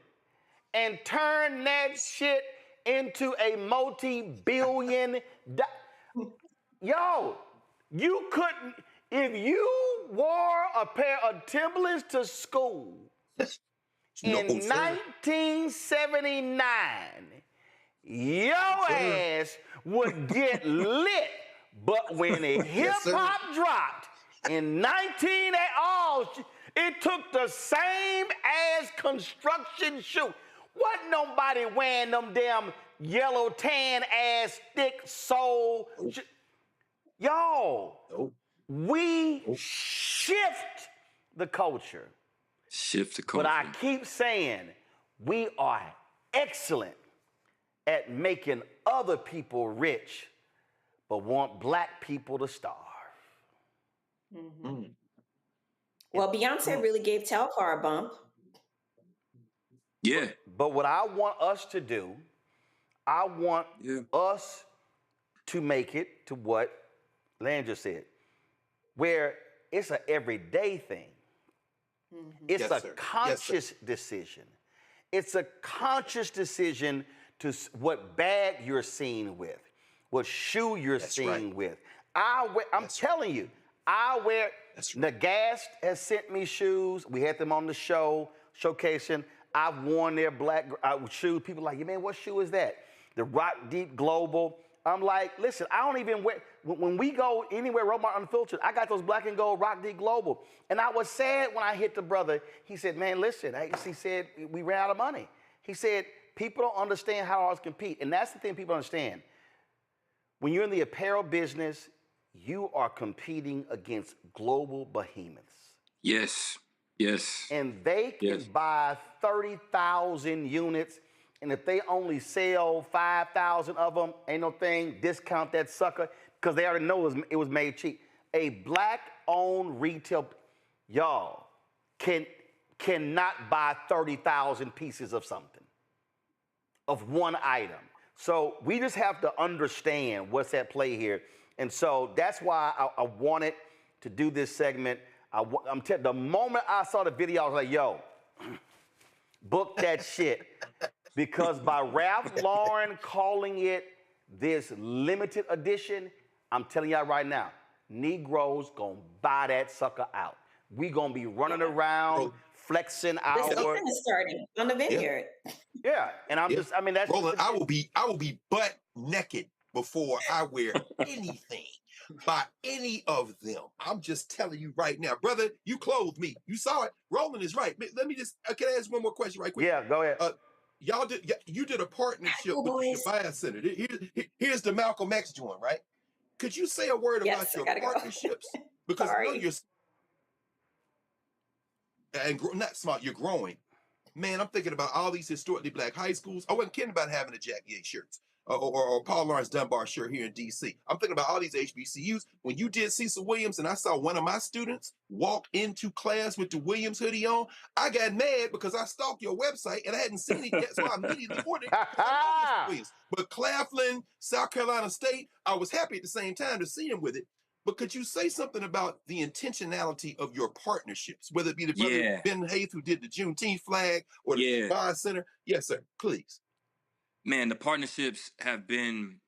Speaker 2: and turned that shit into a multi-billion. Yo, you couldn't, if you wore a pair of Timberlands to school in 1979, your ass would get lit. But when the hip-hop dropped in it took the same as construction shoe. Wasn't nobody wearing them damn yellow tan ass thick sole. Yo, we shift the culture.
Speaker 1: Shift the culture.
Speaker 2: But I keep saying we are excellent at making other people rich, but want black people to starve.
Speaker 15: Mm-hmm. Well, Beyonce really gave Telfar a bump.
Speaker 1: Yeah.
Speaker 2: But what I want us to do, I want us to make it to what Lan just said, where it's an everyday thing. Mm-hmm. It's a conscious decision. It's a conscious decision to what bag you're seen with, what shoe you're seen with. I'm telling you, Nagast has sent me shoes. We had them on the show, showcasing. I've worn their black shoes. People are like, man, what shoe is that? The Rock Deep Global. I'm like, listen, I don't even wear, when we go anywhere, Romar Unfiltered, I got those black and gold Rock Deep Global. And I was sad when I hit the brother. He said, man, listen, he said, we ran out of money. He said, people don't understand how ours compete. And that's the thing people understand. When you're in the apparel business, you are competing against global behemoths.
Speaker 1: Yes, yes.
Speaker 2: And they can buy 30,000 units, and if they only sell 5,000 of them, ain't no thing, discount that sucker, because they already know it was made cheap. A black-owned retail, y'all, cannot buy 30,000 pieces of something, of one item. So we just have to understand what's at play here. And so that's why I wanted to do this segment. The moment I saw the video, I was like, yo, book that shit. Because by Ralph Lauren calling it this limited edition, I'm telling y'all right now, Negroes gonna buy that sucker out. We gonna be running around, flexing our.
Speaker 15: The season is starting on the Vineyard.
Speaker 2: Yeah, and that's
Speaker 14: Roland, I will be butt naked before I wear anything by any of them. I'm just telling you right now, brother. You clothed me. You saw it. Roland is right. Let me just. Can I ask one more question right quick?
Speaker 2: Yeah, go ahead.
Speaker 14: You did a partnership with the Shabazz Center. Here's the Malcolm X joint, right? Could you say a word about your partnerships? Because I know you're not smart. You're growing. Man, I'm thinking about all these historically black high schools. I wasn't kidding about having the Jack Yates shirts or Paul Lawrence Dunbar shirt here in D.C. I'm thinking about all these HBCUs. When you did Cecil Williams and I saw one of my students walk into class with the Williams hoodie on, I got mad because I stalked your website and I hadn't seen it yet, so I immediately ordered it. But Claflin, South Carolina State, I was happy at the same time to see him with it. But could you say something about the intentionality of your partnerships, whether it be the brother
Speaker 1: Yeah.
Speaker 14: Ben Hayes who did the Juneteenth flag or the
Speaker 1: Yeah.
Speaker 14: Shabazz Center? Yes, sir. Please.
Speaker 1: Man, the partnerships have been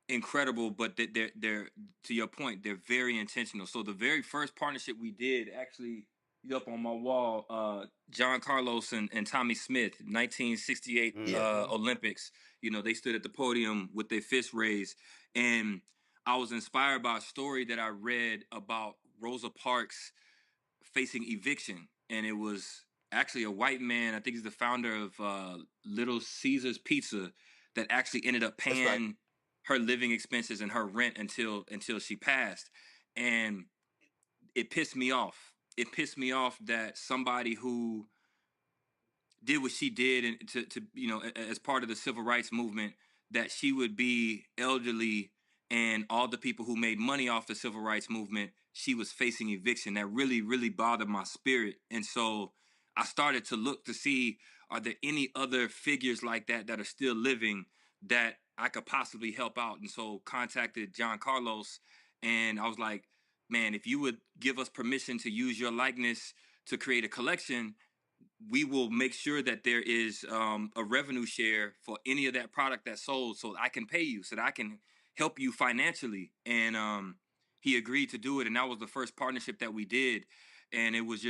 Speaker 1: incredible, but they're to your point, they're very intentional. So the very first partnership we did, actually up on my wall, John Carlos and Tommy Smith, 1968 Olympics. You know, they stood at the podium with their fists raised, and I was inspired by a story that I read about Rosa Parks facing eviction, and it was actually a white man. I think he's the founder of Little Caesars Pizza that actually ended up paying her living expenses and her rent until she passed. And it pissed me off. It pissed me off that somebody who did what she did and to you know, as part of the civil rights movement, that she would be elderly, and all the people who made money off the civil rights movement, she was facing eviction. That really, really bothered my spirit. And so I started to look to see, are there any other figures like that that are still living that I could possibly help out? And so contacted John Carlos, and I was like, man, if you would give us permission to use your likeness to create a collection, we will make sure that there is a revenue share for any of that product that's sold, so I can pay you, so that I can help you financially. And he agreed to do it, and that was the first partnership that we did. And it was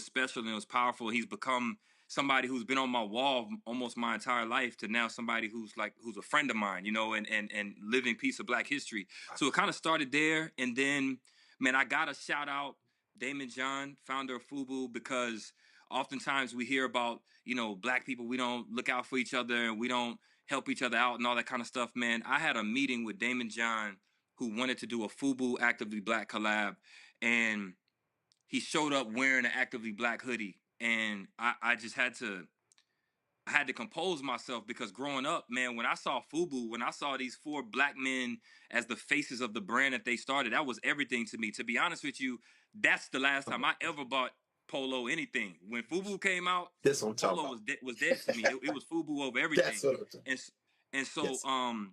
Speaker 1: special, and it was powerful. He's become somebody who's been on my wall almost my entire life, to now somebody who's a friend of mine, you know, and living piece of Black history. So it kind of started there. And then, man, I gotta shout out Damon John, founder of FUBU, because oftentimes we hear about, you know, Black people, we don't look out for each other and we don't help each other out and all that kind of stuff. Man, I had a meeting with Damon John, who wanted to do a FUBU Actively Black collab, and he showed up wearing an Actively Black hoodie. And I just had to compose myself, because growing up, man, when I saw FUBU, when I saw these 4 Black men as the faces of the brand that they started, that was everything to me. To be honest with you, that's the last time I ever bought Polo anything. When FUBU came out, Polo was dead to me. It was FUBU over everything.
Speaker 14: That's what I'm talking.
Speaker 1: And so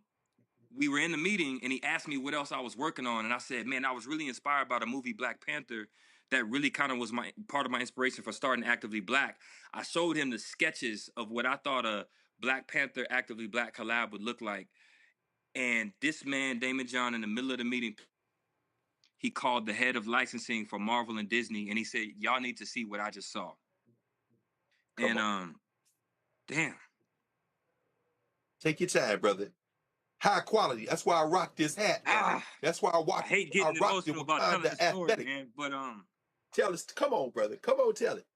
Speaker 1: we were in the meeting, and he asked me what else I was working on, and I said, man, I was really inspired by the movie Black Panther. That really kind of was part of my inspiration for starting Actively Black. I showed him the sketches of what I thought a Black Panther Actively Black collab would look like. And this man, Damon John, in the middle of the meeting, he called the head of licensing for Marvel and Disney, and he said, y'all need to see what I just saw. Damn.
Speaker 14: Take your time, brother. High quality. That's why I rock this hat. That's why I
Speaker 1: hate getting emotional about telling the story, man. But
Speaker 14: tell us. Come on, brother. Come on, tell it.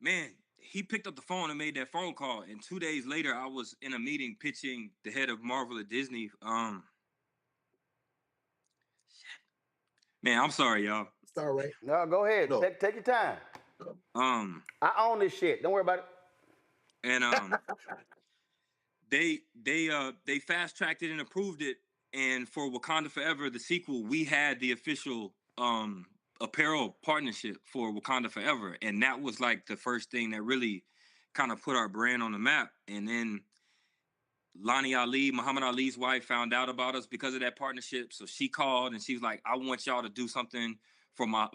Speaker 1: Man, he picked up the phone and made that phone call, and 2 days later, I was in a meeting pitching the head of Marvel at Disney. Man, I'm sorry, y'all.
Speaker 14: It's all right.
Speaker 2: No, go ahead.
Speaker 14: No.
Speaker 2: Take your time. I own this shit. Don't worry about it.
Speaker 1: And they fast tracked it and approved it. And for Wakanda Forever, the sequel, we had the official apparel partnership for Wakanda Forever, and that was like the first thing that really kind of put our brand on the map. And then Lonnie Ali, Muhammad Ali's wife, found out about us because of that partnership. So she called and she was like, I want y'all to do something for my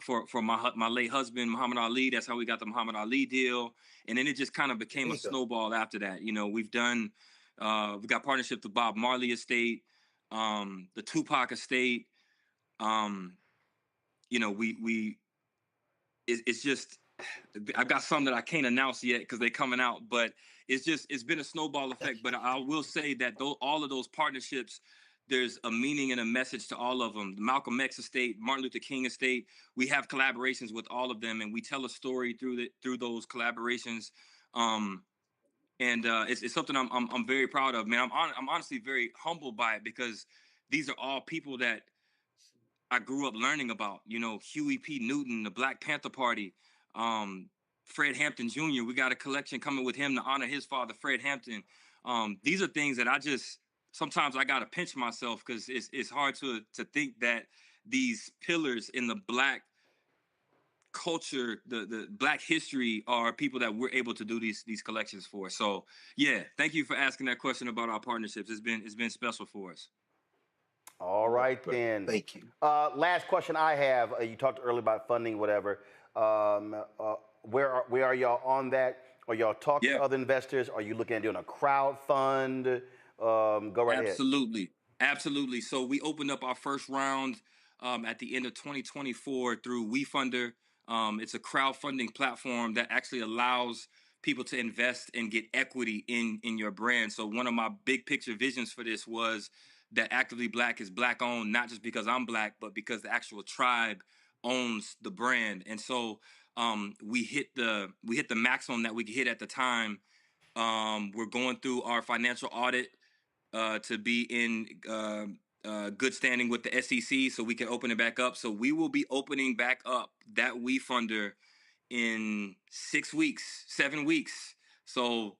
Speaker 1: late husband, Muhammad Ali. That's how we got the Muhammad Ali deal. And then it just kind of became a snowball after that. You know, we've done, we got partnerships with Bob Marley Estate, the Tupac Estate. You know, it's just, I've got some that I can't announce yet because they're coming out, but it's been a snowball effect. But I will say that all of those partnerships, there's a meaning and a message to all of them. The Malcolm X Estate, Martin Luther King Estate, we have collaborations with all of them, and we tell a story through those collaborations. It's something I'm very proud of, man. I'm honestly very humbled by it, because these are all people that I grew up learning about. You know, Huey P. Newton, the Black Panther Party, Fred Hampton Jr. We got a collection coming with him to honor his father, Fred Hampton. These are things that sometimes I gotta pinch myself, because it's hard to think that these pillars in the Black culture, the Black history, are people that we're able to do these collections for. So yeah, thank you for asking that question about our partnerships. It's been special for us.
Speaker 2: All right, then.
Speaker 14: Thank you.
Speaker 2: Last question I have. You talked earlier about funding, whatever. Where are y'all on that? Are y'all talking to other investors? Are you looking at doing a crowd fund? Go right ahead.
Speaker 1: Absolutely. So we opened up our first round at the end of 2024 through WeFunder. It's a crowdfunding platform that actually allows people to invest and get equity in your brand. So one of my big picture visions for this was that Actively Black is Black owned, not just because I'm Black, but because the actual tribe owns the brand. And so we hit the maximum that we could hit at the time. We're going through our financial audit to be in good standing with the SEC so we can open it back up. So we will be opening back up that WeFunder in 7 weeks. So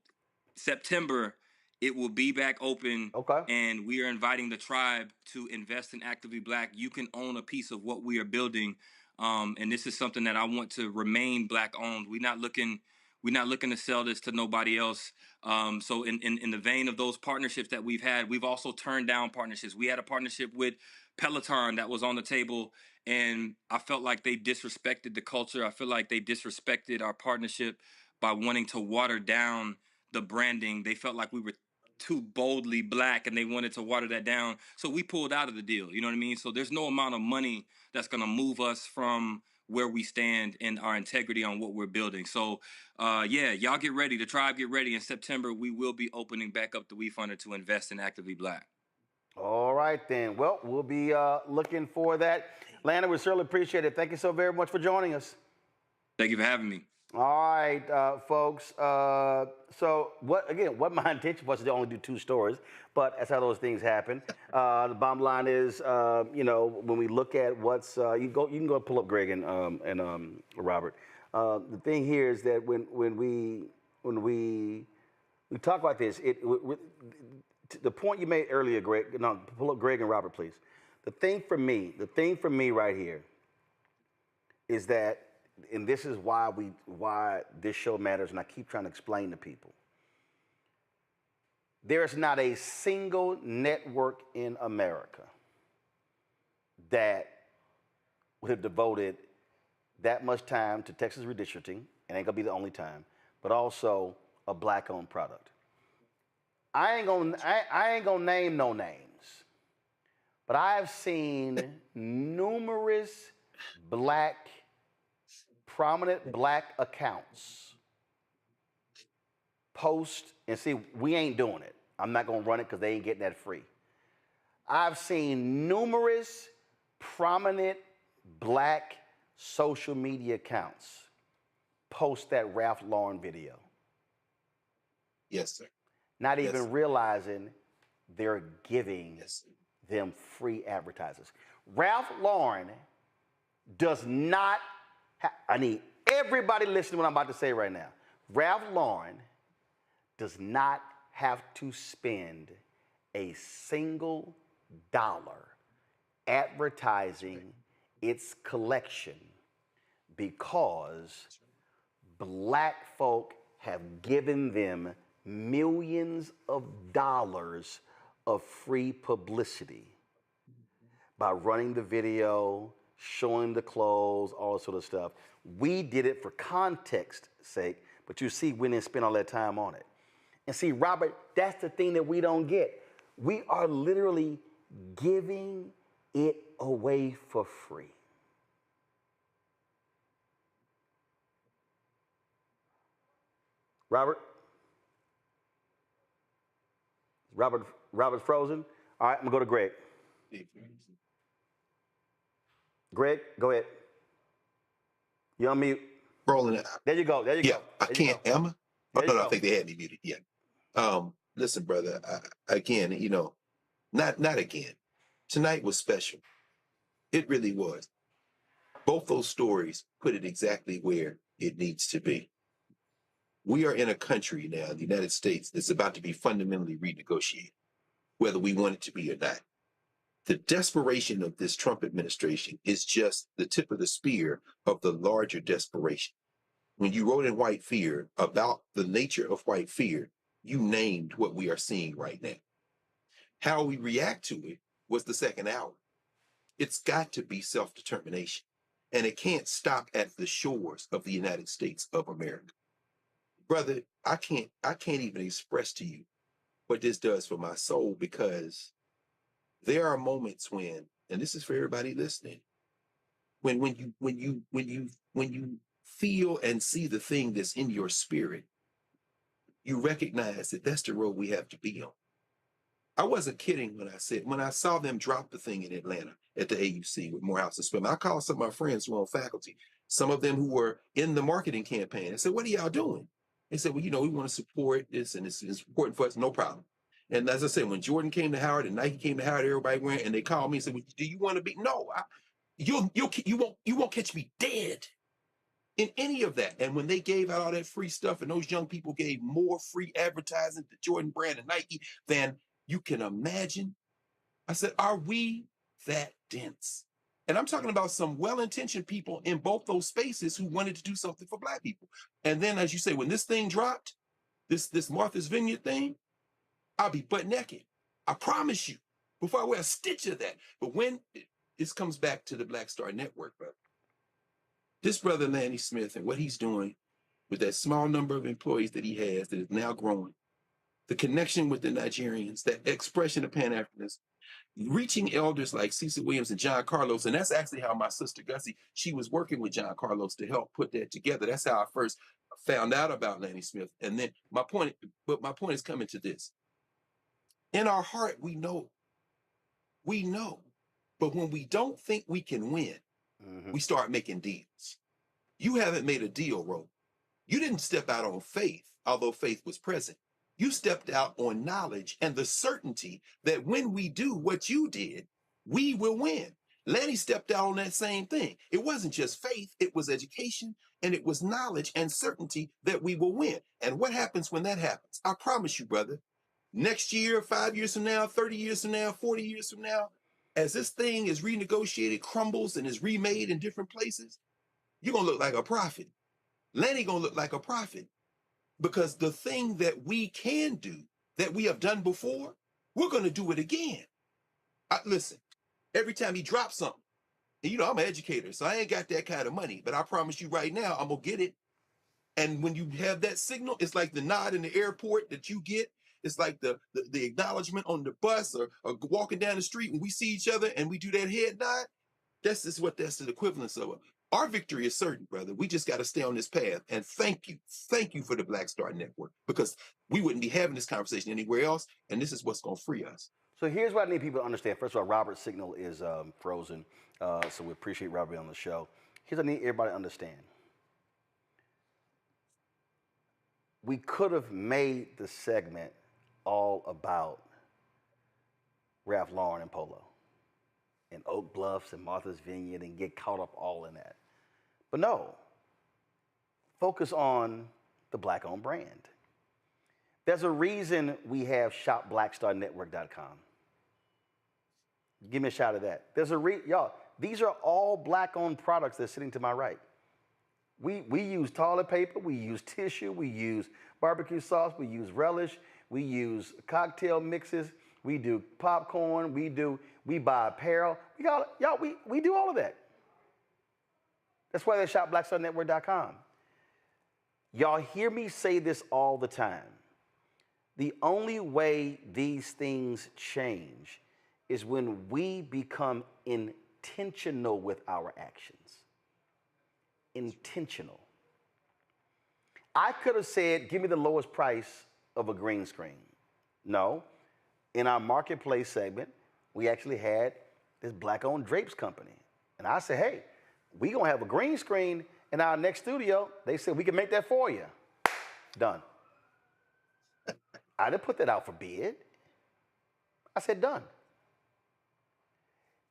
Speaker 1: September, it will be back open.
Speaker 2: Okay.
Speaker 1: And we are inviting the tribe to invest in Actively Black. You can own a piece of what we are building. And this is something that I want to remain Black owned. We're not looking to sell this to nobody else. So in the vein of those partnerships that we've had, we've also turned down partnerships. We had a partnership with Peloton that was on the table, and I felt like they disrespected the culture. I feel like they disrespected our partnership by wanting to water down the branding. They felt like we were too boldly Black, and they wanted to water that down. So we pulled out of the deal. You know what I mean? So there's no amount of money that's going to move us from where we stand and our integrity on what we're building. So, y'all get ready. The tribe get ready. In September, we will be opening back up the WeFunder to invest in Actively Black.
Speaker 2: All right, then. Well, we'll be looking for that. Landon, we certainly appreciate it. Thank you so very much for joining us.
Speaker 1: Thank you for having me.
Speaker 2: All right, folks. So what my intention was to only do 2 stories, but that's how those things happen. The bottom line is, when we look at what's, you can go pull up Greg and Robert. The thing here is that when we talk about this, the point you made earlier, Greg. No, pull up Greg and Robert, please. The thing for me right here is that. And this is why this show matters, and I keep trying to explain to people. There is not a single network in America that would have devoted that much time to Texas redistricting, and ain't gonna be the only time, but also a Black-owned product. I ain't gonna name no names, but I have seen numerous prominent Black accounts post, and see, we ain't doing it. I'm not gonna run it because they ain't getting that free. I've seen numerous prominent Black social media accounts post that Ralph Lauren video.
Speaker 14: Yes, sir.
Speaker 2: Not even realizing they're giving them free advertisers. Ralph Lauren does not I need everybody listening to what I'm about to say right now. Ralph Lauren does not have to spend a single dollar advertising its collection because Black folk have given them millions of dollars of free publicity by running the video, showing the clothes, all that sort of stuff. We did it for context sake, but you see, we didn't spend all that time on it. And see, Robert, that's the thing that we don't get. We are literally giving it away for free. Robert's frozen. All right, I'm gonna go to Greg. Greg, go ahead. You're on mute.
Speaker 14: Rolling.
Speaker 2: There you go.
Speaker 14: Yeah, I can't. Am I? Oh, no, I think they had me muted. Yeah. Listen, brother. Again, not again. Tonight was special. It really was. Both those stories put it exactly where it needs to be. We are in a country now, the United States, that's about to be fundamentally renegotiated, whether we want it to be or not. The desperation of this Trump administration is just the tip of the spear of the larger desperation. When you wrote in White Fear about the nature of white fear, you named what we are seeing right now. How we react to it was the second hour. It's got to be self-determination. And it can't stop at the shores of the United States of America. Brother, I can't even express to you what this does for my soul, because there are moments when, and this is for everybody listening, when you feel and see the thing that's in your spirit, you recognize that that's the road we have to be on. I wasn't kidding when I saw them drop the thing in Atlanta at the AUC with Morehouse and Spelman. I called some of my friends who are on faculty, some of them who were in the marketing campaign. I said, what are y'all doing? They said, well, we want to support this, and it's important for us. No problem. And as I said, when Jordan came to Howard and Nike came to Howard, everybody went, and they called me and said, well, do you want to be? No, you won't catch me dead in any of that. And when they gave out all that free stuff, and those young people gave more free advertising to Jordan Brand and Nike than you can imagine, I said, are we that dense? And I'm talking about some well-intentioned people in both those spaces who wanted to do something for Black people. And then, as you say, when this thing dropped, this Martha's Vineyard thing, I'll be butt naked. I promise you, before I wear a stitch of that. But when this comes back to the Black Star Network, brother, this brother Lanny Smith and what he's doing with that small number of employees that he has that is now growing, the connection with the Nigerians, that expression of Pan-Africanism, reaching elders like Cecil Williams and John Carlos. And that's actually how my sister Gussie, she was working with John Carlos to help put that together. That's how I first found out about Lanny Smith. And then my point is coming to this. In our heart, we know. But when we don't think we can win, we start making deals. You haven't made a deal, Ro. You didn't step out on faith, although faith was present. You stepped out on knowledge and the certainty that when we do what you did, we will win. Lanny stepped out on that same thing. It wasn't just faith, it was education, and it was knowledge and certainty that we will win. And what happens when that happens? I promise you, brother, next year, 5 years from now, 30 years from now, 40 years from now, as this thing is renegotiated, crumbles, and is remade in different places, you're going to look like a prophet. Lanny going to look like a prophet. Because the thing that we can do, that we have done before, we're going to do it again. Listen, every time he drops something, and I'm an educator, so I ain't got that kind of money, but I promise you right now, I'm going to get it. And when you have that signal, it's like the nod in the airport that you get. It's like the acknowledgement on the bus or walking down the street when we see each other and we do that head nod. That's the equivalence of. Our victory is certain, brother. We just got to stay on this path. And thank you for the Black Star Network, because we wouldn't be having this conversation anywhere else. And this is what's going to free us.
Speaker 2: So here's what I need people to understand. First of all, Robert's signal is frozen. So we appreciate Robert being on the show. Here's what I need everybody to understand. We could have made the segment all about Ralph Lauren and Polo and Oak Bluffs and Martha's Vineyard and get caught up all in that. But no, focus on the Black-owned brand. There's a reason we have shopblackstarnetwork.com. Give me a shout of that. There's a y'all, these are all Black-owned products that's sitting to my right. We use toilet paper, we use tissue, we use barbecue sauce, we use relish, we use cocktail mixes, we do popcorn, we buy apparel. We do all of that. That's why they shop blackstarnetwork.com. Y'all hear me say this all the time. The only way these things change is when we become intentional with our actions. Intentional. I could have said, give me the lowest price of a green screen. No. In our marketplace segment, we actually had this Black-owned drapes company. And I said, hey, we gonna have a green screen in our next studio. They said, we can make that for you. Done. I didn't put that out for bid. I said, done.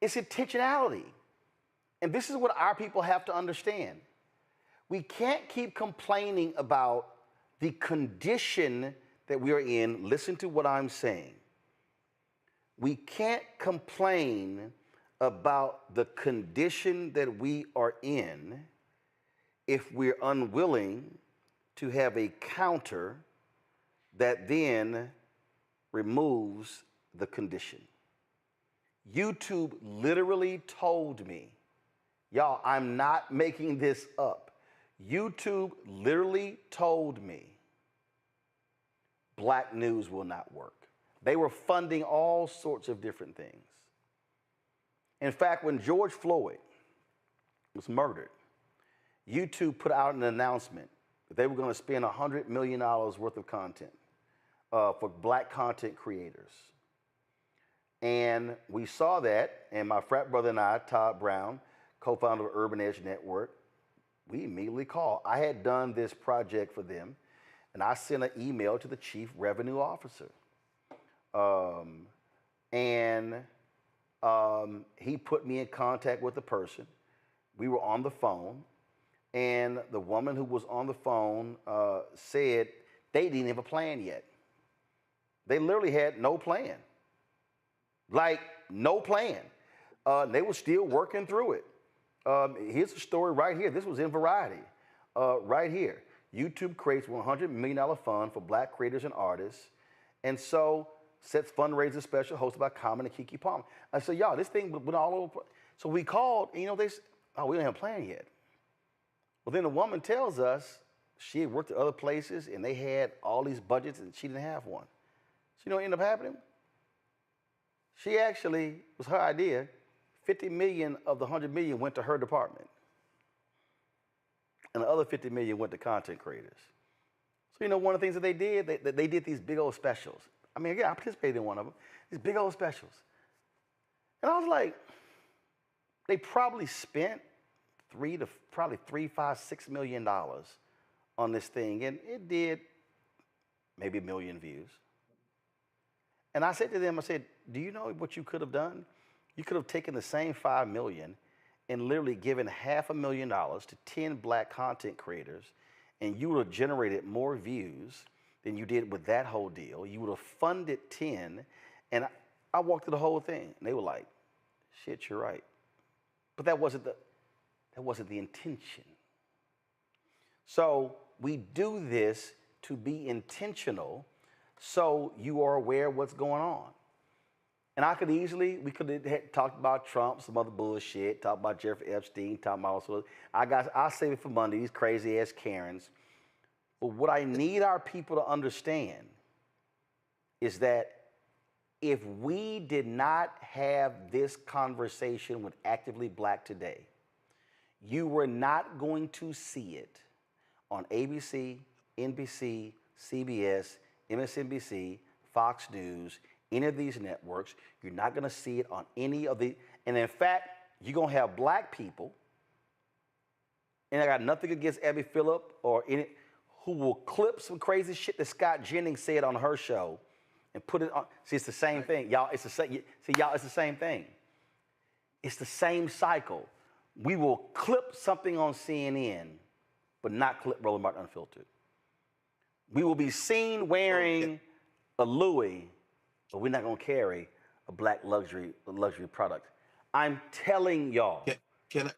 Speaker 2: It's intentionality. And this is what our people have to understand. We can't keep complaining about the condition that we are in. Listen to what I'm saying. We can't complain about the condition that we are in if we're unwilling to have a counter that then removes the condition. YouTube literally told me, y'all, I'm not making this up. YouTube literally told me black news will not work. They were funding all sorts of different things. In fact, when George Floyd was murdered, YouTube put out an announcement that they were going to spend $100 million worth of content for black content creators. And we saw that, and my frat brother and I, Todd Brown, co-founder of Urban Edge Network, we immediately called. I had done this project for them, and I sent an email to the chief revenue officer. He put me in contact with the person. We were on the phone, and the woman who was on the phone said they didn't have a plan yet. They literally had no plan. Like, no plan. They were still working through it. Here's the story right here. This was in Variety. Right here. YouTube creates $100 million fund for black creators and artists, and so sets fundraiser special hosted by Common and Keke Palmer. I said, y'all, this thing went all over. So we called, and, they said, oh, we don't have a plan yet. Well, then the woman tells us she had worked at other places, and they had all these budgets, and she didn't have one. So you know what ended up happening? She actually, it was her idea, 50 million of the 100 million went to her department. And the other 50 million went to content creators. So one of the things that they did, they did these big old specials. I mean, again, I participated in one of them, these big old specials. And I was like, they probably spent $3, $5, $6 million on this thing, and it did maybe 1 million views. And I said to them, I said, do you know what you could have done? You could have taken the same 5 million and literally given $500,000 to 10 black content creators, and you would have generated more views than you did with that whole deal. You would have funded 10, and I walked through the whole thing, and they were like, shit, you're right. But that wasn't the intention. So we do this to be intentional so you are aware of what's going on. And we could have talked about Trump, some other bullshit, talked about Jeffrey Epstein, talked about also, I'll save it for Monday, these crazy ass Karens. But what I need our people to understand is that if we did not have this conversation with Actively Black today, you were not going to see it on ABC, NBC, CBS, MSNBC, Fox News, any of these networks. You're not going to see it on any of the, and in fact, you're going to have black people, and I got nothing against Abby Phillip or any, who will clip some crazy shit that Scott Jennings said on her show and put it on. See, it's the same thing. Y'all, it's the same. See, y'all, it's the same thing. It's the same cycle. We will clip something on CNN, but not clip Roland Martin Unfiltered. We will be seen wearing a Louis, but we're not going to carry a black luxury product. I'm telling y'all. Can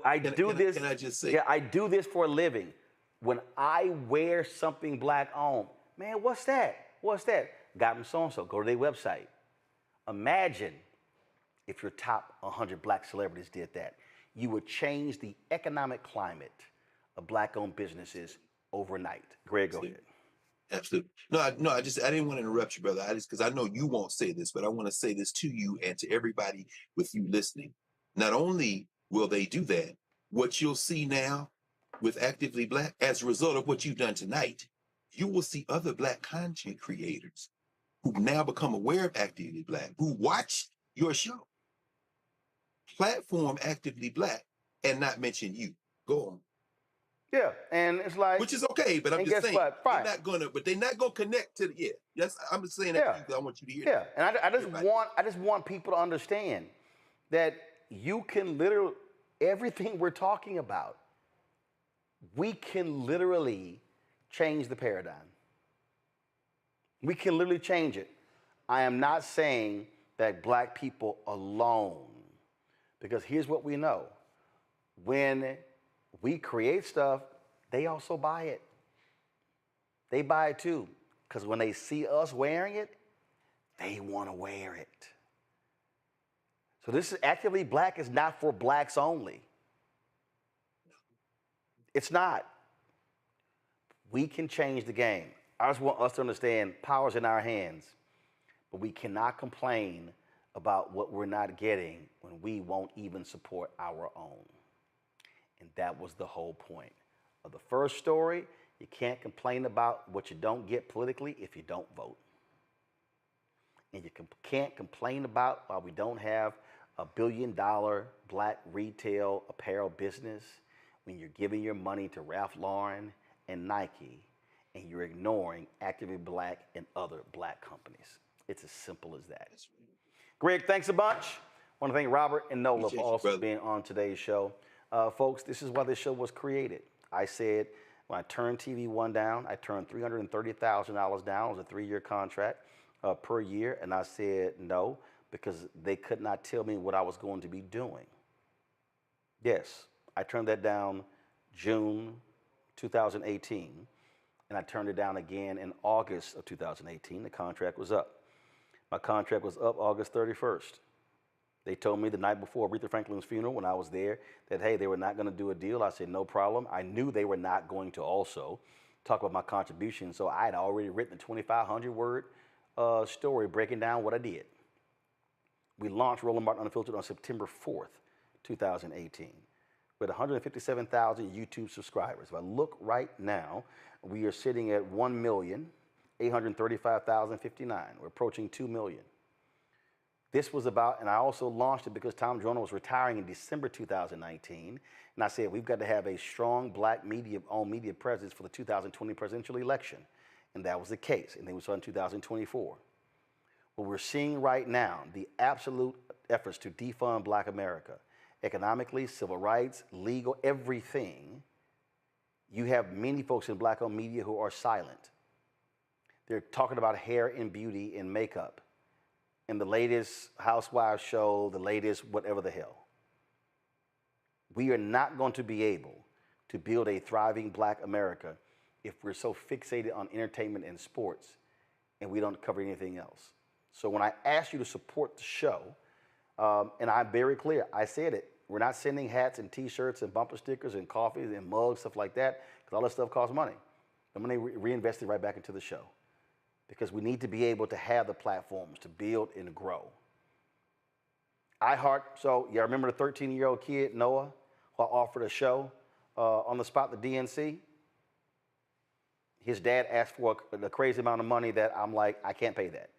Speaker 2: I do this? Can I just say? Yeah, I do this for a living. When I wear something black on, man, what's that? What's that? Got from so-and-so. Go to their website. Imagine if your top 100 black celebrities did that. You would change the economic climate of black-owned businesses overnight. Greg, go ahead.
Speaker 14: Absolutely. No, I didn't want to interrupt you, brother. Because I know you won't say this, but I want to say this to you and to everybody with you listening. Not only will they do that, what you'll see now with Actively Black, as a result of what you've done tonight, you will see other black content creators who've now become aware of Actively Black, who watch your show, platform Actively Black, and not mention you. Go on.
Speaker 2: Yeah, and it's like,
Speaker 14: which is okay, but I'm just saying they're not gonna connect to the Yes, I'm just saying that because I want you to hear that.
Speaker 2: And I just want people to understand that you can literally everything we're talking about, we can literally change the paradigm. We can literally change it. I am not saying that black people alone, because here's what we know. When we create stuff, they also buy it. They buy it too, because when they see us wearing it, they want to wear it. So this is Actively Black is not for blacks only. It's not. We can change the game. I just want us to understand power's in our hands, but we cannot complain about what we're not getting when we won't even support our own. And that was the whole point of the first story. You can't complain about what you don't get politically if you don't vote. And you can't complain about why we don't have a $1 billion black retail apparel business when you're giving your money to Ralph Lauren and Nike and you're ignoring Actively Black and other black companies. It's as simple as that. Greg, thanks a bunch. I want to thank Robert and Nola for also being on today's show. Folks, this is why this show was created. I said when I turned TV One down, I turned $330,000 down. It was a 3-year contract per year. And I said no, because they could not tell me what I was going to be doing. Yes, I turned that down June 2018. And I turned it down again in August of 2018. The contract was up. My contract was up August 31st. They told me the night before Aretha Franklin's funeral when I was there that, hey, they were not going to do a deal. I said, no problem. I knew they were not going to also talk about my contribution, so I had already written a 2,500-word story breaking down what I did. We launched Roland Martin Unfiltered on September 4th, 2018, with 157,000 YouTube subscribers. If I look right now, we are sitting at 1,835,059. We're approaching 2 million. This was about, and I also launched it because Tom Joyner was retiring in December 2019. And I said, we've got to have a strong black media-owned media presence for the 2020 presidential election. And that was the case. And then we saw in 2024. What we're seeing right now, the absolute efforts to defund Black America, economically, civil rights, legal, everything, you have many folks in black-owned media who are silent. They're talking about hair and beauty and makeup in the latest Housewives show, the latest whatever the hell. We are not going to be able to build a thriving black America if we're so fixated on entertainment and sports and we don't cover anything else. So when I asked you to support the show, and I'm very clear, I said it, we're not sending hats and t-shirts and bumper stickers and coffees and mugs, stuff like that, because all that stuff costs money. I'm going to reinvest it right back into the show, because we need to be able to have the platforms to build and grow. So yeah, remember the 13-year-old kid, Noah, who I offered a show on the spot, the DNC? His dad asked for a crazy amount of money that I'm like, I can't pay that.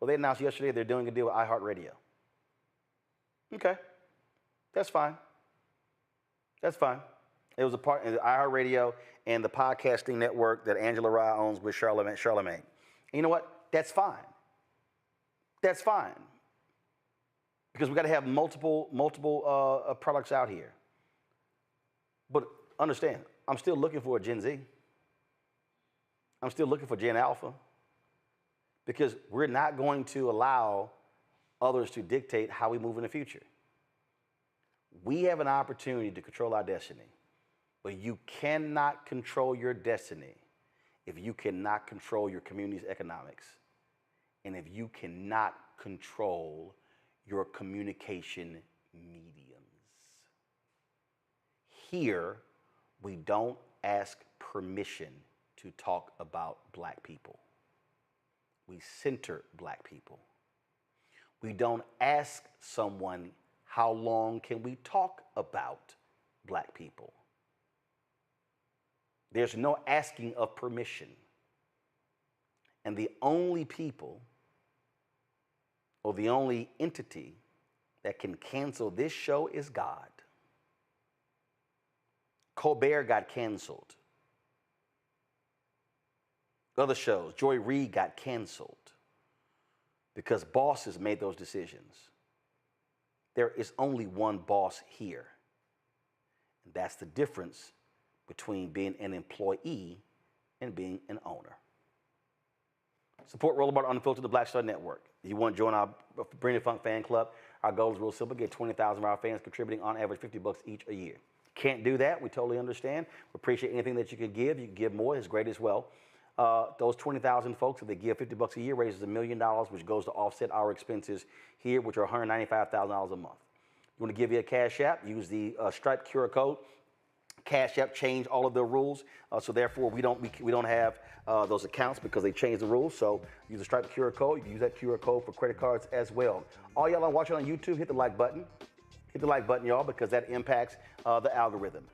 Speaker 2: Well, they announced yesterday they're doing a deal with iHeartRadio. Okay, that's fine. That's fine. It was a part of iHeartRadio and the podcasting network that Angela Rye owns with Charlemagne. And you know what? That's fine. That's fine. Because we got to have multiple products out here. But understand, I'm still looking for a Gen Z. I'm still looking for Gen Alpha. Because we're not going to allow others to dictate how we move in the future. We have an opportunity to control our destiny. But you cannot control your destiny if you cannot control your community's economics, and if you cannot control your communication mediums. Here, we don't ask permission to talk about black people. We center black people. We don't ask someone, how long can we talk about black people? There's no asking of permission. And the only people, or the only entity that can cancel this show is God. Colbert got canceled. Other shows, Joy Reid got canceled because bosses made those decisions. There is only one boss here. And that's the difference between being an employee and being an owner. Support Roland Martin Unfiltered, the Black Star Network. If you want to join our Bring the Funk fan club, our goal is real simple: get 20,000 of our fans contributing on average $50 each a year. Can't do that, we totally understand. We appreciate anything that you can give. You can give more, it's great as well. Those 20,000 folks, if they give $50 a year, raises $1 million, which goes to offset our expenses here, which are $195,000 a month. You want to give you a Cash App, use the Stripe QR code. Cash App changed all of their rules, so therefore we don't have those accounts because they changed the rules. So use the Stripe QR code. You can use that QR code for credit cards as well. All y'all are watching on YouTube, hit the like button. Hit the like button, y'all, because that impacts the algorithm.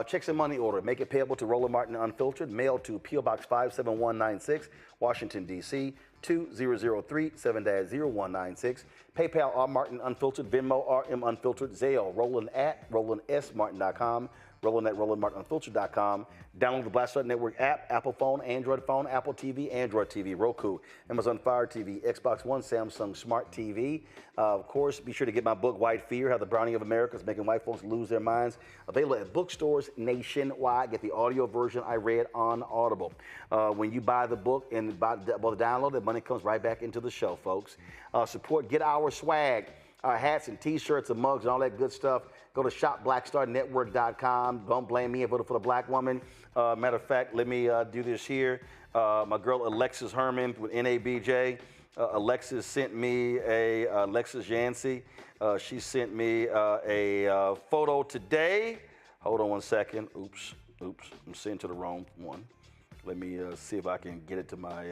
Speaker 2: Checks and money order. Make it payable to Roland Martin Unfiltered. Mail to P.O. Box 57196, Washington, D.C. 2003 7-0196. PayPal R Martin Unfiltered. Venmo RM Unfiltered. Zelle Roland at RolandSMartin.com. Roland at RolandMartinUnfiltered.com. Download the Black Star Network app, Apple phone, Apple TV, Android TV, Roku, Amazon Fire TV, Xbox One, Samsung Smart TV. Of course, be sure to get my book, White Fear, How the Browning of America is Making White Folks Lose Their Minds. Available at bookstores nationwide. Get the audio version I read on Audible. When you buy the book and buy the download, the money comes right back into the show, folks. Support Get Our Swag. Hats and T-shirts and mugs and all that good stuff. Go to shopblackstarnetwork.com. Don't blame me. I voted for the black woman. Matter of fact, let me do this here. My girl Alexis Herman with NABJ. Alexis sent me Alexis Yancey. She sent me a photo today. Hold on one second. Oops. I'm sending to the wrong one. Let me see if I can get it to my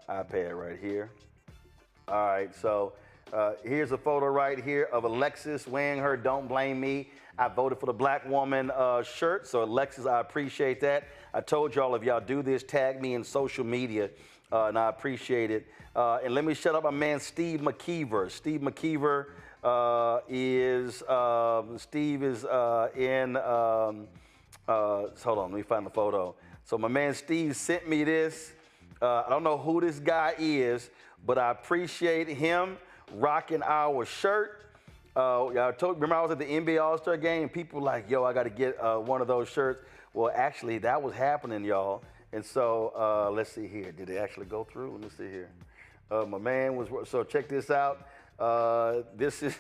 Speaker 2: iPad right here. All right, so here's a photo right here of Alexis wearing her Don't Blame Me, I voted for the black woman shirt. So Alexis, I appreciate that. I told y'all if y'all do this, tag me in social media, and I appreciate it. And let me shut up my man Steve McKeever. Steve McKeever is in, hold on, let me find the photo. So my man Steve sent me this. I don't know who this guy is, but I appreciate him rocking our shirt. Remember I was at the NBA All-Star game, and people were like, yo, I got to get one of those shirts. Well, actually, that was happening, y'all. And so let's see here. Did it actually go through? Let me see here. My man was, so check this out. This is,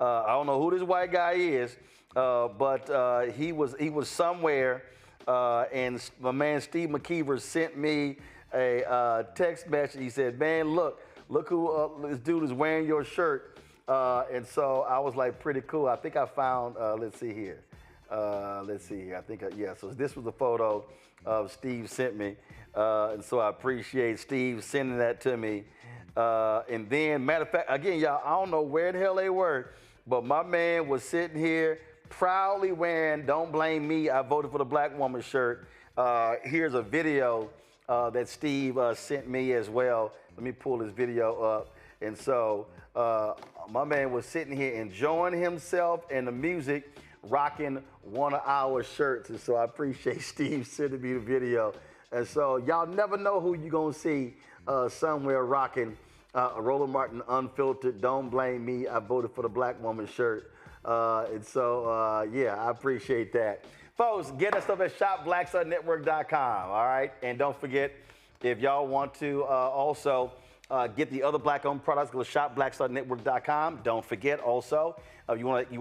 Speaker 2: I don't know who this white guy is, but he was somewhere, and my man Steve McKeever sent me a text message. He said, man, look who this dude is wearing your shirt. And so I was like, pretty cool. I think I found, let's see here. I think, yeah, so this was the photo of Steve sent me. And so I appreciate Steve sending that to me. And then, matter of fact, again, y'all, I don't know where the hell they were, but my man was sitting here proudly wearing Don't Blame Me, I Voted for the Black Woman shirt. Here's a video that Steve sent me as well. Let me pull this video up. And so my man was sitting here enjoying himself and the music, rocking one of our shirts. And so I appreciate Steve sending me the video. And so y'all never know who you're going to see somewhere rocking a Roland Martin Unfiltered, Don't Blame Me, I Voted for the Black Woman shirt. And so, yeah, I appreciate that. Folks, get that stuff at shopblackstarnetwork.com, all right? And don't forget, if y'all want to also get the other black-owned products, go to shopblackstarnetwork.com. Don't forget also, you want to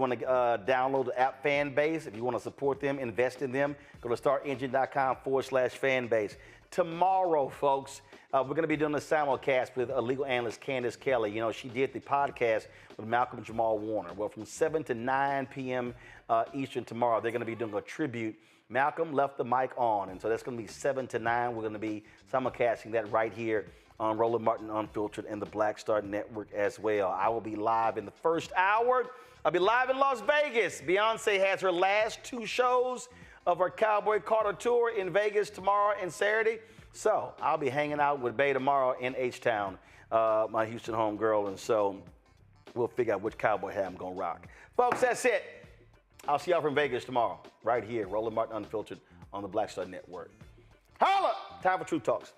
Speaker 2: download the app Fanbase. If you want to support them, invest in them, go to startengine.com/fanbase. Tomorrow, folks, we're going to be doing a simulcast with legal analyst Candace Kelly. You know, she did the podcast with Malcolm Jamal Warner. Well, from 7 to 9 p.m. Eastern tomorrow, they're going to be doing a tribute. Malcolm left the mic on, and so that's going to be 7 to 9. We're going to be simulcasting that right here on Roland Martin Unfiltered and the Black Star Network as well. I will be live in the first hour. I'll be live in Las Vegas. Beyonce has her last 2 shows of her Cowboy Carter tour in Vegas tomorrow and Saturday. So I'll be hanging out with Bay tomorrow in H-Town, my Houston home girl. And so we'll figure out which cowboy hat I'm going to rock. Folks, that's it. I'll see y'all from Vegas tomorrow, right here, Roland Martin Unfiltered on the Black Star Network. Holla! Time for Truth Talks.